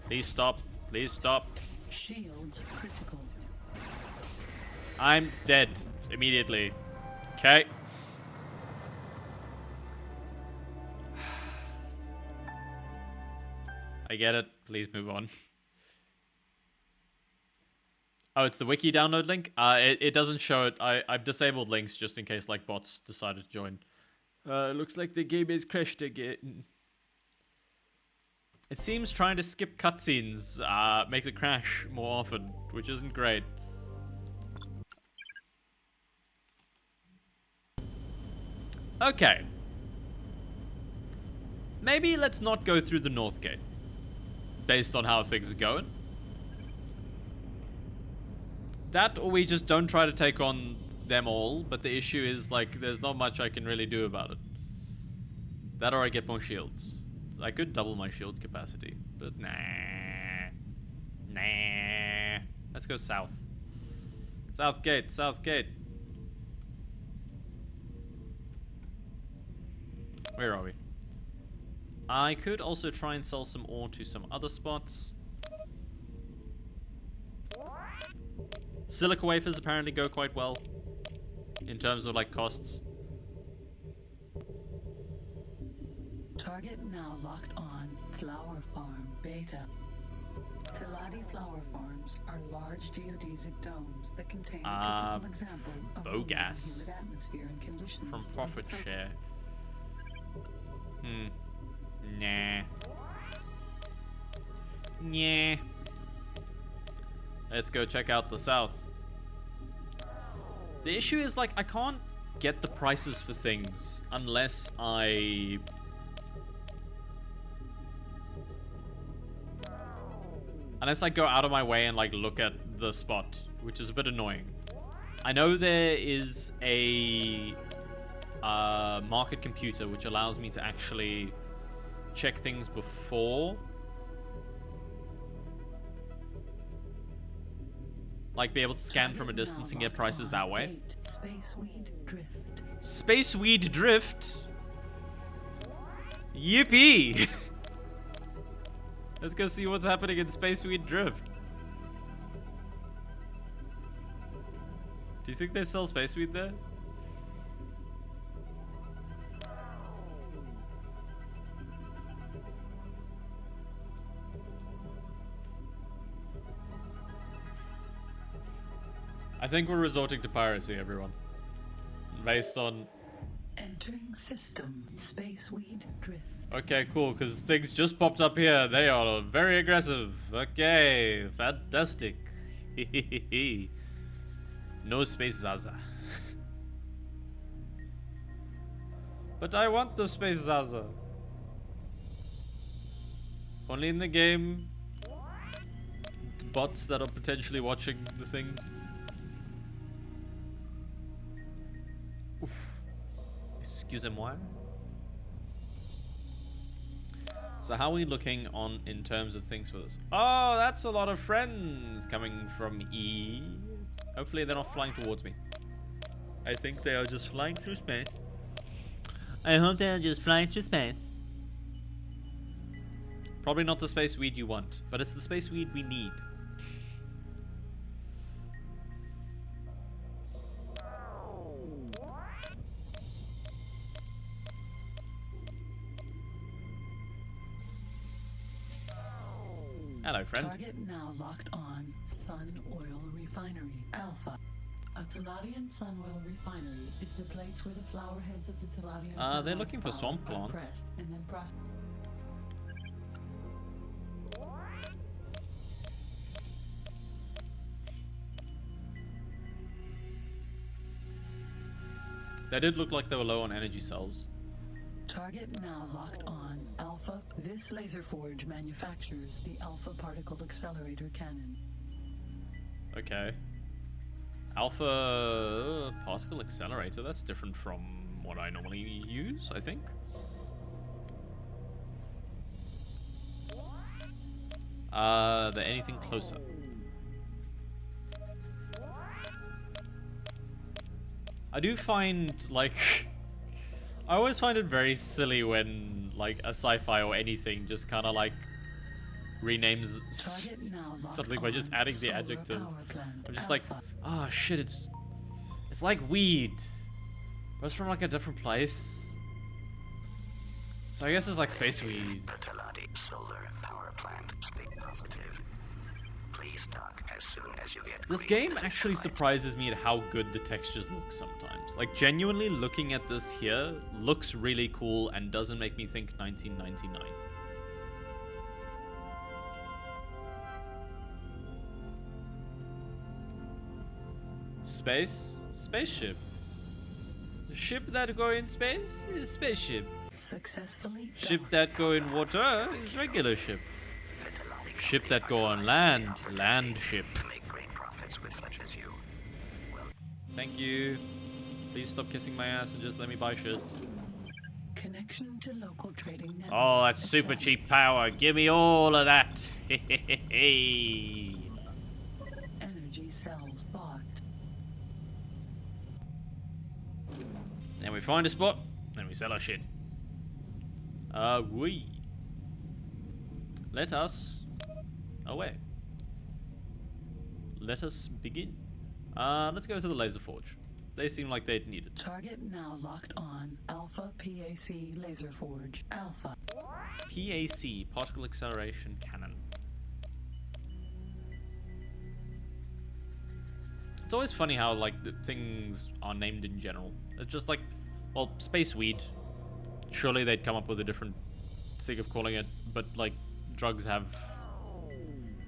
Please stop. Please stop. Shields critical. I'm dead immediately. Okay. I get it. Please move on. Oh, it's the wiki download link? It doesn't show it. I've disabled links just in case like bots decided to join. Looks like the game is crashed again. It seems trying to skip cutscenes makes it crash more often, which isn't great. Okay. Maybe let's not go through the north gate, based on how things are going. That, or we just don't try to take on them all, but the issue is, like, there's not much I can really do about it. That or I get more shields. I could double my shield capacity, but nah. Nah. Let's go south. South gate, south gate. Where are we? I could also try and sell some ore to some other spots. Silica wafers apparently go quite well in terms of like costs. Target now locked on. Flower farm beta. Telati flower farms are large geodesic domes that contain a typical example of bogas humid atmosphere and conditions from profit share. Nah. Yeah. Let's go check out the south. The issue is, like, I can't get the prices for things unless I... Unless I go out of my way and, like, look at the spot, which is a bit annoying. I know there is a market computer which allows me to actually check things before. Like, be able to scan from a distance and get prices that way. Spaceweed Drift. Spaceweed Drift? Yippee! Let's go see what's happening in Spaceweed Drift. Do you think they sell spaceweed there? I think we're resorting to piracy, everyone. Based on... Entering system. Spaceweed Drift. Okay, cool, because things just popped up here. They are very aggressive. Okay, fantastic. No space Zaza. But I want the space Zaza. Only in the game. The bots that are potentially watching the things. Oof. Excusez-moi. So how are we looking on in terms of things for this? Oh, that's a lot of friends coming from E. Hopefully they're not flying towards me. I think they are just flying through space. I hope they are just flying through space. Probably not the space weed you want, but it's the space weed we need. Hello, friend. Target now locked on. Sun Oil Refinery Alpha. A Teladian sun oil refinery is the place where the flower heads of the Teladian they're looking for swamp plant. pressed and then processed. They did look like they were low on energy cells. Target now locked on. Alpha. This laser forge manufactures the Alpha Particle Accelerator Cannon. Okay. Alpha particle accelerator, that's different from what I normally use, I think. There anything closer? I do find, like... I always find it very silly when, like, a sci-fi or anything just kind of, like, renames something by just adding the adjective. I'm just like, oh shit, it's like weed, but it's from like a different place. So I guess it's like space weed. Solar power plant. Speak positive. Please dock as soon as you get. This game actually surprises me at how good the textures look sometimes. Like, genuinely looking at this here looks really cool and doesn't make me think 1999. Spaceship. The ship that go in space is spaceship. Successfully Ship that go in water is regular ship. Ship that go on land, land ship. Make great profits with such as you. Thank you. Please stop kissing my ass and just let me buy shit. Connection to local trading network. Oh, that's super cheap power. Give me all of that. Energy cells bought. Then we find a spot, then we sell our shit. We. Let us away. Let us begin. Let's go to the laser forge. They seem like they'd need it. Target now locked on. Alpha PAC laser forge. Alpha. PAC, particle acceleration cannon. It's always funny how, like, things are named in general. It's just like, well, space weed. Surely they'd come up with a different thing of calling it, but, like, drugs have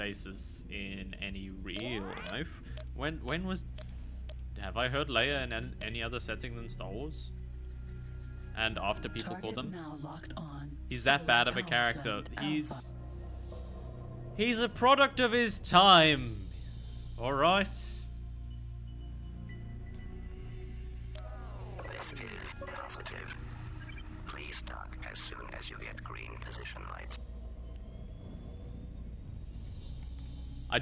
basis in any real life. When was... Have I heard Leia in any other setting than Star Wars? And after people called them? Now locked on. He's that bad of a Solar character. Power Plant He's a product of his time. Alright. This is positive. Please dock as soon as you get green position lights. I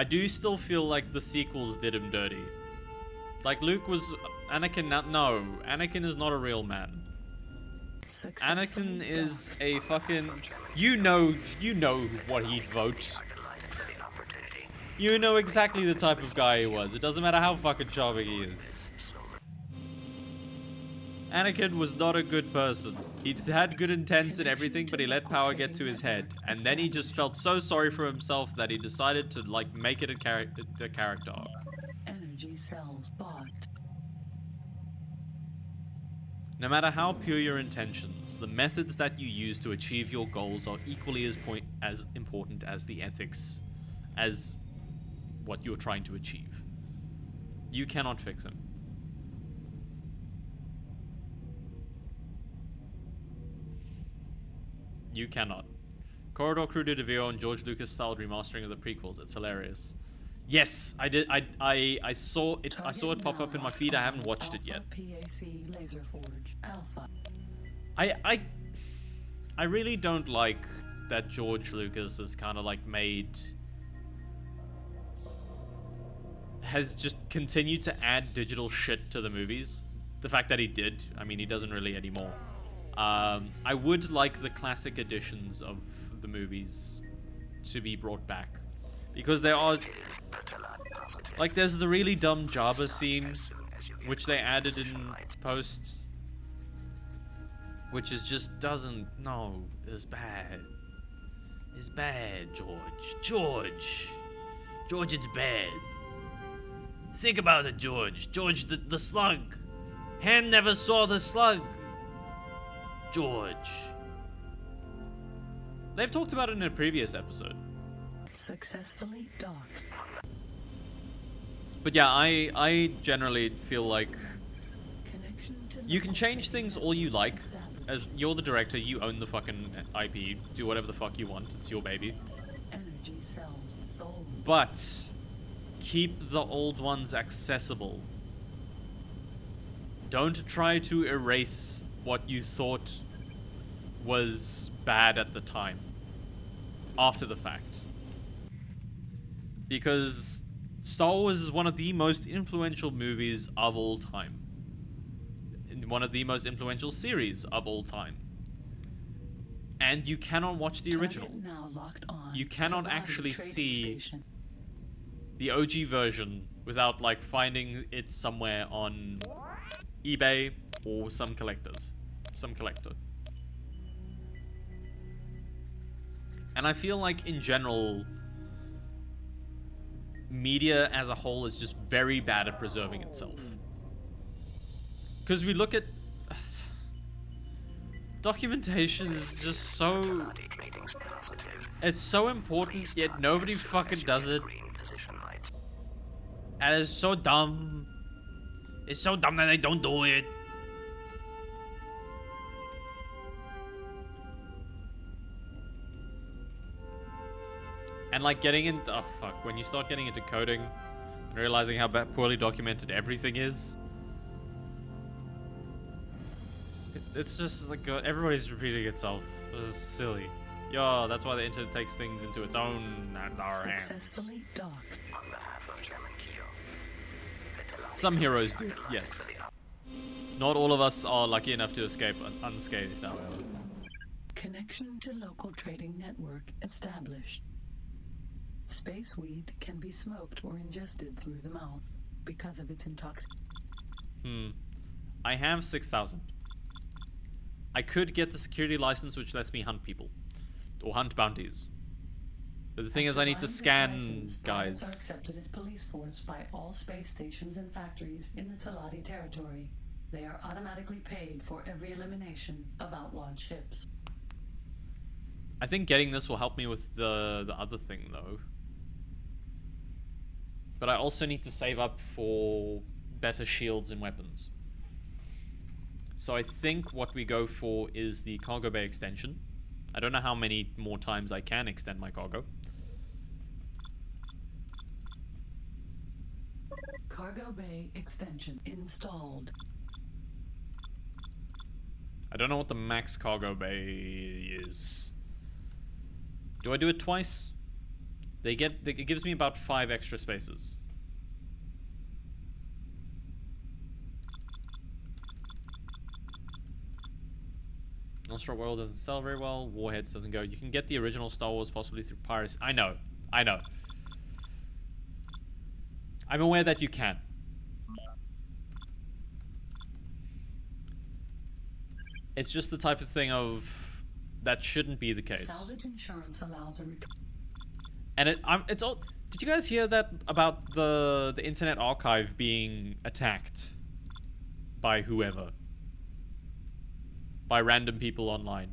do still feel like the sequels did him dirty. Like Luke was... Anakin... No, Anakin is not a real man. Anakin is a fucking... You know what he'd vote. You know exactly the type of guy he was. It doesn't matter how fucking charming he is. Anakin was not a good person. He had good intents and everything, but he let power get to his head. And then he just felt so sorry for himself that he decided to, like, make it a character arc. Energy cells bought. No matter how pure your intentions, the methods that you use to achieve your goals are equally as important as the ethics, as what you're trying to achieve. You cannot fix him. You cannot. Corridor Crew did a video on George Lucas styled remastering of the prequels. It's hilarious. Yes, I did. I saw it. I saw it pop up in my feed. I haven't watched it yet. PAC Laser Forge Alpha. I really don't like that George Lucas has kind of like has just continued to add digital shit to the movies. The fact that he did, I mean, he doesn't really anymore. I would like the classic editions of the movies to be brought back. Because there are... Like, there's the really dumb Jabba scene, which they added in post. Which is just doesn't... No, it's bad. It's bad, George. George, it's bad. Think about it, George. George, the slug. Han never saw the slug. George. They've talked about it in a previous episode. Successfully docked. But yeah, I generally feel like Connection to you can change things all you like. As you're the director, you own the fucking IP. Do whatever the fuck you want. It's your baby. Energy cells sold. But keep the old ones accessible. Don't try to erase what you thought was bad at the time. After the fact. Because Star Wars is one of the most influential movies of all time. One of the most influential series of all time. And you cannot watch the original. Now locked on. You cannot actually see the OG version without like finding it somewhere on eBay or some collector. And I feel like in general, media as a whole is just very bad at preserving itself. Because we look at... documentation is just so... It's so important, yet nobody fucking does it. And it's so dumb. It's so dumb that they don't do it. And like getting in... Oh fuck, when you start getting into coding and realizing how poorly documented everything is... It's just like everybody's repeating itself. It's silly. Yo, that's why the internet takes things into its own and our hands. Successfully docked. Some heroes do, yes. Not all of us are lucky enough to escape unscathed, however. Connection to local trading network established. Space weed can be smoked or ingested through the mouth because of its intoxication. I have 6,000. I could get the security license which lets me hunt people. Or hunt bounties. But the thing is I need to scan guys. Are accepted as police force by all space stations and factories in the Talati territory. They are automatically paid for every elimination of outlawed ships. I think getting this will help me with the other thing though. But I also need to save up for better shields and weapons. So I think what we go for is the cargo bay extension. I don't know how many more times I can extend my cargo. Cargo bay extension installed. I don't know what the max cargo bay is. Do I do it twice? It gives me about 5 extra spaces. Nostra World doesn't sell very well. Warheads doesn't go. You can get the original Star Wars possibly through piracy. I know. I'm aware that you can. It's just the type of thing of that shouldn't be the case. Salvage insurance allows a And it's all. Did you guys hear that about the Internet Archive being attacked by whoever? By random people online.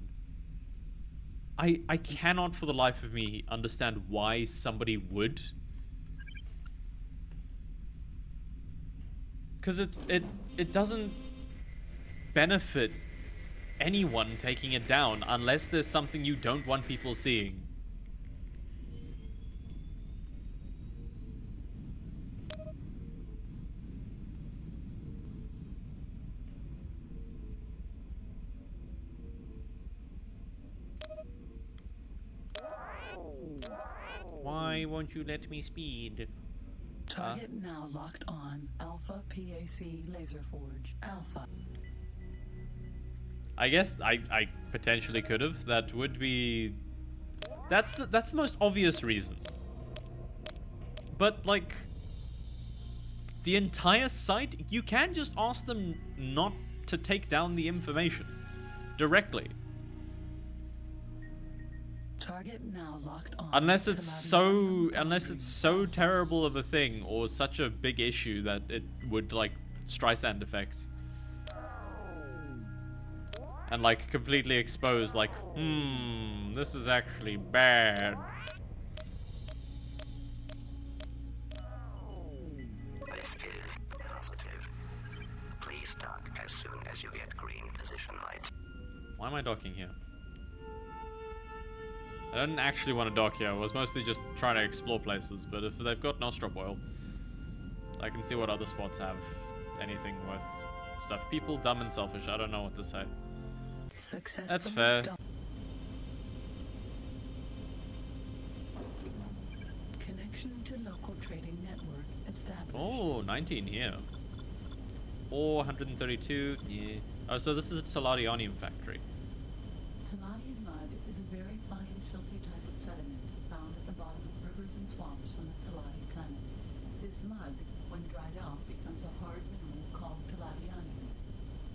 I cannot for the life of me understand why somebody would. Because it doesn't benefit anyone taking it down unless there's something you don't want people seeing. Why won't you let me speed? Target now locked on. Alpha PAC Laser Forge. Alpha. I guess I potentially could have. That would be... That's the most obvious reason. But, like... The entire site, you can just ask them not to take down the information. Directly. Target now locked on. Unless it's so terrible of a thing or such a big issue that it would like Streisand effect. And like completely expose like, this is actually bad. This is positive. Please dock as soon as you get green position lights. Why am I docking here? I didn't actually want to dock here. I was mostly just trying to explore places. But if they've got Nostrop oil, I can see what other spots have anything worth stuff. People dumb and selfish. I don't know what to say. That's fair. Connection to local trading network established. Oh, 19 here. Or 132. Yeah. Oh, so this is a Teladionium factory. Teladian mud is a very fine silty type of sediment found at the bottom of rivers and swamps on the Teladi planet. This mud, when dried out, becomes a hard mineral called Teladionium.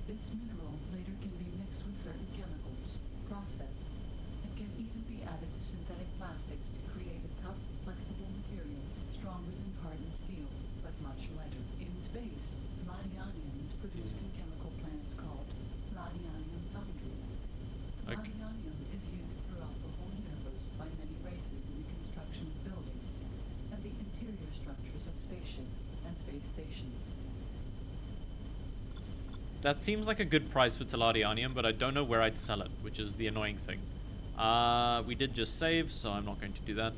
This mineral later can be mixed with certain chemicals, processed, and can even be added to synthetic plastics to create a tough, flexible material stronger than hardened steel, but much lighter. In space, Teladionium is produced in chemical plants called Teladionium foundries. Teladionium is used throughout the whole universe by many races in the construction of buildings and the interior structures of spaceships and space stations. That seems like a good price for Teladionium, but I don't know where I'd sell it, which is the annoying thing. We did just save, so I'm not going to do that.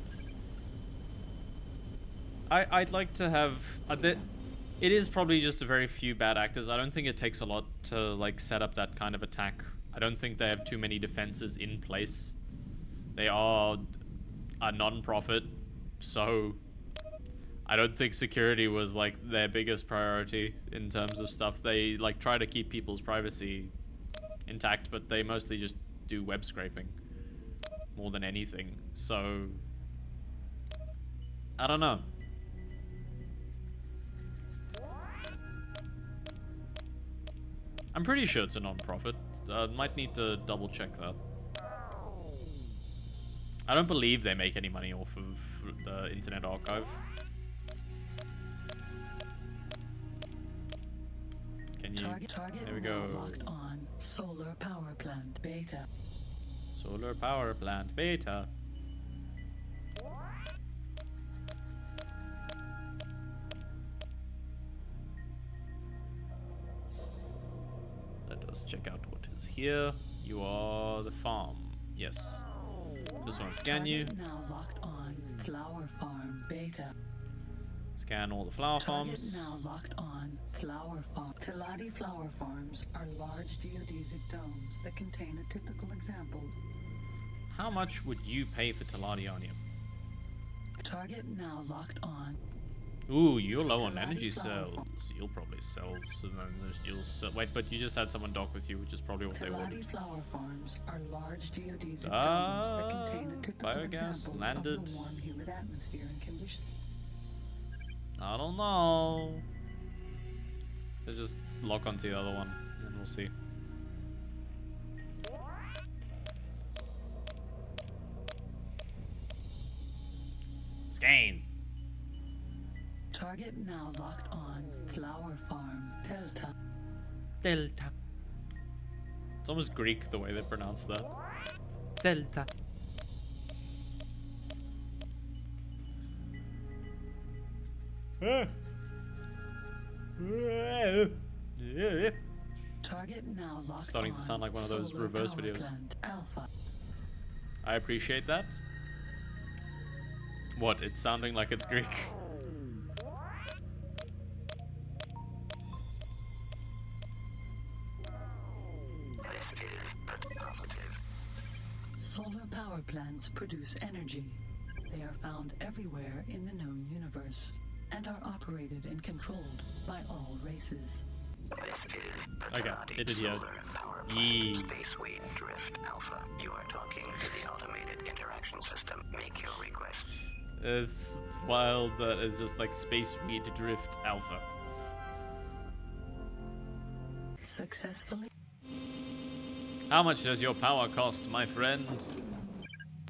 I'd like to have... it is probably just a very few bad actors. I don't think it takes a lot to like set up that kind of attack. I don't think they have too many defenses in place. They are a non-profit, so I don't think security was like their biggest priority in terms of stuff. They like try to keep people's privacy intact, but they mostly just do web scraping more than anything. So I don't know. I'm pretty sure it's a non-profit. Might need to double check that. I don't believe they make any money off of the Internet Archive. Can you... Target there we go. locked on. Solar power plant beta. Solar power plant beta. Let us check out what is here. You are the farm. Yes. Just want to scan you. Target now locked on. Flower farm beta. Scan all the flower Target farms. now locked on. Flower farm. Teladi flower farms are large geodesic domes that contain a typical example. How much would you pay for Teladionium? Target now locked on. Ooh, you're low on Teladi energy flower farm. cells. You'll probably sell some. You'll sell. Wait, but you just had someone dock with you, which is probably what they Teladi wanted. flower farms are large geodesic domes Ah, that contain a typical biogas example landed. of the warm, humid atmosphere and conditions. I don't know. Let's just lock onto the other one, and we'll see. Scan. Target now locked on. Flower farm Delta. Delta. It's almost Greek the way they pronounce that. Delta. Target now locked Starting to on. sound like one of those Solar reverse power videos. plant Alpha. I appreciate that. What? It's sounding like it's Greek. This is but positive. Solar power plants produce energy. They are found everywhere in the known universe and are operated and controlled by all races. This is the Okay, Teladi it is here. Solar Power Yee. Plant Spaceweed Drift Alpha. You are talking to the automated interaction system. Make your request. It's wild that it's just like Space Weed Drift Alpha. Successfully How much does your power cost, my friend?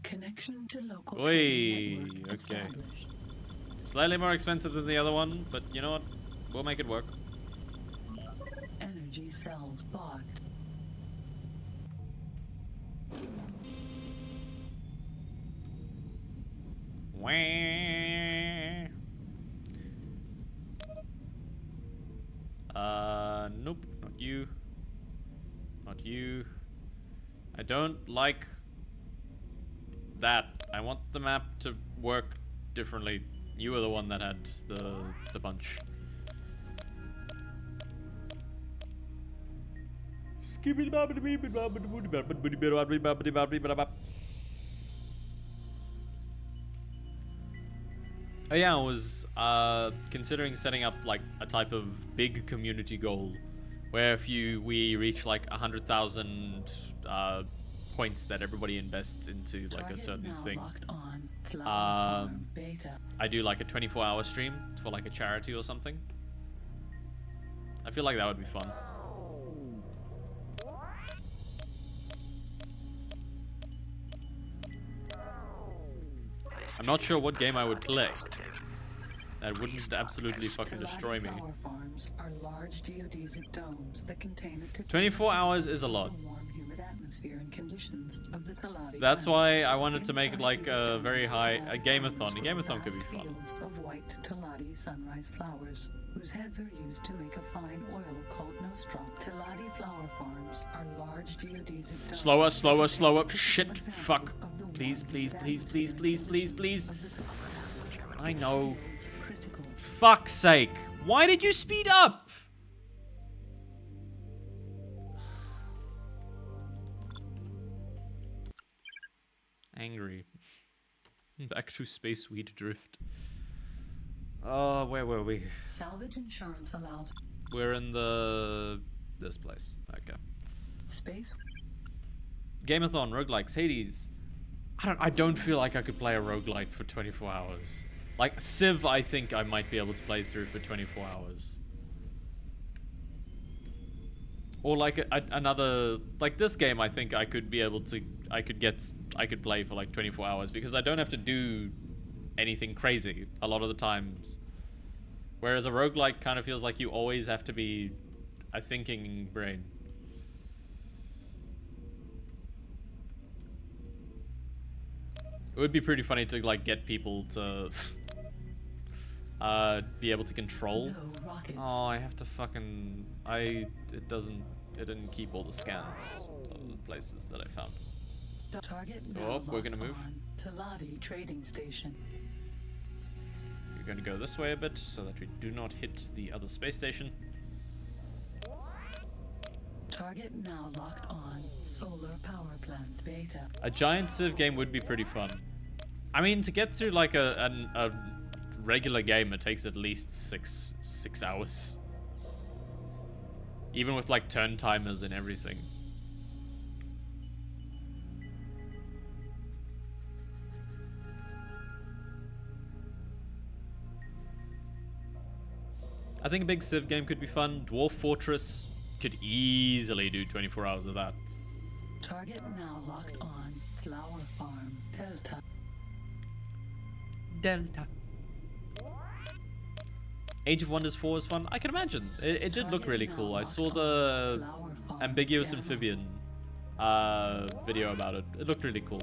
connection to local Oi, train network okay. established. Slightly more expensive than the other one, but you know what? We'll make it work. Energy cells bought. Wah. Nope, not you. Not you. I don't like that. I want the map to work differently. You were the one that had the bunch. Oh yeah, I was considering setting up like a type of big community goal, where if we reach like 100,000 points that everybody invests into like a Target certain now thing, locked on. Flower farm beta. I do like a 24-hour stream for like a charity or something. I feel like that would be fun. I'm not sure what game I would play that wouldn't absolutely fucking destroy me. Flower farms are large geodesic domes that contain a typical 24 hours is a lot. of the warm, humid atmosphere and conditions of the Teladi That's planet. why I wanted to make it Inside like these a domes very high lie gameathon. A farms gameathon could with be vast fun. fields of white Teladi sunrise flowers, whose heads are used to make a fine oil called nostrop. Teladi flower farms are large geodesic domes. Slower, slower, that slower. contain a Shit, typical fuck. example of the warm, Please, please, humid please, please, atmosphere and please, please, conditions please. of the Teladi I know. fields critical. Fuck's sake. Why did you speed up? Angry. Back to Space Weed Drift. Where were we? Salvage insurance allows We're in this place. Okay. space. Gameathon, roguelikes, Hades. I don't feel like I could play a roguelike for 24 hours. Like Civ, I think I might be able to play through for 24 hours. Or like another, like this game, I think I could be able to, I could play for like 24 hours because I don't have to do anything crazy a lot of the times. Whereas a roguelike kind of feels like you always have to be a thinking brain. It would be pretty funny to like get people to be able to control. No rockets. Oh, I have to fucking it didn't keep all the scans of the places that I found. Target Oh, we're gonna move. Taladi trading station. We're gonna go this way a bit so that we do not hit the other space station. Target now locked on. Solar power plant beta. A giant Civ game would be pretty fun. I mean, to get through like a regular game, it takes at least six hours. Even with like turn timers and everything. I think a big Civ game could be fun. Dwarf Fortress could easily do 24 hours of that. Target now locked on. Flower farm Delta. Age of Wonders 4 is fun. I can imagine. It did look really cool. I saw the Ambiguous Amphibian video about it. It looked really cool.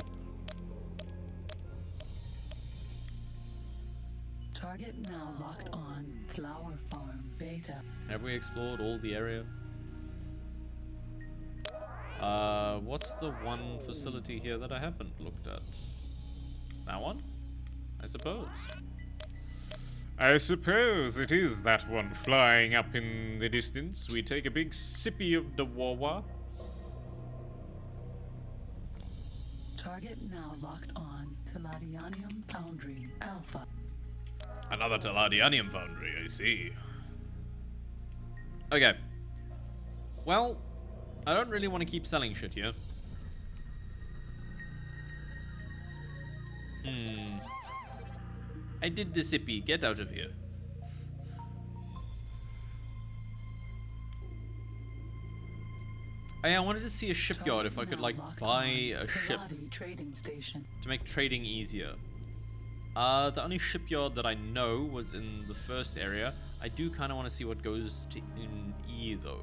Target now locked on. Flower farm beta. Have we explored all the area? What's the one facility here that I haven't looked at? That one? I suppose. I suppose it is that one flying up in the distance. We take a big sippy of the Wawa. Target now locked on. Taladianium Foundry Alpha. Another Taladianium foundry, I see. Okay. Well, I don't really want to keep selling shit here. I did the sippy. Get out of here. I wanted to see a shipyard if I could like buy a ship trading station. to make trading easier. The only shipyard that I know was in the first area. I do kind of want to see what goes to in E though.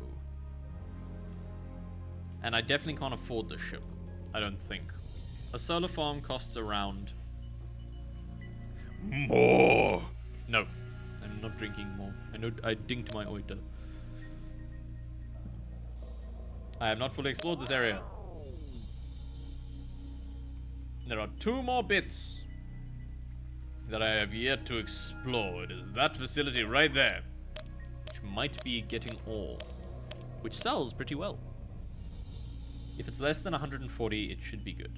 And I definitely can't afford this ship. I don't think. A solar farm costs around... More! No. I'm not drinking more. I know I dinked my oiter. I have not fully explored this area. There are 2 more bits that I have yet to explore. It is that facility right there, which might be getting ore, which sells pretty well. If it's less than 140, it should be good.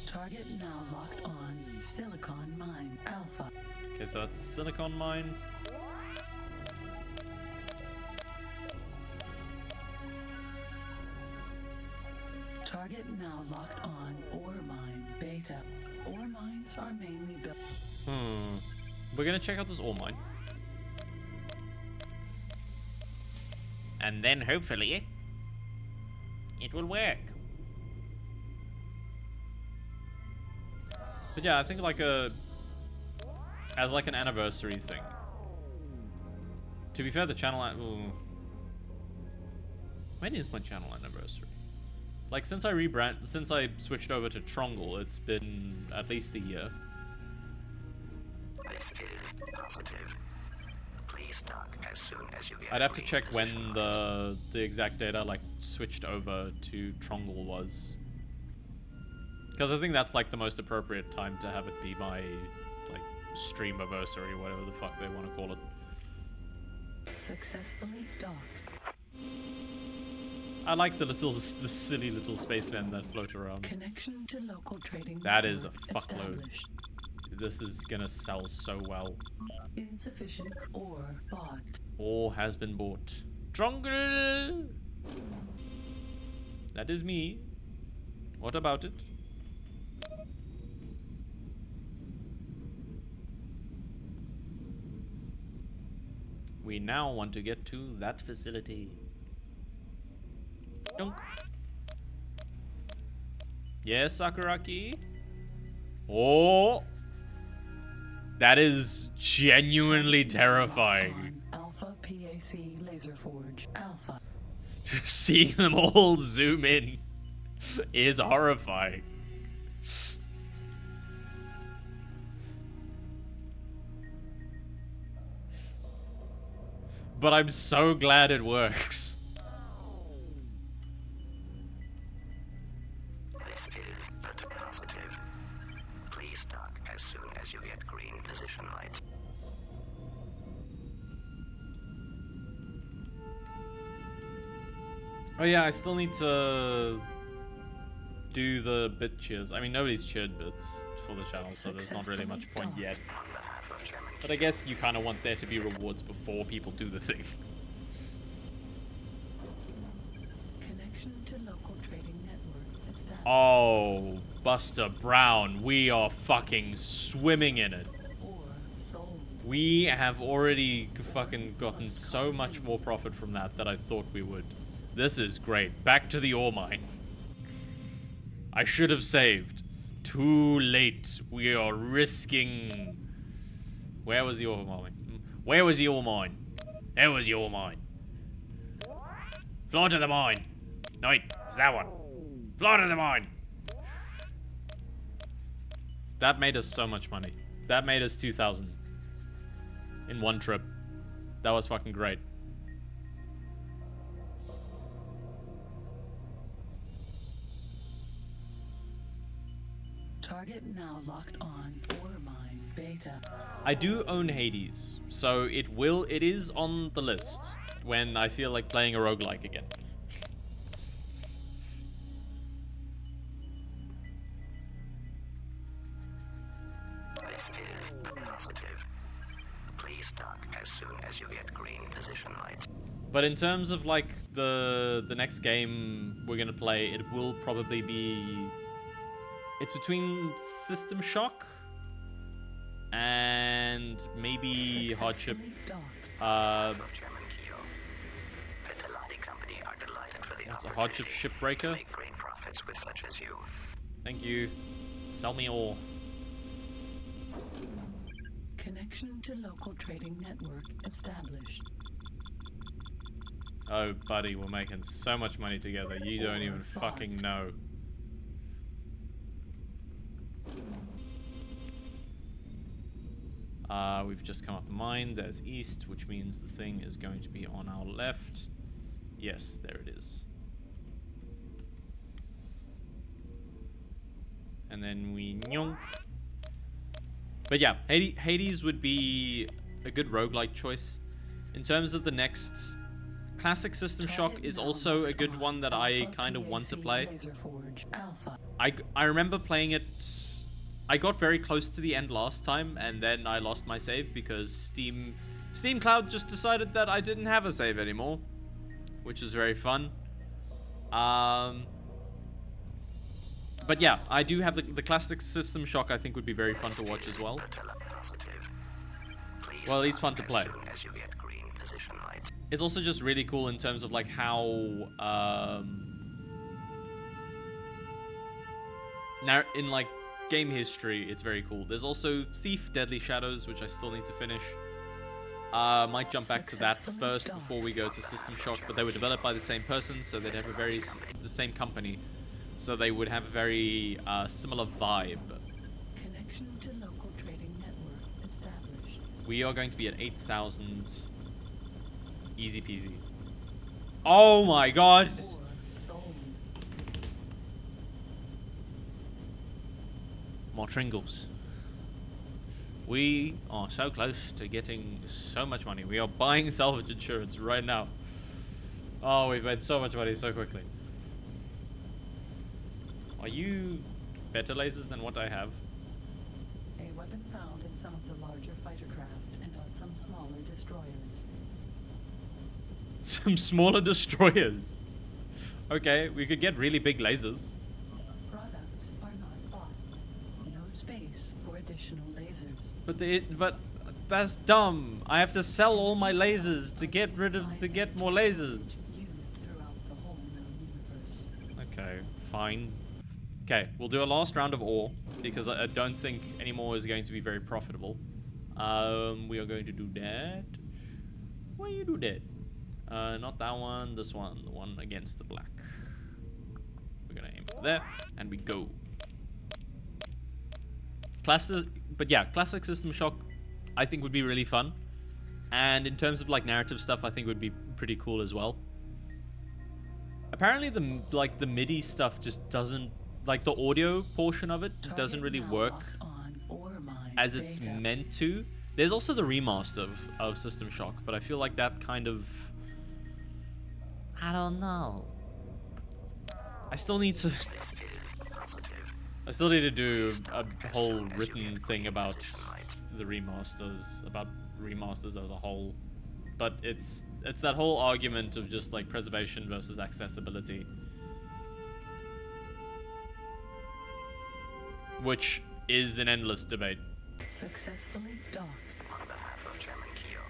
Target now locked on. Silicon Mine Alpha. Okay, so that's the silicon mine. Target now locked on. Ore Mine Beta. Ore mines are mainly built. We're gonna check out this ore mine. And then hopefully it will work. But yeah, I think like as like an anniversary thing. To be fair, the channel... When is my channel anniversary? Like, since I switched over to Trongle, it's been at least a year. This is positive. Please dock as soon as you get I'd have to check when the exact date I like switched over to Trongle was. Because I think that's like the most appropriate time to have it be my like stream anniversary, whatever the fuck they want to call it. Successfully docked. I like the silly little spacemen that float around. Connection to local trading. That is a network fuckload. established. This is gonna sell so well. Insufficient ore bought. Ore has been bought. Trongle! That is me. What about it? We now want to get to that facility. Dunk. Yes, Sakuraki? Oh! That is genuinely terrifying. Alpha PAC Laser Forge Alpha. Seeing them all zoom in is horrifying. But I'm so glad it works. This is the positive. Please dock as soon as you get green position lights. Oh yeah, I still need to do the bit cheers. I mean, nobody's cheered bits for the channel, so there's not really much point yet. On behalf of Chairman But I guess you kind of want there to be rewards before people do the thing. Connection to local trading network established. Oh, Buster Brown, we are fucking swimming in it. Or sold. We have already fucking gotten so much more profit from that than I thought we would. This is great. Back to the ore mine. I should have saved. Too late. We are risking... Where was the ore mine? Where was the ore mine? There was the ore mine. Fly to the mine. No, wait. It's that one. Fly to the mine. That made us so much money. That made us 2,000 in one trip. That was fucking great. Target now locked on ore mine beta. I do own Hades, so it is on the list when I feel like playing a roguelike again. This is the positive. Please dock as soon as you get green position lights. But in terms of like the next game we're gonna play, it will probably be... It's between System Shock and maybe Hardship. Successfully docked. For Chairman Keo, the Telati Company are delighted for the What's a opportunity Hardship to Shipbreaker? make great profits with such as you. Thank you. Sell me all. Connection to local trading network established. Oh, buddy, we're making so much money together. You don't even fucking know. We've just come up the mine. There's east, which means the thing is going to be on our left. Yes, there it is. And then we nyonk. But yeah, Hades would be a good roguelike choice. In terms of the next, Classic System Shock is also a good one that I kind of want to play. Laser Forge Alpha. I remember playing it. I got very close to the end last time, and then I lost my save because Steam Cloud just decided that I didn't have a save anymore, which is very fun. But yeah, I do have the Classic System Shock. I think would be very fun to watch as well. Well, at least fun to play. As you get green position lights. It's also just really cool in terms of like how now in like game history, it's very cool. There's also Thief Deadly Shadows, which I still need to finish. Might jump back to that first before we go to System Shock, but they were developed by the same person, so they'd have the same company, so they would have a very similar vibe. Connection to local trading network established. We are going to be at 8,000. Easy peasy. Oh my god! Or sold. More Tringles. We are so close to getting so much money. We are buying salvage insurance right now. Oh, we've made so much money so quickly. Are you better lasers than what I have? A weapon found in some of the larger fighter craft and on some smaller destroyers. Some smaller destroyers. Okay, we could get really big lasers. Products are not bought. No space for additional lasers. But that's dumb. I have to sell all my lasers to get more lasers. Used throughout the whole known universe. Okay, fine. Okay, we'll do a last round of ore because I don't think any more is going to be very profitable. We are going to do that. Why you do that? Not that one, this one. The one against the black. We're gonna aim for there, and we go. Classic System Shock, I think would be really fun. And in terms of like narrative stuff, I think would be pretty cool as well. Apparently the MIDI stuff just doesn't, like the audio portion of it doesn't really work as it's meant to. There's also the remaster of System Shock, but I feel like that kind of, I don't know. I still need to do a whole written thing about the remasters, as a whole. But it's that whole argument of just like preservation versus accessibility, which is an endless debate. Successfully docked. On behalf of Chairman Keo.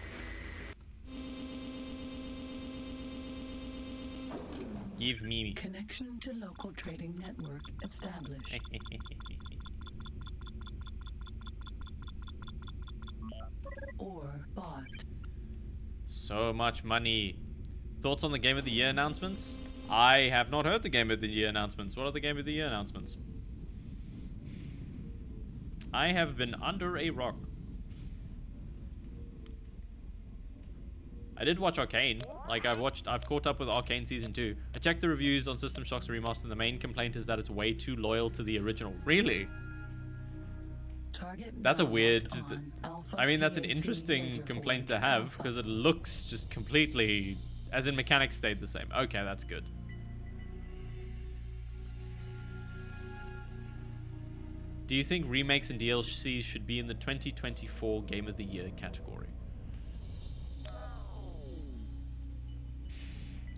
Give me. Connection to local trading network established. Or bought. So much money. Thoughts on the Game of the Year announcements? I have not heard the Game of the Year announcements. What are the Game of the Year announcements? I have been under a rock. I did watch Arcane. Like, I've caught up with Arcane Season 2. I checked the reviews on System Shock's remaster, and the main complaint is that it's way too loyal to the original. Really? That's a weird... I mean, that's an interesting complaint to have, because it looks just completely... As in, mechanics stayed the same. Okay, that's good. Do you think remakes and DLCs should be in the 2024 Game of the Year category?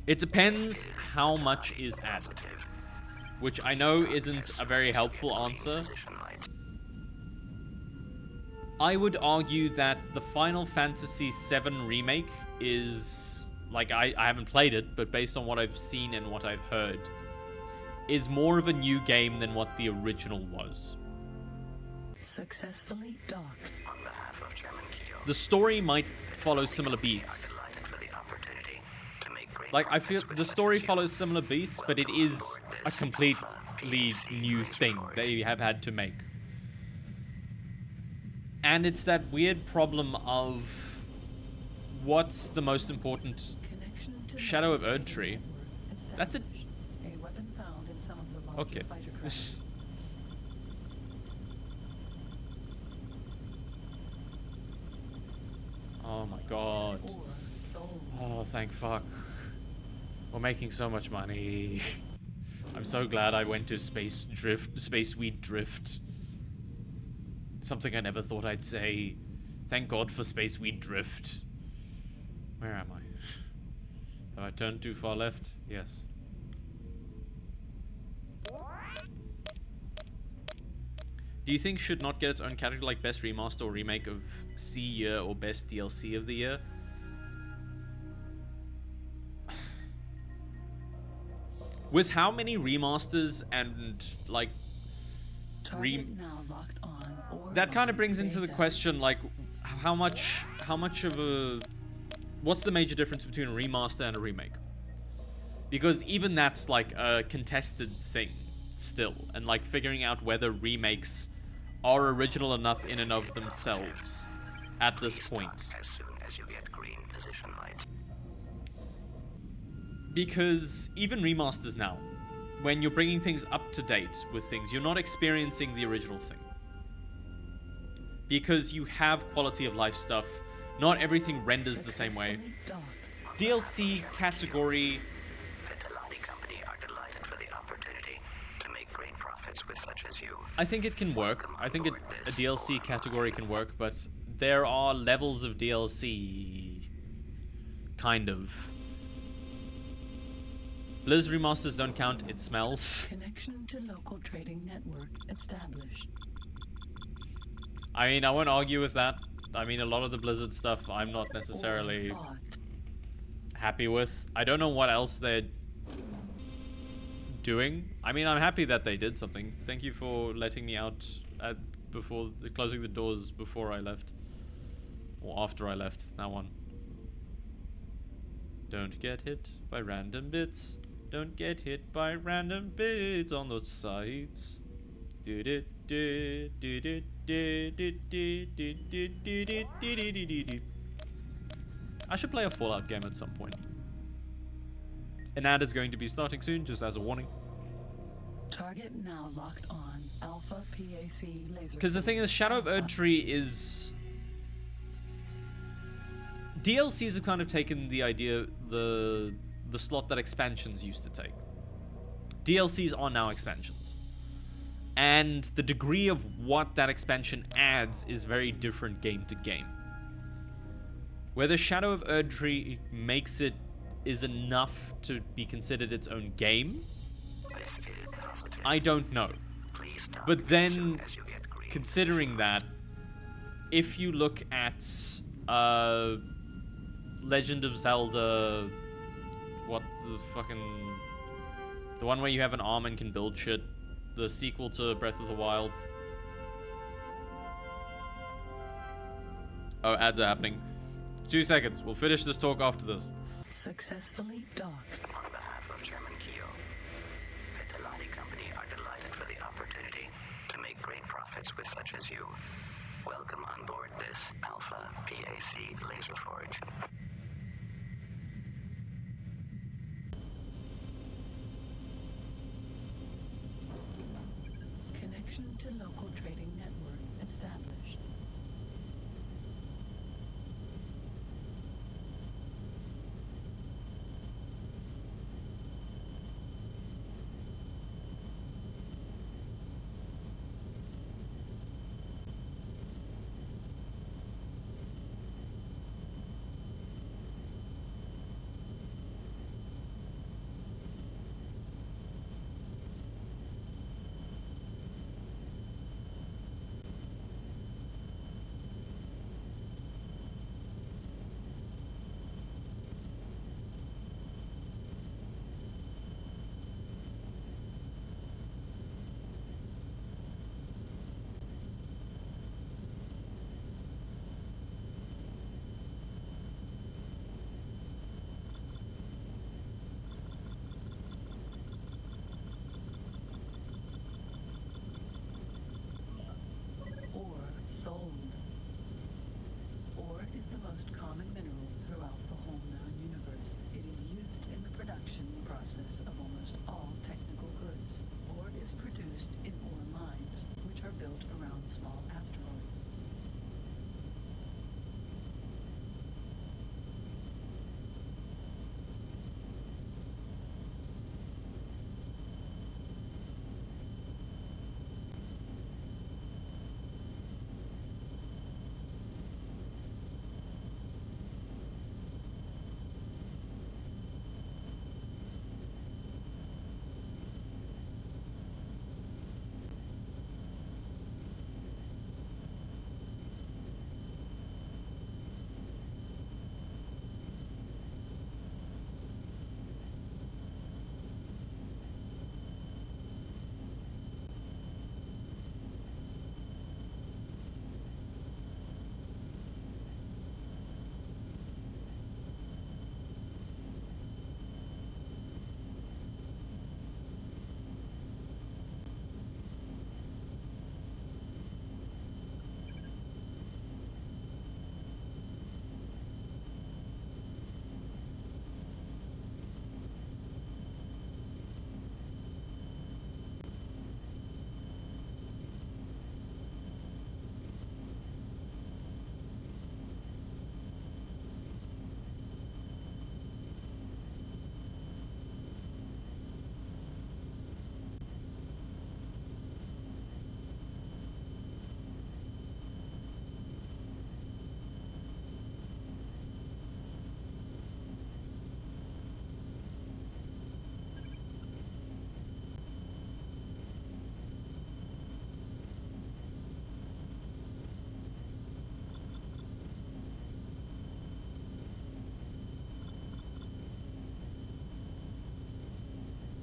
It depends how much is added, which I know isn't a very helpful answer. I would argue that the Final Fantasy VII Remake is, like, I haven't played it, but based on what I've seen and what I've heard, is more of a new game than what the original was. Successfully docked. On behalf of Chairman Keo. The story might follow similar beats. Like, I feel the story follows similar beats, but it is a completely new thing they have had to make. And it's that weird problem of what's the most important. Shadow of Erdtree. That's it. Okay. Oh my god. Oh, thank fuck. We're making so much money. I'm so glad I went to Space Weed Drift. Something I never thought I'd say. Thank God for Space Weed Drift. Where am I? Have I turned too far left? Yes. Do you think should not get its own category like Best Remaster or Remake of C Year or Best DLC of the Year? With how many remasters and like that kind of brings into the question, like, how much of a, what's the major difference between a remaster and a remake? Because even that's like a contested thing still, and like figuring out whether remakes are original enough in and of themselves at this point. As soon as you get green position lights. Because even remasters now, when you're bringing things up to date with things, you're not experiencing the original thing. Because you have quality of life stuff, not everything renders the same way. DLC category. Company are delighted for the opportunity to make great profits with such as you. I think it can work. I think a DLC category can work, but there are levels of DLC. Kind of. Blizz remasters don't count, it smells. Connection to local trading network established. I mean, I won't argue with that. I mean, a lot of the Blizzard stuff I'm not necessarily happy with. I don't know what else they're doing. I mean, I'm happy that they did something. Thank you for letting me out before closing the doors before I left. Or after I left, that one. Don't get hit by random bits. Don't get hit by random bits on those sides. I should play a Fallout game at some point. An ad is going to be starting soon, just as a warning. Target now locked on. Alpha PAC laser. Because the thing is, Shadow of Erdtree is... DLCs have kind of taken the idea, the slot that expansions used to take. DLCs are now expansions. And the degree of what that expansion adds is very different game to game. Whether Shadow of Erdtree makes it is enough to be considered its own game, I don't know. But then, considering that, if you look at Legend of Zelda, what the fucking... the one where you have an arm and can build shit, the sequel to Breath of the Wild. Oh, ads are happening. 2 seconds, we'll finish this talk after this. Successfully docked. On behalf of Chairman Keo, the Telati Company are delighted for the opportunity to make great profits with such as you. Welcome on board this Alpha PAC Laser Forge. Connection to local trading network established. Sold. Ore is the most common mineral throughout the whole known universe. It is used in the production process of almost all technical goods. Ore is produced in ore mines, which are built around small asteroids.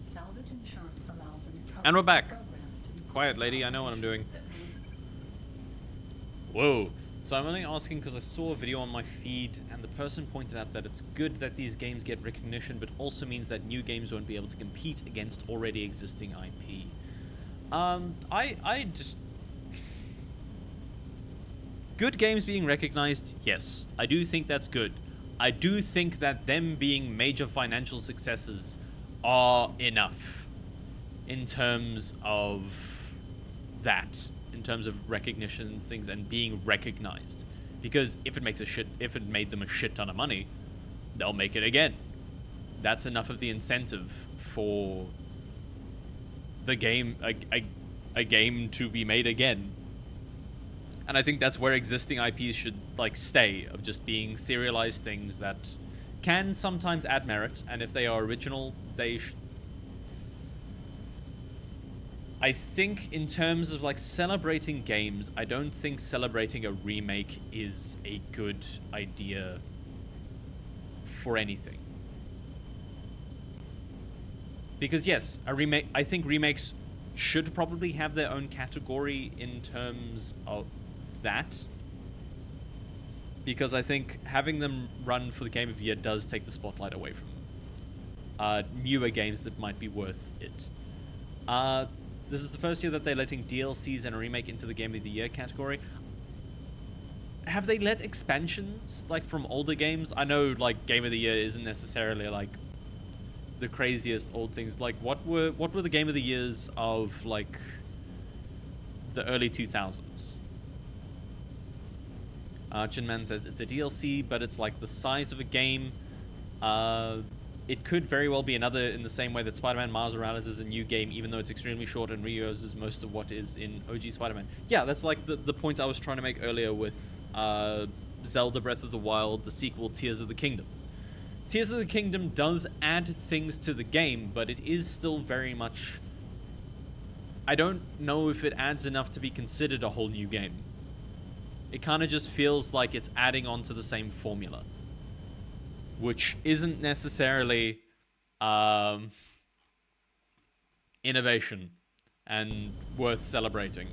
Salvage insurance allows a recovery And we're back. program to be Quiet, lady. I know what I'm doing. Whoa. So I'm only asking because I saw a video on my feed and the person pointed out that it's good that these games get recognition, but also means that new games won't be able to compete against already existing IP. Good games being recognized, yes. I do think that's good. I do think that them being major financial successes are enough in terms of that. In terms of recognition and things and being recognized. Because if it made them a shit ton of money, they'll make it again. That's enough of the incentive for the game, a game to be made again. And I think that's where existing IPs should like stay, of just being serialized things that can sometimes add merit, and if they are original, they I think in terms of like celebrating games, I don't think celebrating a remake is a good idea for anything. Because yes, I think remakes should probably have their own category in terms of that. Because I think having them run for the Game of the Year does take the spotlight away from newer games that might be worth it. This is the first year that they're letting DLCs and a remake into the Game of the Year category. Have they let expansions, like, from older games? I know, like, Game of the Year isn't necessarily, like, the craziest old things. Like, what were the Game of the Years of, like, the early 2000s? Chinman says, it's a DLC, but it's, like, the size of a game. It could very well be another, in the same way that Spider-Man Miles Morales is a new game, even though it's extremely short and reuses most of what is in OG Spider-Man. Yeah, that's like the point I was trying to make earlier with Zelda Breath of the Wild, the sequel Tears of the Kingdom. Tears of the Kingdom does add things to the game, but it is still very much... I don't know if it adds enough to be considered a whole new game. It kind of just feels like it's adding on to the same formula, which isn't necessarily innovation and worth celebrating.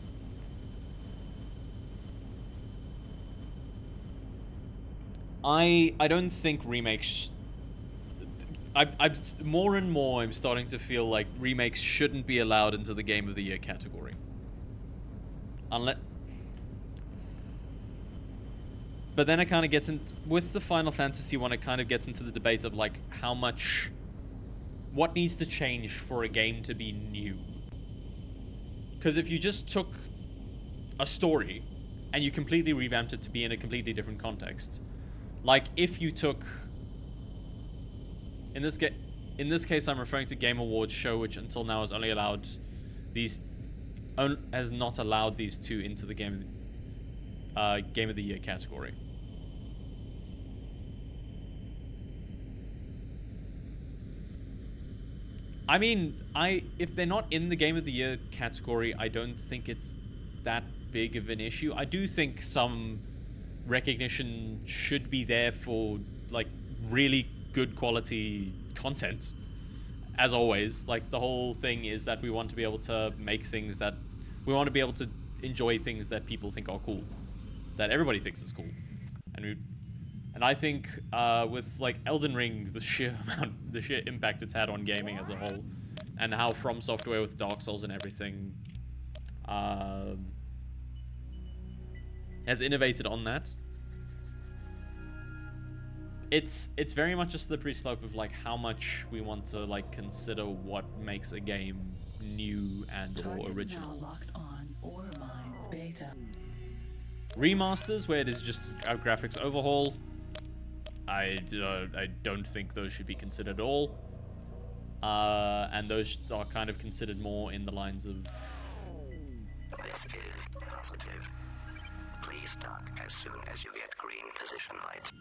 I don't think remakes... I'm more and more I'm starting to feel like remakes shouldn't be allowed into the Game of the Year category. Unless... But then it kind of gets in with the Final Fantasy one. It kind of gets into the debate of like how much, what needs to change for a game to be new. Because if you just took a story and you completely revamped it to be in a completely different context, like if you took, in this case I'm referring to Game Awards show, which until now has only allowed these, has not allowed these two into the Game of the Year category. I mean, if they're not in the Game of the Year category, I don't think it's that big of an issue. I do think some recognition should be there for, like, really good quality content. As always, like, the whole thing is that we want to be able to make things that... We want to be able to enjoy things that people think are cool. That everybody thinks is cool. And I think with like Elden Ring, the sheer impact it's had on gaming as a whole, and how From Software with Dark Souls and everything has innovated on that. It's very much a slippery slope of like how much we want to like consider what makes a game new and or original. Now locked on Ormine Beta. Remasters, where it is just a graphics overhaul, I don't think those should be considered at all. And those are kind of considered more in the lines of... This is positive. Please dock as soon as you get green position lights.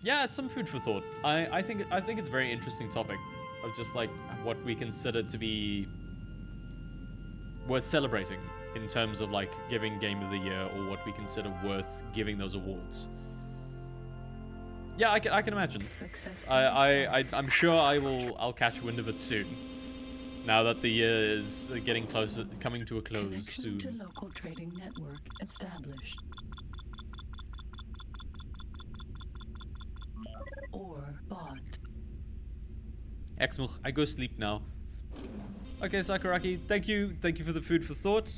Yeah, it's some food for thought. I think it's a very interesting topic of just like what we consider to be worth celebrating in terms of like giving Game of the Year, or what we consider worth giving those awards. Yeah, I can imagine. I'm sure I'll catch wind of it soon. Now that the year is getting closer, coming to a close Connection soon. to local trading network established. or bought. Exmuch, I go sleep now. Okay, Sakuraki, thank you for the food for thought.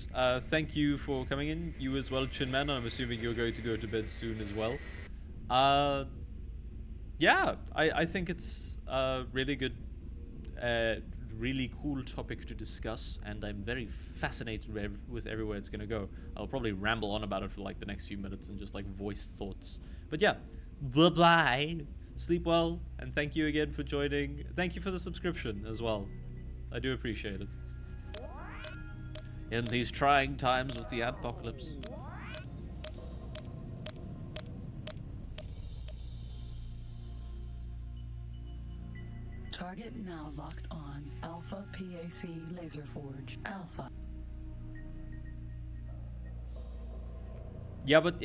Thank you for coming in. You as well, Chinman. I'm assuming you're going to go to bed soon as well. Yeah, I think it's a really good, really cool topic to discuss, and I'm very fascinated with everywhere it's going to go. I'll probably ramble on about it for like the next few minutes and just like voice thoughts. But yeah, bye-bye. Sleep well, and thank you again for joining. Thank you for the subscription as well. I do appreciate it. In these trying times with the apocalypse. Target now locked on. Alpha PAC Laser Forge. Alpha. Yeah, but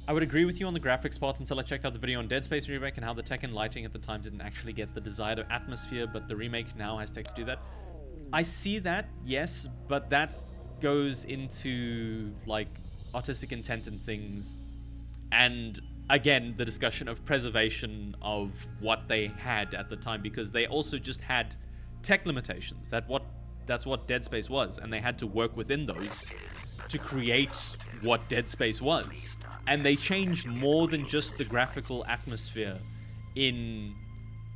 I would agree with you on the graphics part until I checked out the video on Dead Space Remake and how the tech and lighting at the time didn't actually get the desired atmosphere, but the remake now has tech to do that. I see that, yes, but that goes into, like, artistic intent and things. And, again, the discussion of preservation of what they had at the time, because they also just had tech limitations. That's what Dead Space was, and they had to work within those to create what Dead Space was. And they changed more than just the graphical atmosphere in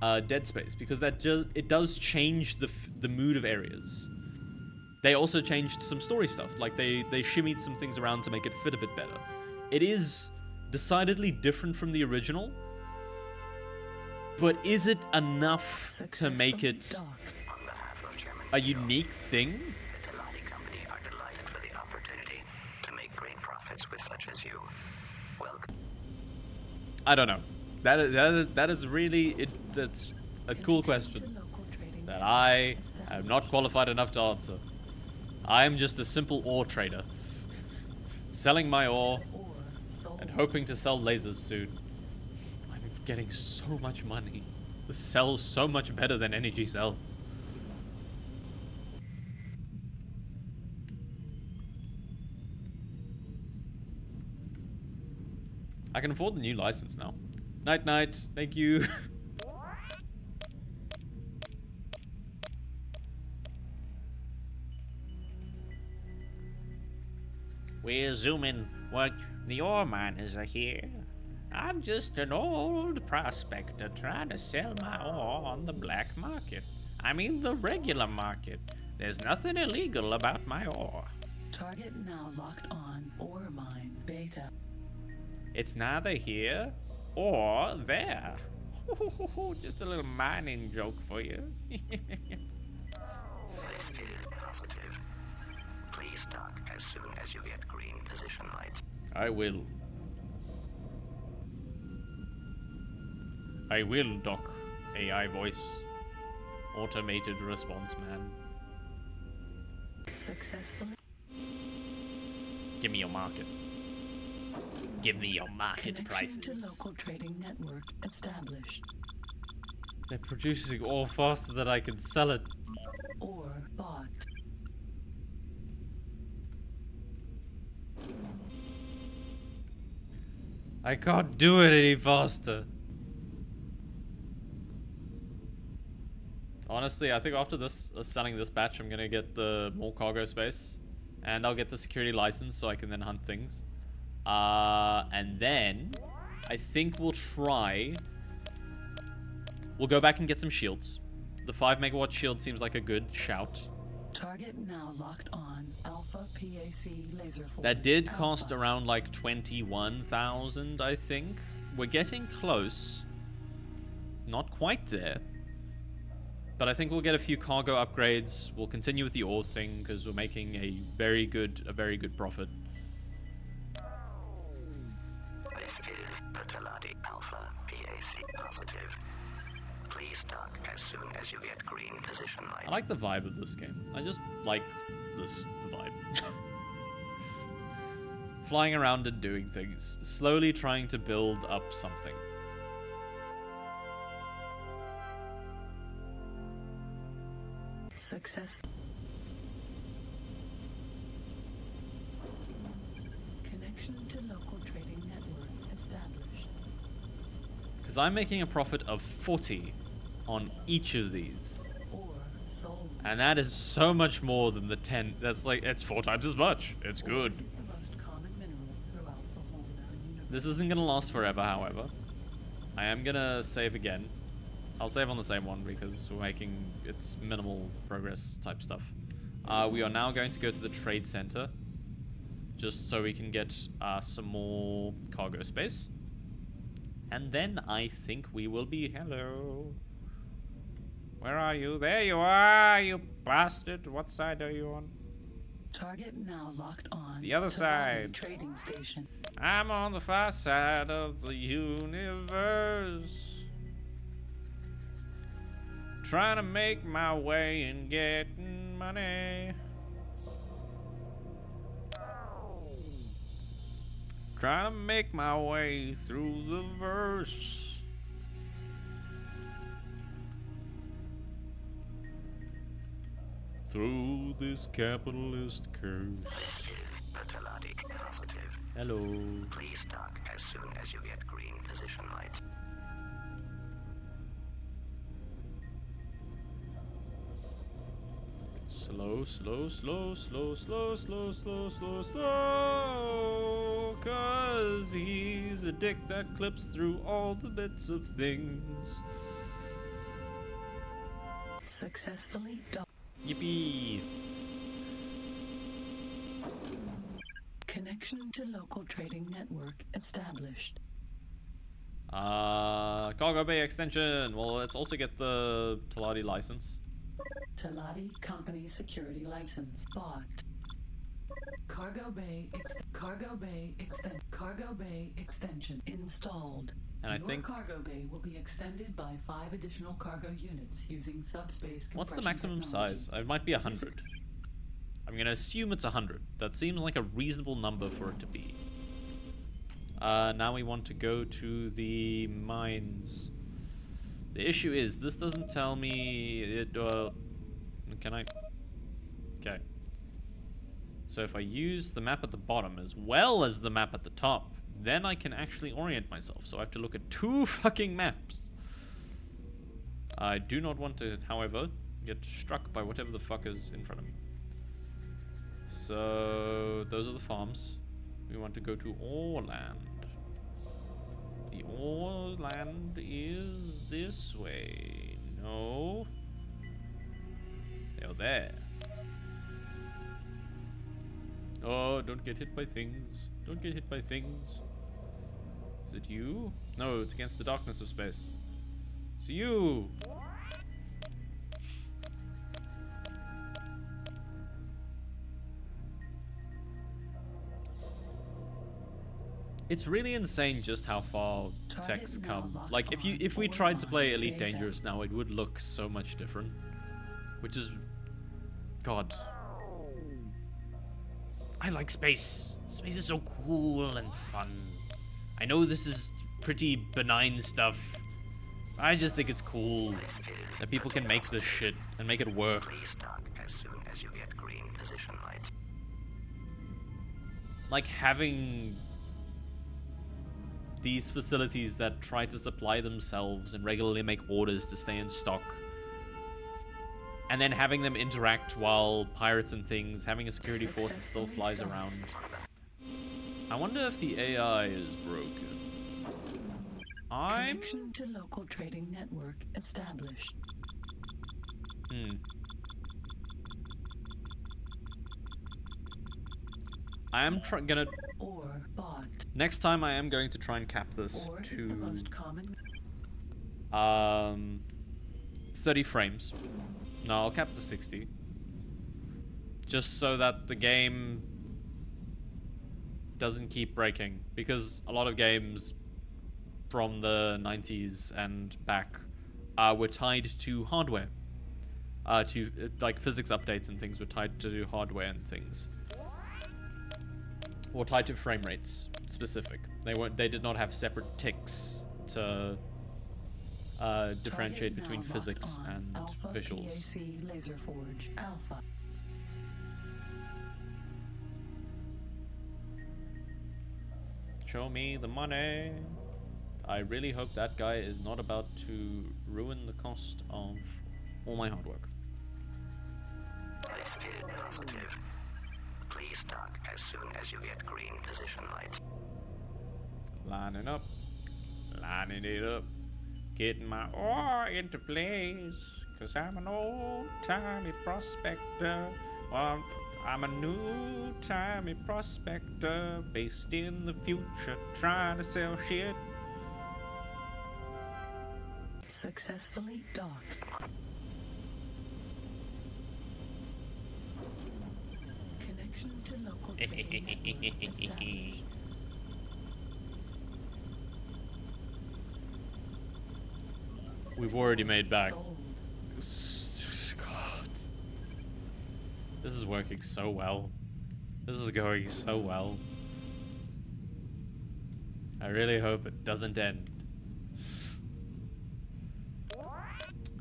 Dead Space, because it does change the mood of areas. They also changed some story stuff, like they shimmied some things around to make it fit a bit better. It is decidedly different from the original, but is it enough to make it a unique thing? I don't know. That is really that's a cool question that I am not qualified enough to answer. I am just a simple ore trader, selling my ore and hoping to sell lasers soon. I'm getting so much money. This sells so much better than energy sells. I can afford the new license now. Night night, thank you. We're zooming. What? The ore miners are here. I'm just an old prospector trying to sell my ore on the black market. I mean the regular market. There's nothing illegal about my ore. Target now locked on. Ore mine beta. It's neither here or there. Just a little mining joke for you. This is positive. Please dock as soon as you get green position lights. I will. I will, Doc. AI voice. Automated response man. Successfully. Give me your market. Give me your market prices. Connection to local trading network established. They're producing ore faster than I can sell it. Ore bought. I can't do it any faster. Honestly, I think after this, selling this batch, I'm gonna get the more cargo space. And I'll get the security license so I can then hunt things. And then I think we'll go back and get some shields. The 5 megawatt shield seems like a good shout. Target now locked on. Alpha PAC laser forge. That did cost around like 21,000, I think. We're getting close. Not quite there. But I think we'll get a few cargo upgrades. We'll continue with the ore thing because we're making a very good profit. This is Petalati Alpha PAC positive. Please dock as soon as you get green position lights. I like the vibe of this game. I just like this vibe. Flying around and doing things. Slowly trying to build up something. Successful. Connection to local trading network established. Because I'm making a profit of 40 on each of these. Or soul. And that is so much more than the 10. That's like, it's 4 times as much. It's good. Is the most common mineral throughout the whole known universe. This isn't going to last forever, however. I am going to save again. I'll save on the same one because we're making it's minimal progress type stuff. We are now going to go to the trade center just so we can get some more cargo space. And then I think we will be... Hello. Where are you? There you are, you bastard. What side are you on? Target now locked on. The other to side. Body trading station. I'm on the far side of the universe. Trying to make my way and getting money. Trying to make my way through the verse. Through this capitalist curse. This is the Teladi positive. Hello. Please dock as soon as you get green position lights. Slow, slow, slow, slow, slow, slow, slow, slow, slow. 'Cause he's a dick that clips through all the bits of things. Successfully docked. Yippee. Connection to local trading network established. Cargo Bay extension. Well, let's also get the Teladi license. Teladi Company Security License bought. Cargo Bay extension installed. And I Your think... cargo bay will be extended by 5 additional cargo units using subspace compression What's the maximum technology. size? It might be 100. I'm gonna assume it's 100. That seems like a reasonable number for it to be. Now we want to go to the mines. The issue is, this doesn't tell me it, can I? Okay. So if I use the map at the bottom as well as the map at the top, then I can actually orient myself. So I have to look at 2 fucking maps. I do not want to, however, get struck by whatever the fuck is in front of me. So those are the farms. We want to go to Orland. The Orland is this way. No. They're there. Oh, don't get hit by things. Don't get hit by things. Is it you? No, it's against the darkness of space. It's you! It's really insane just how far tech's come. Like, if we tried to play Elite Dangerous now, it would look so much different. Which is... God. I like space. Space is so cool and fun. I know this is pretty benign stuff. I just think it's cool that people can make this shit and make it work. Please dock as soon as you get green position lights. Like having these facilities that try to supply themselves and regularly make orders to stay in stock. And then having them interact while pirates and things, having a security force that still flies around. I wonder if the AI is broken. Connection to local trading network established. I am gonna... Or bought. Next time I am going to try and cap this Or is the to... most common. 30 frames. No, I'll cap it to 60. Just so that the game doesn't keep breaking. Because a lot of games from the 90s and back were tied to hardware. Like physics updates and things were tied to hardware and things. Or tied to frame rates, specific. They did not have separate ticks to differentiate between physics and Alpha visuals. PAC Laser Forge Alpha. Show me the money. I really hope that guy is not about to ruin the cost of all my hard work. This is positive. Please dock as soon as you get green position lights. Lining up, lining it up, getting my ore into place. Cause I'm an old-timey prospector. Well, I'm a new-timey prospector based in the future, trying to sell shit. Successfully docked. Connection to local trading network established. We've already made back. Sold. God. This is working so well. This is going so well. I really hope it doesn't end.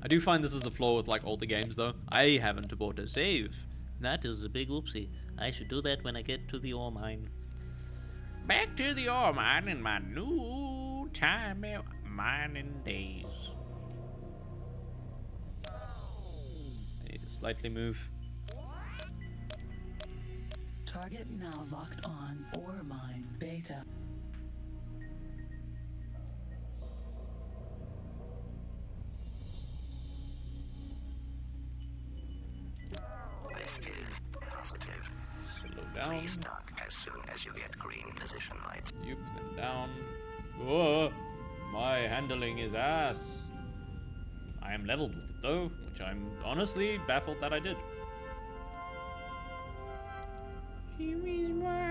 I do find this is the flaw with like older games though. I haven't bought a save. That is a big oopsie. I should do that when I get to the ore mine. Back to the ore mine in my new-timey mining days. I need to slightly move. Target now locked on. Ore mine beta. This is positive. Slow down. Please dock as soon as you get green position lights. Yup, then down. Whoa! My handling is ass. I am leveled with it though, which I'm honestly baffled that I did.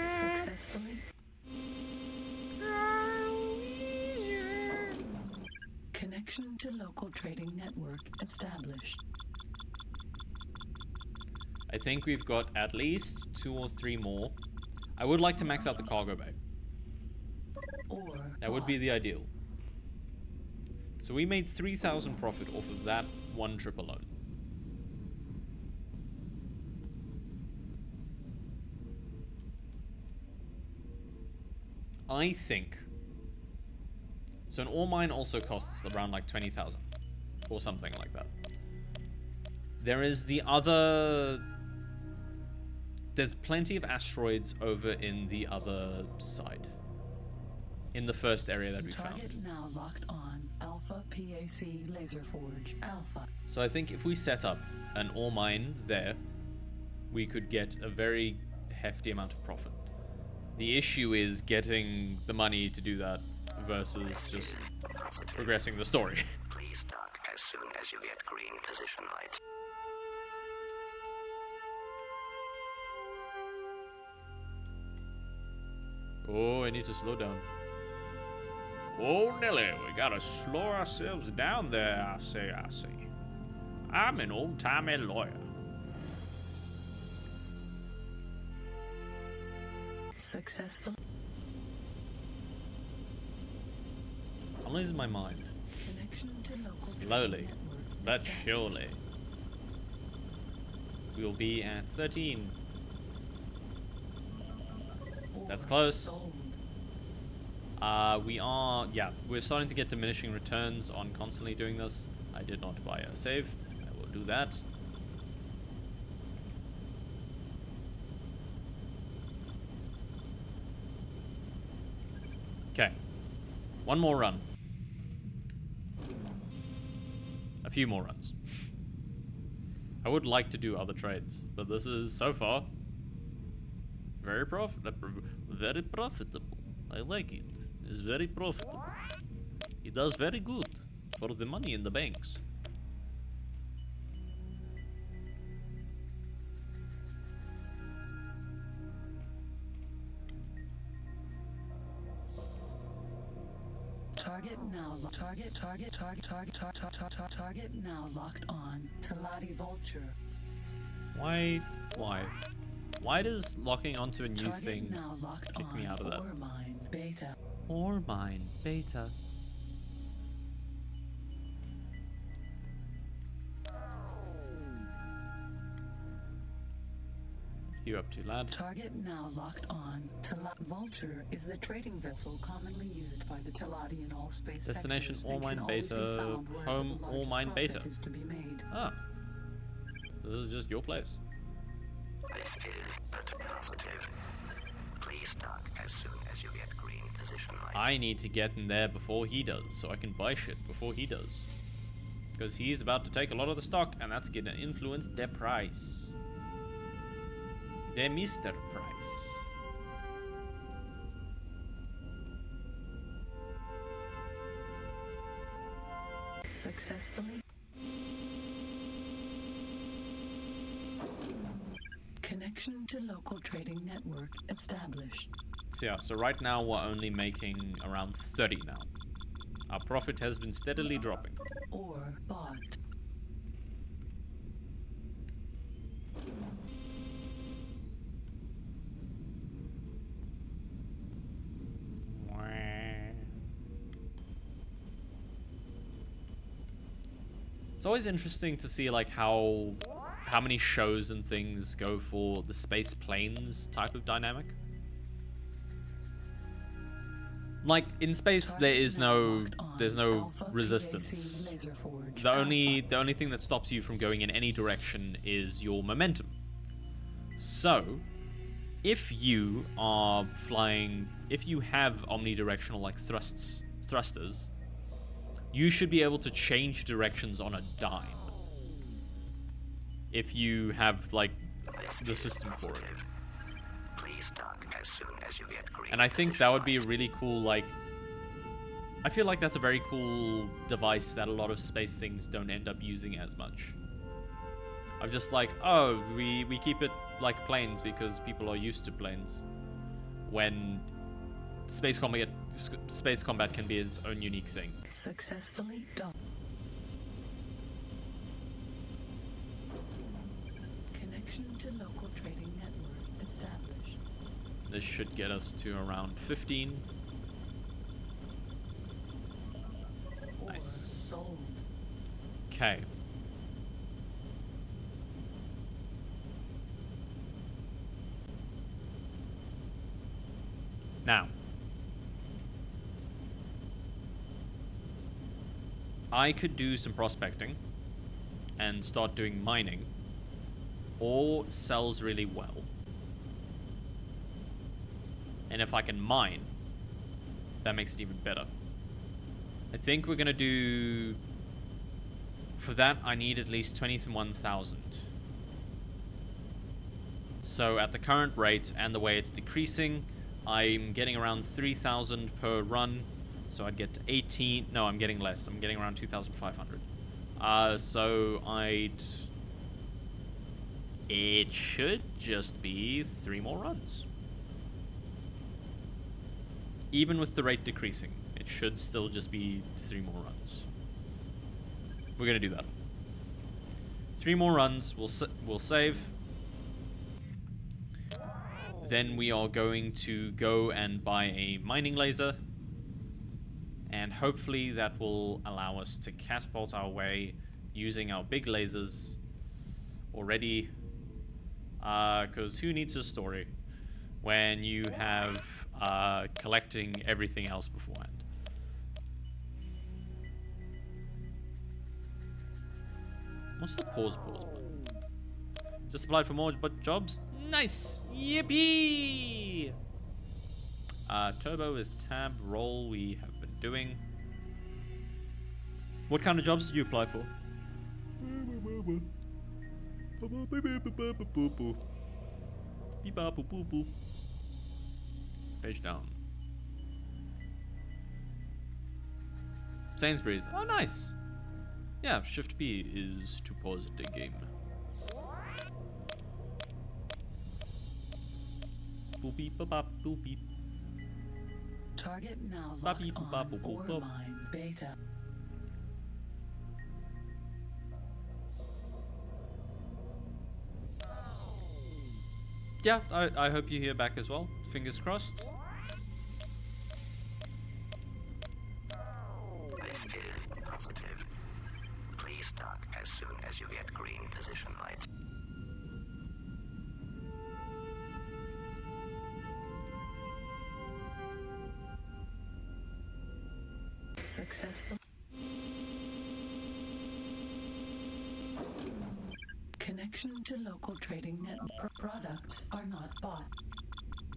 Successfully. Connection to local trading network established. I think we've got at least 2 or 3 more. I would like to max out the cargo bay. Ore That would be the ideal. So we made 3,000 profit off of that one trip alone. I think. So an ore mine also costs around like 20,000 or something like that. There is the other. There's plenty of asteroids over in the other side. In the first area that we Target found. now locked on. Alpha PAC Laser Forge Alpha. So I think if we set up an ore mine there, we could get a very hefty amount of profit. The issue is getting the money to do that versus just progressing the story. Please dock as soon as you get green position lights. Oh, I need to slow down. Oh, Nelly, we gotta slow ourselves down there, I say. I'm an old-timey lawyer. Successful. I'm losing my mind. Connection to local Slowly, trading network but established. surely. We'll be at 13. That's Ore close. sold. We're starting to get diminishing returns on constantly doing this. I did not buy a save. I will do that. Okay. One more run. A few more runs. I would like to do other trades, but this is so far very profitable. I like it. It's very profitable. It does very good for the money in the banks. Target now. Target now locked on. Talati Vulture. Why? Why does locking onto a new Target thing now locked kick on. me out of that? Ore mine beta. Ore mine beta. you up to, lad? Target now locked on. Vulture is the trading vessel commonly used by the Teladi in all space Destination sectors and All Mine can always be Beta. found wherever Home the All largest Mine profit Beta. is to be made. Ah. This is just your place. This is but positive. Please dock as soon as you get green position lights. I need to get in there before he does, so I can buy shit before he does. Because he's about to take a lot of the stock, and that's gonna influence their price. Their Mr. Price. Successfully. Connection to local trading network established. So yeah, so right now we're only making around 30 now. Our profit has been steadily dropping. Or bought. It's always interesting to see like how many shows and things go for the space planes type of dynamic. Like in space there's no resistance. The only thing that stops you from going in any direction is your momentum. So if you are flying, if you have omnidirectional like thrusters, you should be able to change directions on a dime. If you have like the system for it. Please dock as soon as you get green. And I think that would be a really cool, like, I feel like that's a very cool device that a lot of space things don't end up using as much. I'm just like, oh, we keep it like planes because people are used to planes. When space combat can be its own unique thing. Successfully done. Connection to local trading network established. This should get us to around 15. Or Nice. sold. Okay. Now, I could do some prospecting and start doing mining. Ore sells really well. And if I can mine, that makes it even better. I think we're gonna do... For that, I need at least 21,000. So at the current rate and the way it's decreasing, I'm getting around 3,000 per run. So I'd get to 18... No, I'm getting less. I'm getting around 2,500. So I'd... It should just be 3 more runs. Even with the rate decreasing, it should still just be 3 more runs. We're gonna do that. 3 more runs, we'll save. Then we are going to go and buy a mining laser. And hopefully that will allow us to catapult our way using our big lasers already. Because who needs a story when you have collecting everything else beforehand? What's the pause button? Just applied for more jobs? Nice! Yippee! Turbo is tab, roll we have been doing. What kind of jobs did you apply for? Page down. Sainsbury's. Oh, nice. Yeah, Shift B is to pause the game. Boop beep bop boop beep. Target now locked on ore mine beta. Yeah, I hope you hear back as well. Fingers crossed. This is positive. Please dock as soon as you get green position lights. Connection to local trading network. Products are not bought.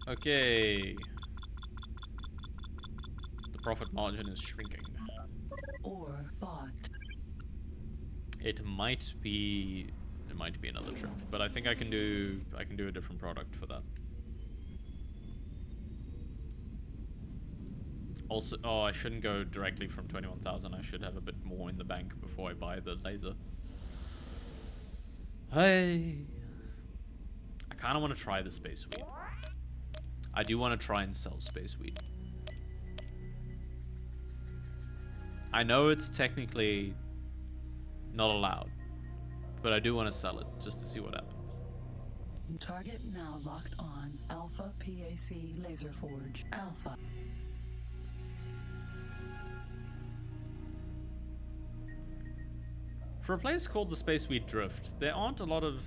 Okay. The profit margin is shrinking. Or bought. It might be another trip, but I think I can do a different product for that. Also, oh, I shouldn't go directly from 21,000. I should have a bit more in the bank before I buy the laser. Hey, I kind of want to try the space weed. I do want to try and sell space weed. I know it's technically not allowed, but I do want to sell it just to see what happens. Target now locked on. Alpha PAC Laser Forge. Alpha. For a place called the Space Weed Drift, there aren't a lot of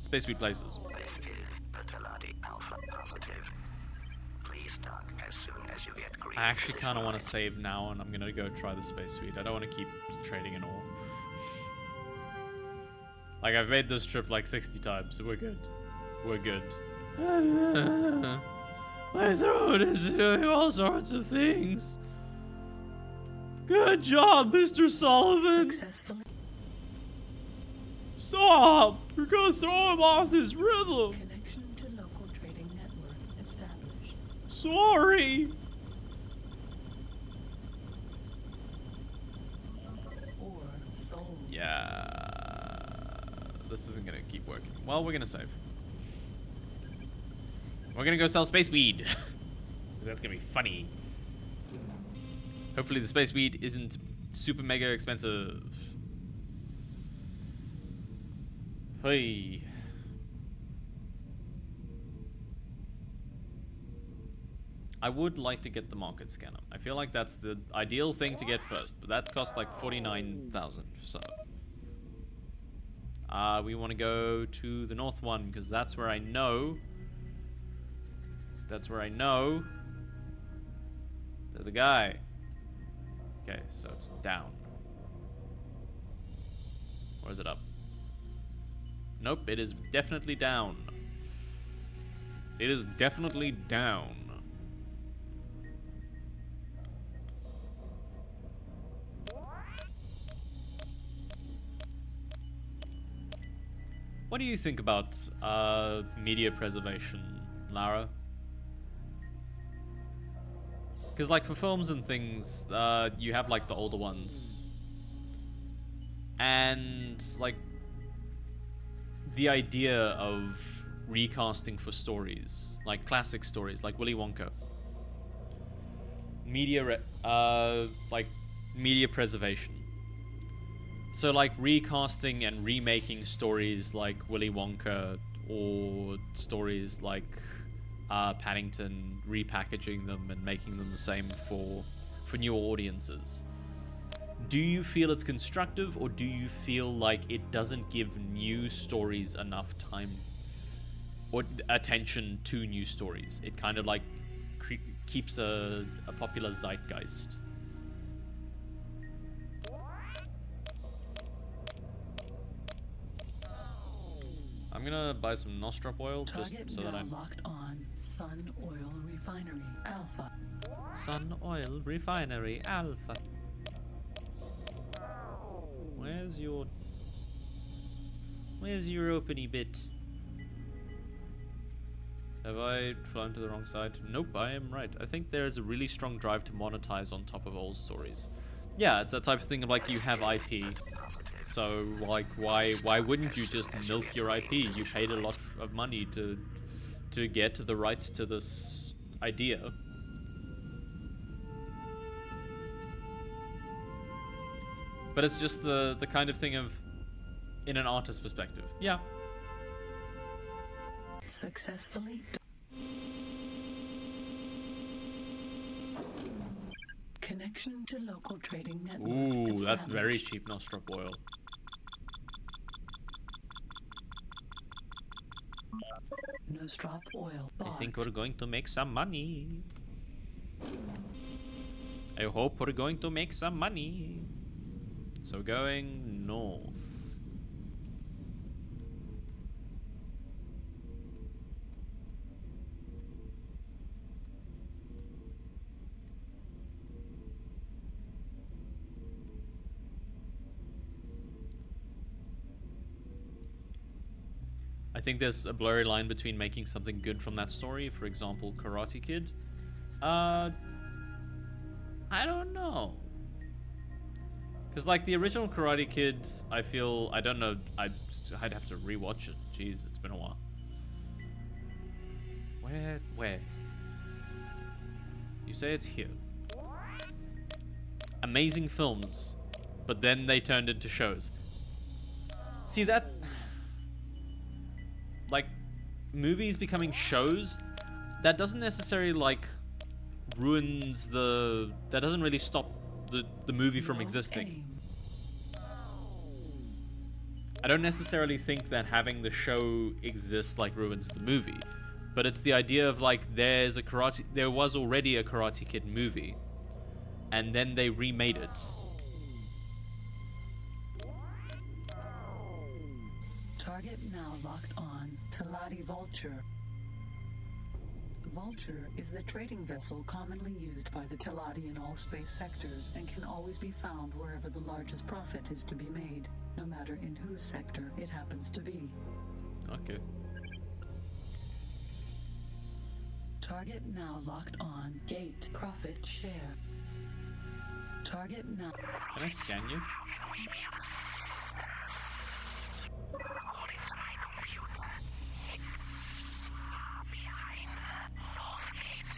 Space Weed places. This is the Teladi Alpha Positive. Please dock as soon as you get green. I actually kind of want to light. save now, and I'm gonna go try the Space Weed. I don't want to keep trading and all. Like, I've made this trip like 60 times, so we're good. We're good. My throat is doing all sorts of things. Good job, Mr. Sullivan. Successfully. Stop! You're gonna throw him off his rhythm. Connection to local trading network established. Sorry. Or sold. Yeah. This isn't gonna keep working. Well, we're gonna save. We're gonna go sell space weed. That's gonna be funny. Hopefully the space weed isn't super mega expensive. Hey. I would like to get the market scanner. I feel like that's the ideal thing to get first, but that costs like 49,000, so. We want to go to the north one, because that's where I know. That's where I know. There's a guy. Okay, so it's down. Or is it up? Nope, it is definitely down. It is definitely down. What do you think about media preservation, Lara? Because, like, for films and things, you have, like, the older ones. And, like, the idea of recasting for stories, like classic stories, like Willy Wonka. Media preservation. So, like, recasting and remaking stories like Willy Wonka, or stories like Paddington, repackaging them and making them the same for newer audiences. Do you feel it's constructive, or do you feel like it doesn't give new stories enough time or attention to new stories? It kind of like keeps a popular zeitgeist. I'm gonna buy some Nostrop oil just Target so now that I'm locked on. Sun Oil Refinery Alpha. Sun Oil Refinery Alpha. Where's your opening bit? Have I flown to the wrong side? Nope, I am right. I think there's a really strong drive to monetize on top of old stories. Yeah, it's that type of thing of like, you have IP. So like, why wouldn't you just milk your IP? You paid a lot of money to get the rights to this idea. But it's just the kind of thing of, in an artist's perspective. Yeah. Successfully. Connection to local trading network. Ooh, that's very established. cheap Nostrop oil. Nostrop oil. I Bought. think we're going to make some money. I hope we're going to make some money. So going north. I think there's a blurry line between making something good from that story, for example, Karate Kid. I don't know. Because, like, the original Karate Kid, I feel... I don't know. I'd have to rewatch it. Jeez, it's been a while. Where? You say it's here. Amazing films. But then they turned into shows. See, that... Like, movies becoming shows, that doesn't necessarily, like, ruins the... That doesn't really stop the movie from existing. I don't necessarily think that having the show exist, like, ruins the movie. But it's the idea of, like, there was already a Karate Kid movie. And then they remade it. Target now locked on Teladi Vulture. Vulture is the trading vessel commonly used by the Teladi in all space sectors and can always be found wherever the largest profit is to be made, no matter in whose sector it happens to be. Okay. Target now locked on Gate Profit Share. Target now. Can I scan you? According to my computer, it's behind the North Gate.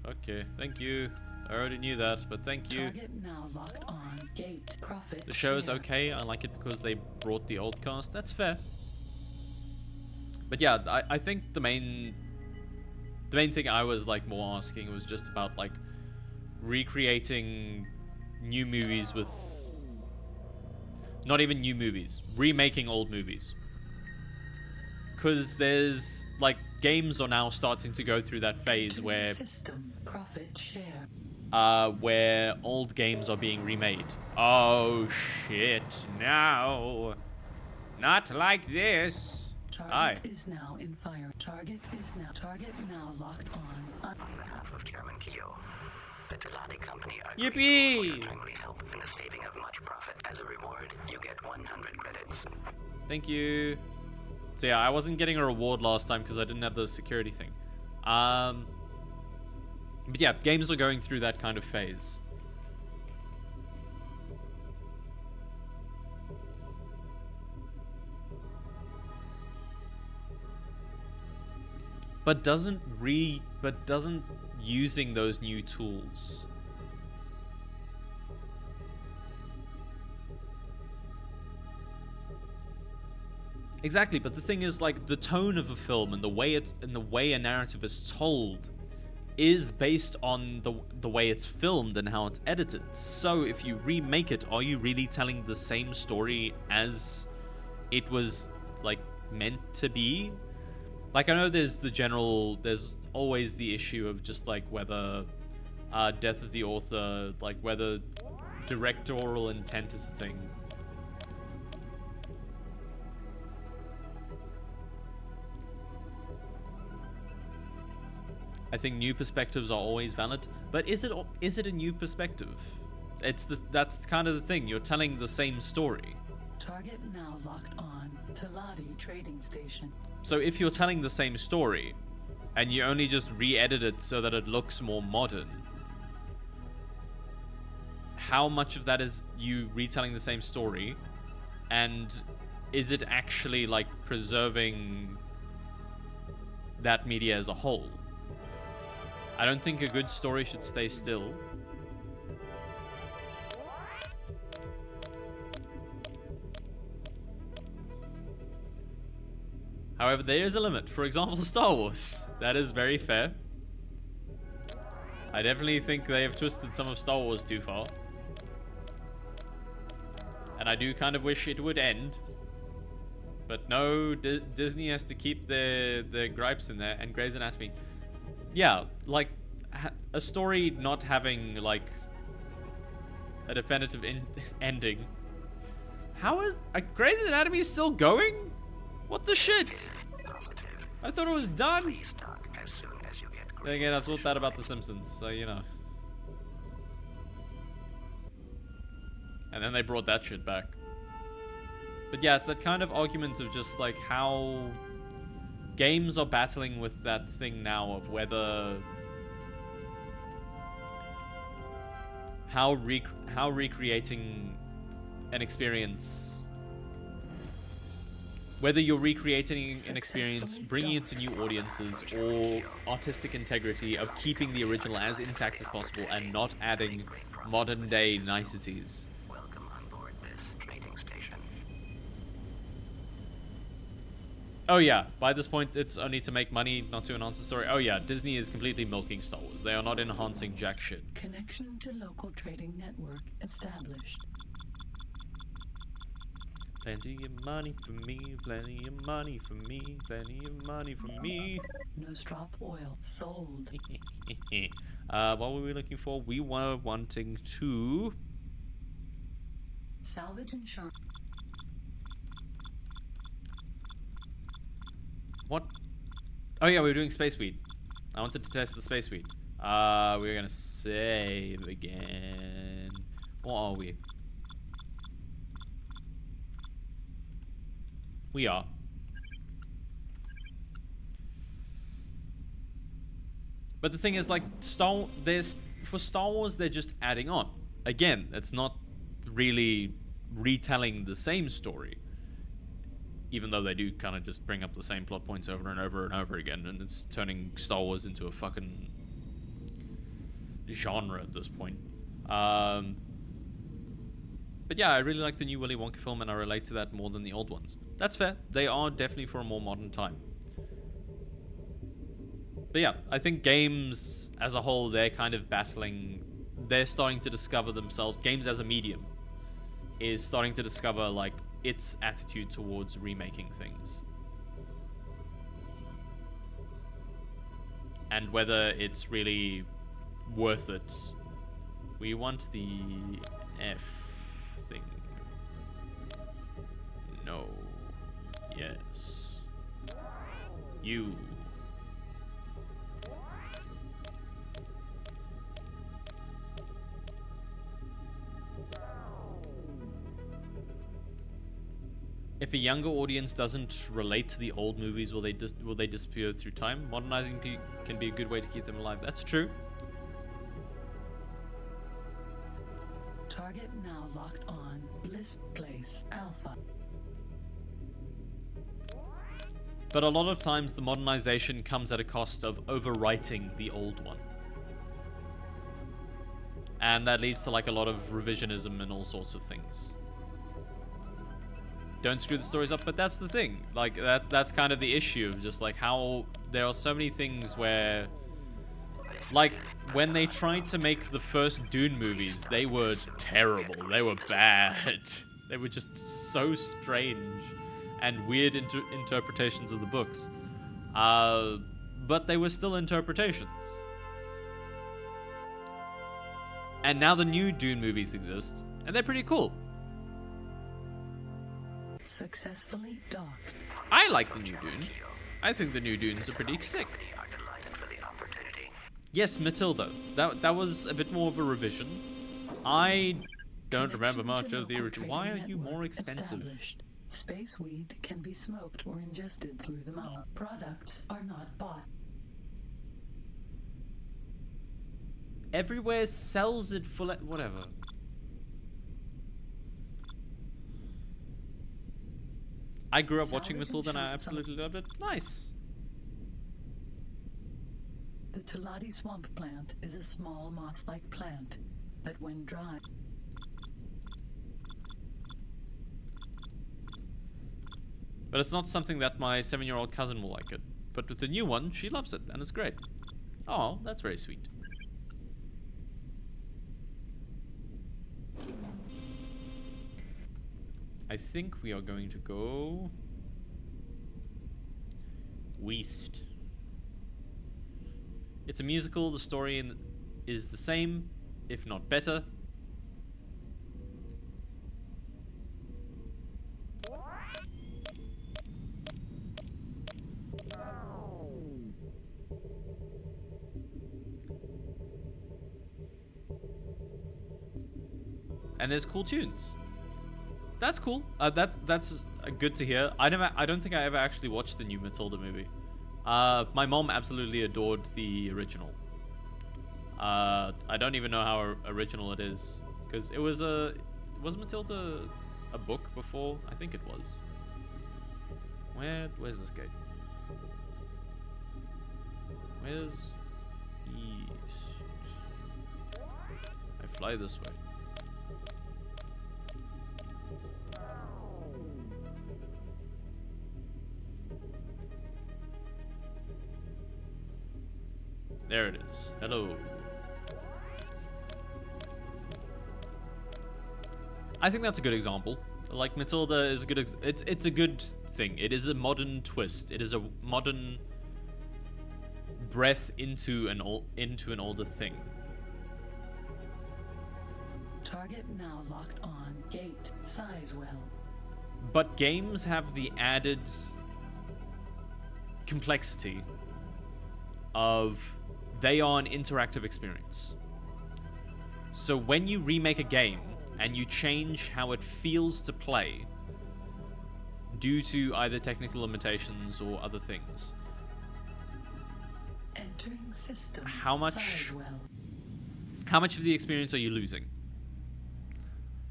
Okay, thank you. I already knew that, but thank you. Target now locked on Gate Profit The show is Share. okay. I like it because they brought the old cast. That's fair. But yeah, I think the main thing I was like more asking was just about like recreating new movies with not even new movies, remaking old movies. Because there's like games are now starting to go through that phase where System Profit Share. where old games are being remade. Oh shit, no. Not like this. Hi. Target is now in fire. Target now locked on. On behalf of Chairman Kyo, the Teladi Company are Yippee! grateful for your timely help in the saving of much profit. As a reward, you get 100 credits. Thank you. So yeah, I wasn't getting a reward last time because I didn't have the security thing. But yeah, games are going through that kind of phase. But doesn't using those new tools exactly, but the thing is, like, the tone of a film and the way a narrative is told is based on the way it's filmed and how it's edited. So if you remake it, are you really telling the same story as it was like meant to be? Like, I know there's always the issue of just like whether death of the author, like whether directorial intent is a thing. I think new perspectives are always valid, but is it a new perspective? That's kind of the thing. You're telling the same story. Target now locked on Teladi Trading Station. So if you're telling the same story, and you only just re-edit it so that it looks more modern, how much of that is you retelling the same story, and is it actually like preserving that media as a whole? I don't think a good story should stay still. However, there is a limit. For example, Star Wars. That is very fair. I definitely think they have twisted some of Star Wars too far. And I do kind of wish it would end. But no, Disney has to keep their gripes in there. And Grey's Anatomy. Yeah, like, a story not having, like, a definitive ending. How is... Grey's Anatomy still going? What the shit? Positive. I thought it was done. Please start as soon as you get Then again, I thought that about The Simpsons, so you know. And then they brought that shit back. But yeah, it's that kind of argument of just like how games are battling with that thing now of whether how recreating an experience, whether you're recreating an experience, bringing it to new audiences, or artistic integrity of keeping the original as intact as possible and not adding modern day niceties. Welcome on board this trading station. Oh yeah, by this point it's only to make money, not to enhance the story. Oh yeah, Disney is completely milking Star Wars. They are not enhancing jack shit. Connection to local trading network established. Plenty of money for me, plenty of money for me, plenty of money for me. Nostrop oil sold. What were we looking for? We were wanting to... Salvage insurance. What? Oh yeah, we were doing space weed. I wanted to test the space weed. We're gonna save again. What are we? We are. But the thing is, like, for Star Wars, they're just adding on. Again, it's not really retelling the same story. Even though they do kind of just bring up the same plot points over and over and over again, and it's turning Star Wars into a fucking genre at this point. But yeah, I really like the new Willy Wonka film, and I relate to that more than the old ones. That's fair. They are definitely for a more modern time. But yeah, I think games as a whole, they're kind of battling. They're starting to discover themselves. Games as a medium is starting to discover, like, its attitude towards remaking things. And whether it's really worth it. We want the F thing. No. Yes. You. If a younger audience doesn't relate to the old movies, will they disappear through time? Modernizing can be a good way to keep them alive. That's true. Target now locked on. Bliss Place Alpha. But a lot of times the modernization comes at a cost of overwriting the old one. And that leads to, like, a lot of revisionism and all sorts of things. Don't screw the stories up, but that's the thing. Like, that's kind of the issue of just, like, how there are so many things where, like, when they tried to make the first Dune movies, they were terrible. They were bad. They were just so strange and weird interpretations of the books. But they were still interpretations. And now the new Dune movies exist, and they're pretty cool. Successfully docked. I like the new Dune. I think the new Dunes are pretty sick. Are delighted for the opportunity. Yes, Matilda. That was a bit more of a revision. I don't remember much of the original. Why are you more expensive? Space weed can be smoked or ingested through the mouth. Products are not bought. Everywhere sells it for whatever. I grew up watching Matilda and I absolutely loved it. Nice. The Teladi swamp plant is a small moss-like plant that, when dry, But it's not something that my 7-year-old cousin will like it. But with the new one, she loves it, and it's great. Oh, that's very sweet. I think we are going to go west. It's a musical. The story is the same, if not better. And there's cool tunes. That's cool. That's good to hear. I don't think I ever actually watched the new Matilda movie. My mom absolutely adored the original. I don't even know how original it is, because it was was Matilda a book before? I think it was. Where's this gate? Where's east? I fly this way. There it is. Hello. I think that's a good example. Like, Matilda is a good it's a good thing. It is a modern twist. It is a modern breath into an older thing. Target now locked on. Gate Sizewell. But games have the added complexity of they are an interactive experience. So when you remake a game and you change how it feels to play due to either technical limitations or other things, Entering system. how much Sizewell. of the experience are you losing?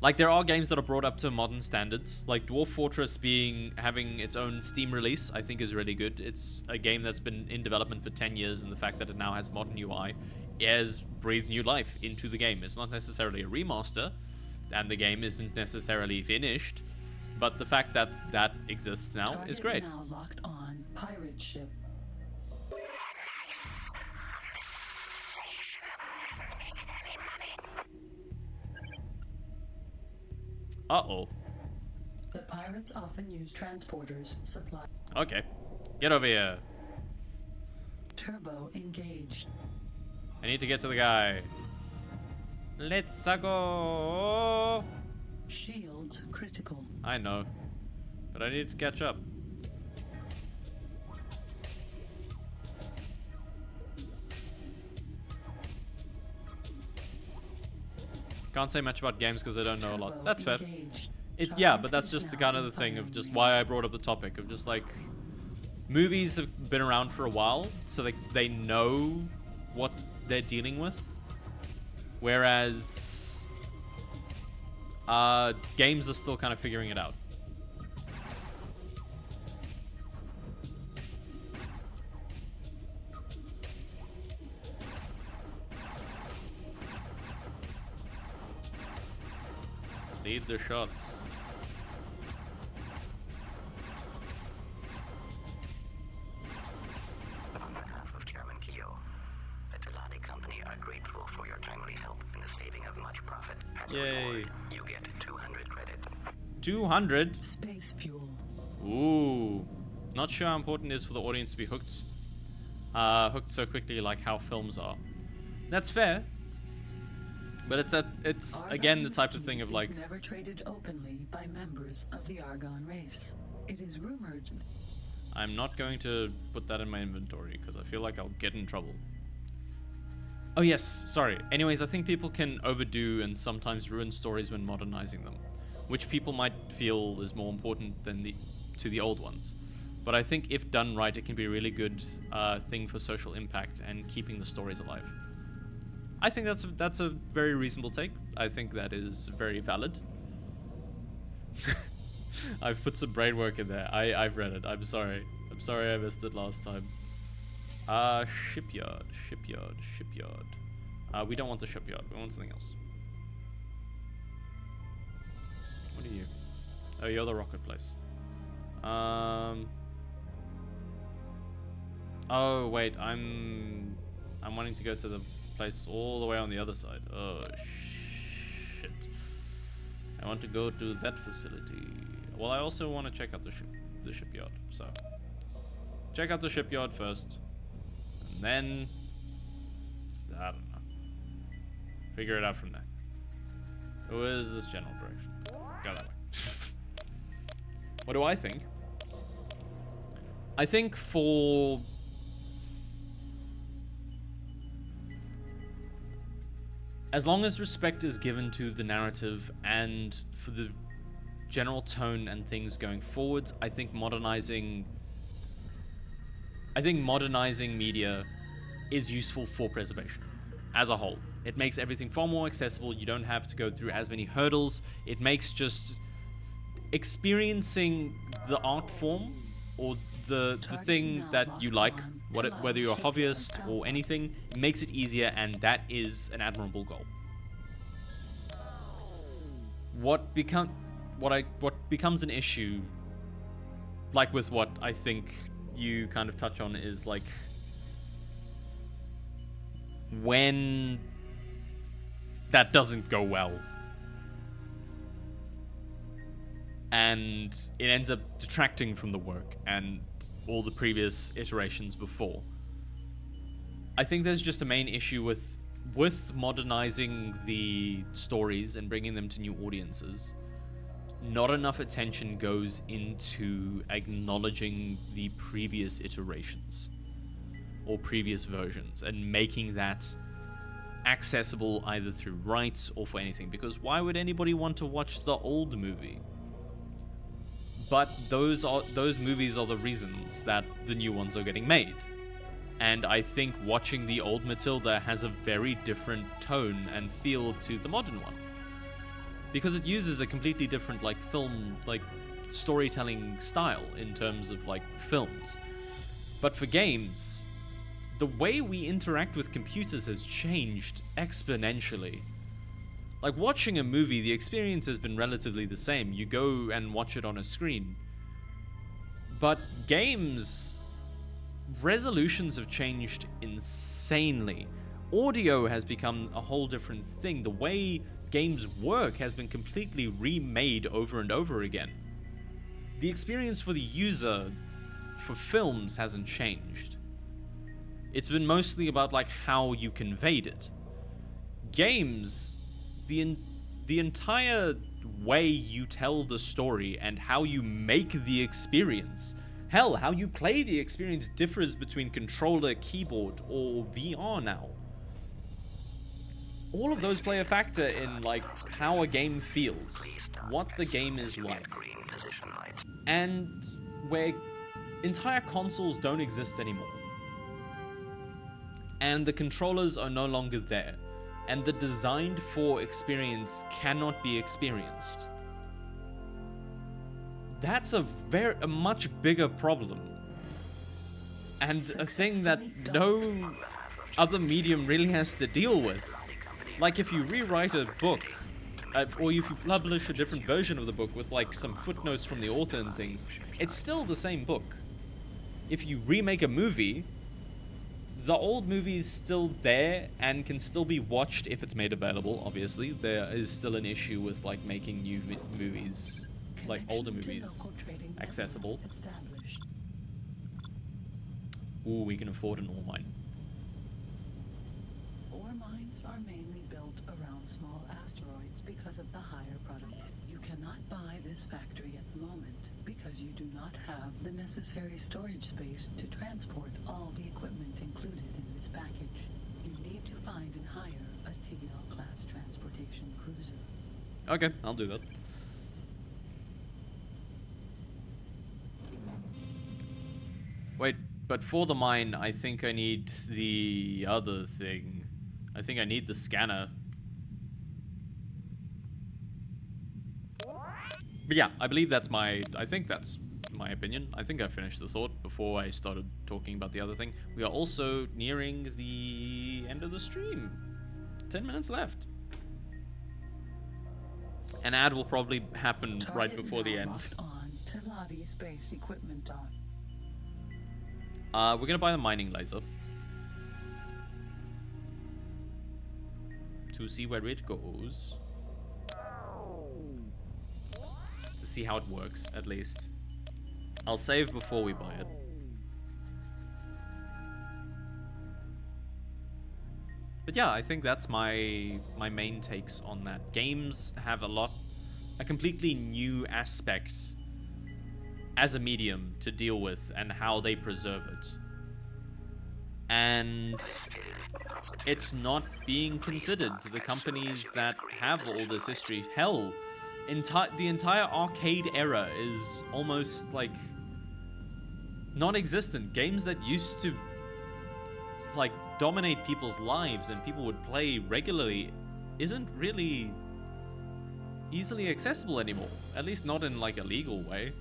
Like, there are games that are brought up to modern standards, like Dwarf Fortress having its own Steam release, I think is really good. It's a game that's been in development for 10 years, and the fact that it now has modern UI has breathed new life into the game. It's not necessarily a remaster, and the game isn't necessarily finished, but the fact that that exists now is great. Now locked on. Pirate ship. Uh-oh. The pirates often use transporters supply. Okay. Get over here. Turbo engaged. I need to get to the guy. Let's go. Shields critical. I know, but I need to catch up. Can't say much about games because I don't know a lot. That's fair. Yeah, but that's just the kind of the thing of just why I brought up the topic of just like movies have been around for a while, so they know what they're dealing with, whereas games are still kind of figuring it out. Lead the shots. On behalf of Chairman Keogh, the Telani Company are grateful for your timely help in the saving of much profit. As a Yay. reward, you get 200 credit. 200? Space fuel. Ooh. Not sure how important it is for the audience to be hooked so quickly like how films are. That's fair. But it's again the type of thing of like, is never traded openly by members of the Argon race. It is rumored. I'm not going to put that in my inventory because I feel like I'll get in trouble. Oh yes, sorry. Anyways, I think people can overdo and sometimes ruin stories when modernizing them, which people might feel is more important than to the old ones. But I think if done right, it can be a really good thing for social impact and keeping the stories alive. I think that's a very reasonable take. I think that is very valid. I've put some brain work in there. I've read it. I'm sorry. I'm sorry I missed it last time. Shipyard. We don't want the shipyard. We want something else. What are you? Oh, you're the rocket place. Oh wait, I'm wanting to go to the place all the way on the other side. Oh shit. I want to go to that facility. Well, I also want to check out the shipyard. So check out the shipyard first, and then I don't know. Figure it out from there. Where's this general direction? Go that way. What do I think? I think for as long as respect is given to the narrative and for the general tone and things going forwards, I think modernizing I think modernizing media is useful for preservation as a whole. It makes everything far more accessible. You don't have to go through as many hurdles. It makes just experiencing the art form or the thing that you like, whether you're a hobbyist or anything, it makes it easier, and that is an admirable goal. What becomes an issue, like with what I think you kind of touch on, is like when that doesn't go well and it ends up detracting from the work and all the previous iterations before. I think there's just a main issue with modernizing the stories and bringing them to new audiences. Not enough attention goes into acknowledging the previous iterations or previous versions and making that accessible either through rights or for anything, because why would anybody want to watch the old movie? But those movies are the reasons that the new ones are getting made. And I think watching the old Matilda has a very different tone and feel to the modern one, because it uses a completely different film storytelling style in terms of films. But for games, the way we interact with computers has changed exponentially. Like watching a movie, the experience has been relatively the same. You go and watch it on a screen. But games, resolutions have changed insanely. Audio has become a whole different thing. The way games work has been completely remade over and over again. The experience for the user for films hasn't changed. It's been mostly about how you conveyed it. Games, the entire way you tell the story and how you make the experience, hell, how you play the experience differs between controller, keyboard, or VR now. All of those play a factor in how a game feels, what the game is like. And where entire consoles don't exist anymore. And the controllers are no longer there. And the designed for experience cannot be experienced. That's a much bigger problem. And a thing that no other medium really has to deal with. Like if you rewrite a book, or if you publish a different version of the book with some footnotes from the author and things, it's still the same book. If you remake a movie, the old movie is still there and can still be watched if it's made available, obviously. There is still an issue with making new movies, older movies, accessible. Ooh, we can afford an ore mine. Ore mines are mainly built around small asteroids because of the higher productivity. You cannot buy this factory at the moment because you do not have the necessary storage space to transport all the equipment included in this package. You need to find and hire a TL-class transportation cruiser. Okay, I'll do that. Wait, but for the mine, I think I need the other thing. I think I need the scanner. But yeah, I believe that's I think that's my opinion. I think I finished the thought before I started talking about the other thing. We are also nearing the end of the stream. 10 minutes left. An ad will probably happen right before the end. On Teladi space equipment dock. We're gonna buy the mining laser to see where it goes. To see how it works, at least. I'll save before we buy it. But yeah, I think that's my main takes on that. Games have a completely new aspect as a medium to deal with and how they preserve it. And it's not being considered. The companies that have all this history, hell, the entire arcade era is almost non-existent. Games that used to like dominate people's lives and people would play regularly isn't really easily accessible anymore. At least not in like a legal way.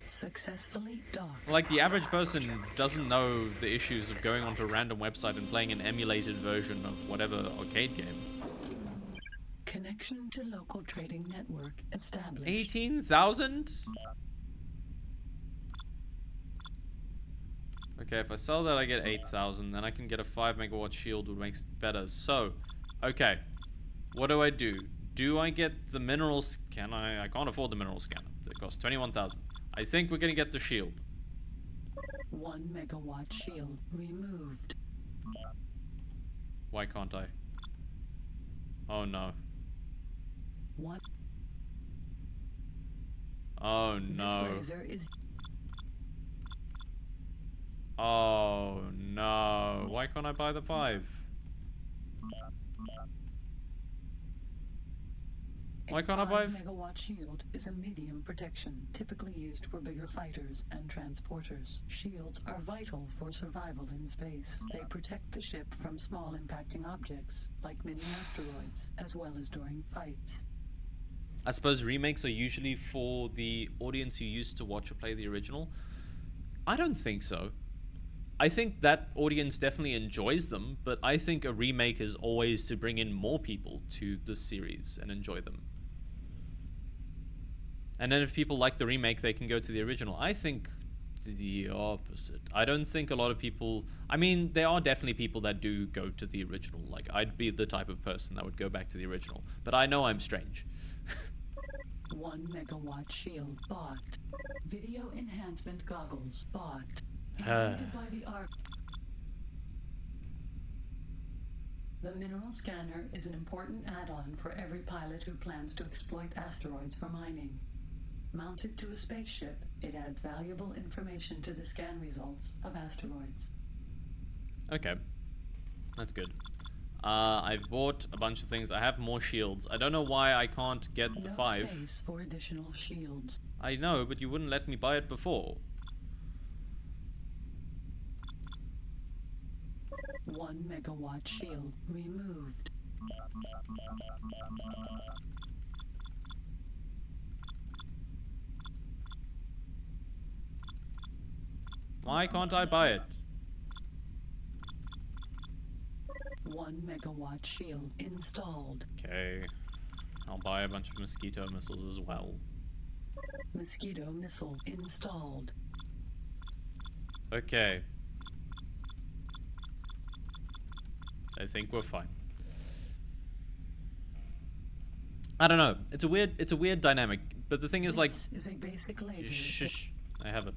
Successfully docked. Like the average person doesn't know the issues of going onto a random website and playing an emulated version of whatever arcade game. Connection to local trading network established. 18,000? Okay, if I sell that I get 8,000, then I can get a 5 megawatt shield, which makes it better. So, okay, what do? Do I get the minerals? I can't afford the mineral scanner. It costs 21,000. I think we're gonna get the shield. 1 megawatt shield removed. Why can't I? Oh no. What? Oh no. This laser is Oh no. Why can't I buy the 5? Why can't I buy? 5 megawatt shield is a medium protection, typically used for bigger fighters and transporters. Shields are vital for survival in space. They protect the ship from small impacting objects, like mini asteroids, as well as during fights. I suppose remakes are usually for the audience who used to watch or play the original. I don't think so. I think that audience definitely enjoys them, but I think a remake is always to bring in more people to the series and enjoy them. And then if people like the remake, they can go to the original. I think the opposite. I don't think a lot of people... I mean, there are definitely people that do go to the original. Like, I'd be the type of person that would go back to the original. But I know I'm strange. 1 megawatt shield bought. Video enhancement goggles bought. Invented by the ARC. The mineral scanner is an important add-on for every pilot who plans to exploit asteroids for mining. Mounted to a spaceship, it adds valuable information to the scan results of asteroids. Okay. That's good. I've bought a bunch of things. I have more shields. I don't know why I can't get the 5. No space for additional shields. I know, but you wouldn't let me buy it before. 1 megawatt shield removed. Why can't I buy it? 1 megawatt shield installed. Okay. I'll buy a bunch of mosquito missiles as well. Mosquito missile installed. Okay. I think we're fine. I don't know. It's a weird dynamic. But the thing is, like, This is a basic laser. shush. I have it.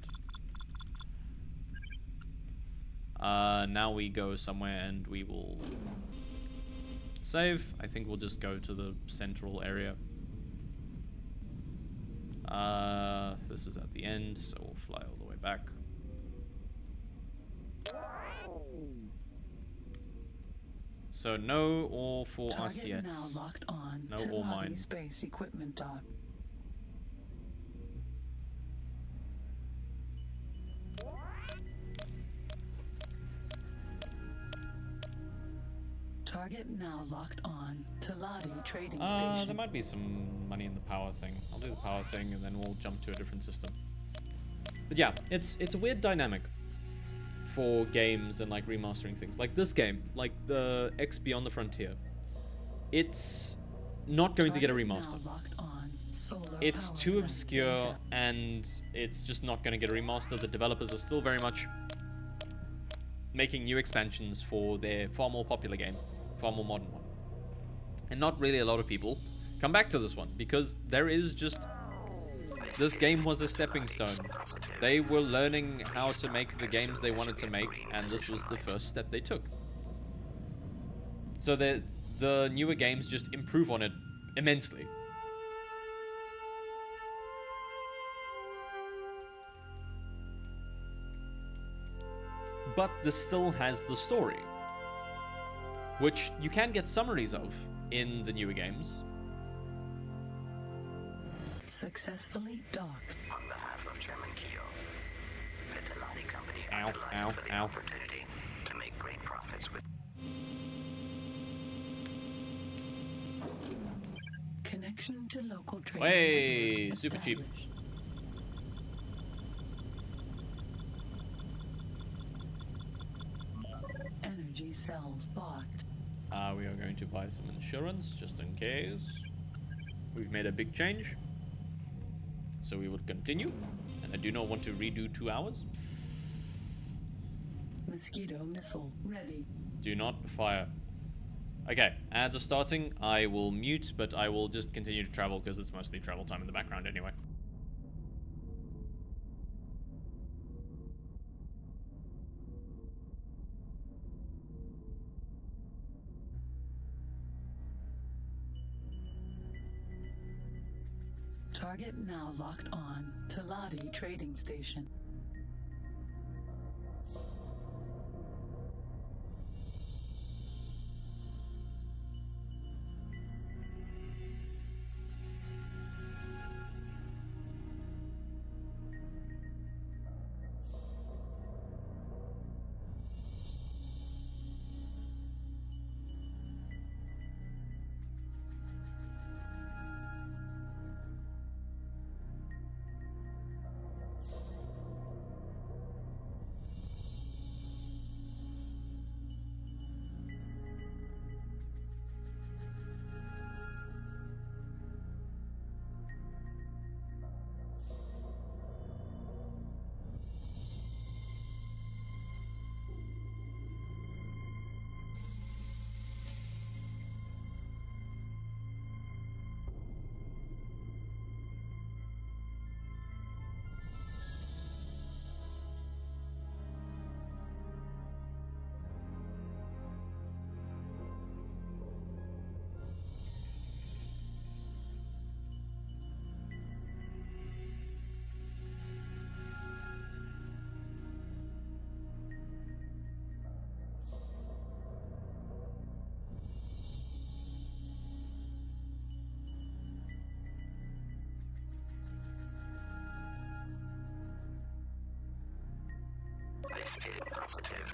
Now we go somewhere and we will save. I think we'll just go to the central area. This is at the end, so we'll fly all the way back. So no ore for us Target yet. now locked on. No to ore Lottie mine. Space equipment dock. Target now locked on. to Lottie Trading Station. There might be some money in the power thing. I'll do the power thing and then we'll jump to a different system. But yeah, it's a weird dynamic for games and like remastering things. Like this game, like the X Beyond the Frontier. It's not going to get a Target now remaster. locked on. Solar It's power too plant obscure data. and it's just not going to get a remaster. The developers are still very much making new expansions for their far more popular game, far more modern one. And not really a lot of people come back to this one because there is just... This game was a stepping stone. They were learning how to make the games they wanted to make, and this was the first step they took. So the newer games just improve on it immensely. But this still has the story, which you can get summaries of in the newer games. Successfully docked. On behalf of Chairman Keo, Petalani are delighted ow, for the ow. opportunity to make great profits with. Connection to local trading Hey, network super cheap. established. Energy cells bought. We are going to buy some insurance just in case. We've made a big change. So we will continue. And I do not want to redo 2 hours. Mosquito missile ready. Do not fire. Okay, ads are starting. I will mute, but I will just continue to travel because it's mostly travel time in the background anyway. Target now locked on. Talati trading station. This is positive.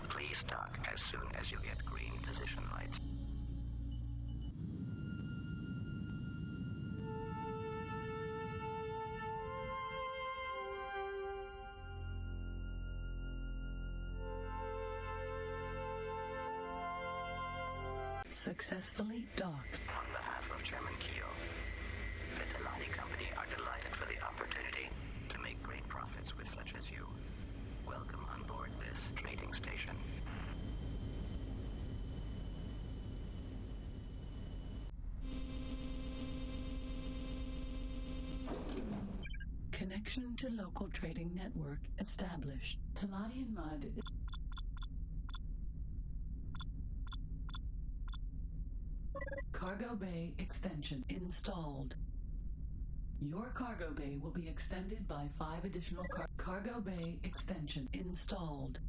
Please dock as soon as you get green position lights. Successfully docked. On behalf of Chairman Keo, the Talati Company are delighted for the opportunity to make great profits with such as you. Welcome on board this trading station. Connection to local trading network established. Talati Mud. Cargo bay extension installed. Your cargo bay will be extended by 5 additional cargo bay extension installed.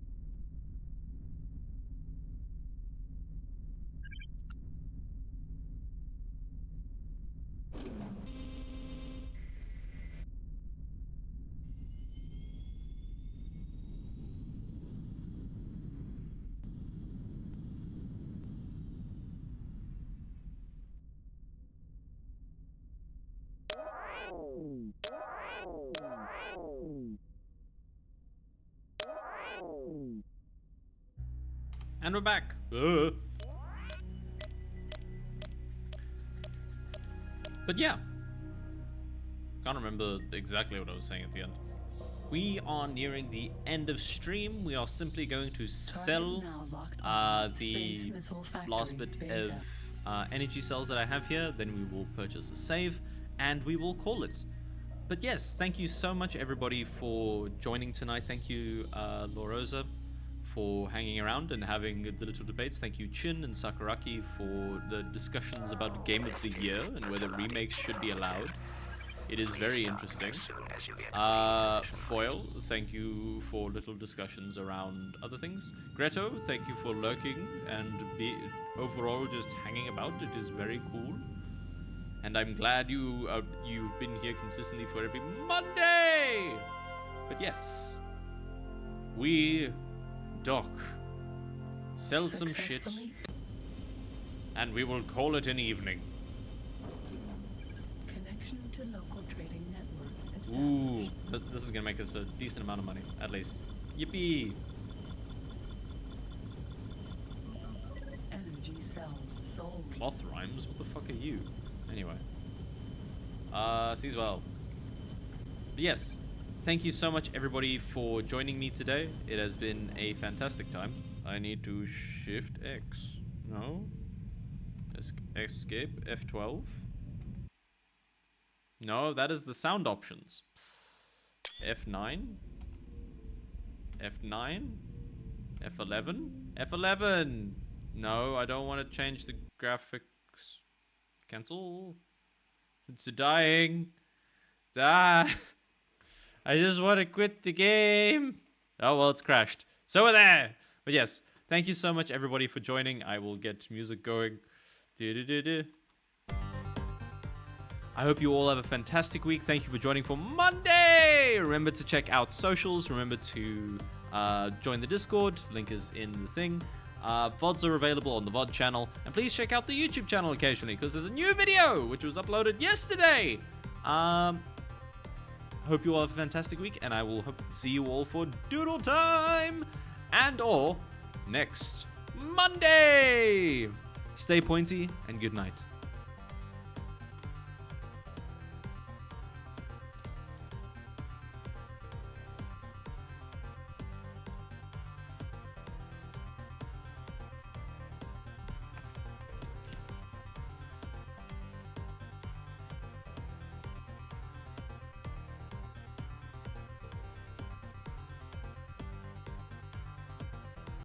And we're back. But yeah. Can't remember exactly what I was saying at the end. We are nearing the end of stream. We are simply going to sell the last bit of energy cells that I have here. Then we will purchase a save and we will call it. But yes, thank you so much everybody for joining tonight. Thank you Lorosa for hanging around and having the little debates. Thank you Chin and Sakuraki for the discussions about Game of the Year and whether remakes should be allowed. It is very interesting. Foil, thank you for little discussions around other things. Greto, thank you for lurking and overall just hanging about. It is very cool. And I'm glad you've been here consistently for every Monday. But yes, we dock, sell some shit, Successfully and we will call it an evening. connection to local trading network Ooh, established. this is gonna make us a decent amount of money, at least. Yippee! Energy cells sold. Cloth rhymes? What the fuck are you? Anyway. Sees well. But yes, thank you so much everybody for joining me today. It has been a fantastic time. I need to shift X. No? Escape F12. No, that is the sound options. F9. F9. F11. F11. No, I don't want to change the graphics. Cancel. It's dying. Ah. I just want to quit the game. Oh, well, it's crashed. So we're there. But yes, thank you so much, everybody, for joining. I will get music going. Do-do-do-do. I hope you all have a fantastic week. Thank you for joining for Monday. Remember to check out socials. Remember to join the Discord. Link is in the thing. VODs are available on the VOD channel. And please check out the YouTube channel occasionally because there's a new video which was uploaded yesterday. Hope you all have a fantastic week, and I will see you all for Doodle Time and or next Monday. Stay pointy and good night.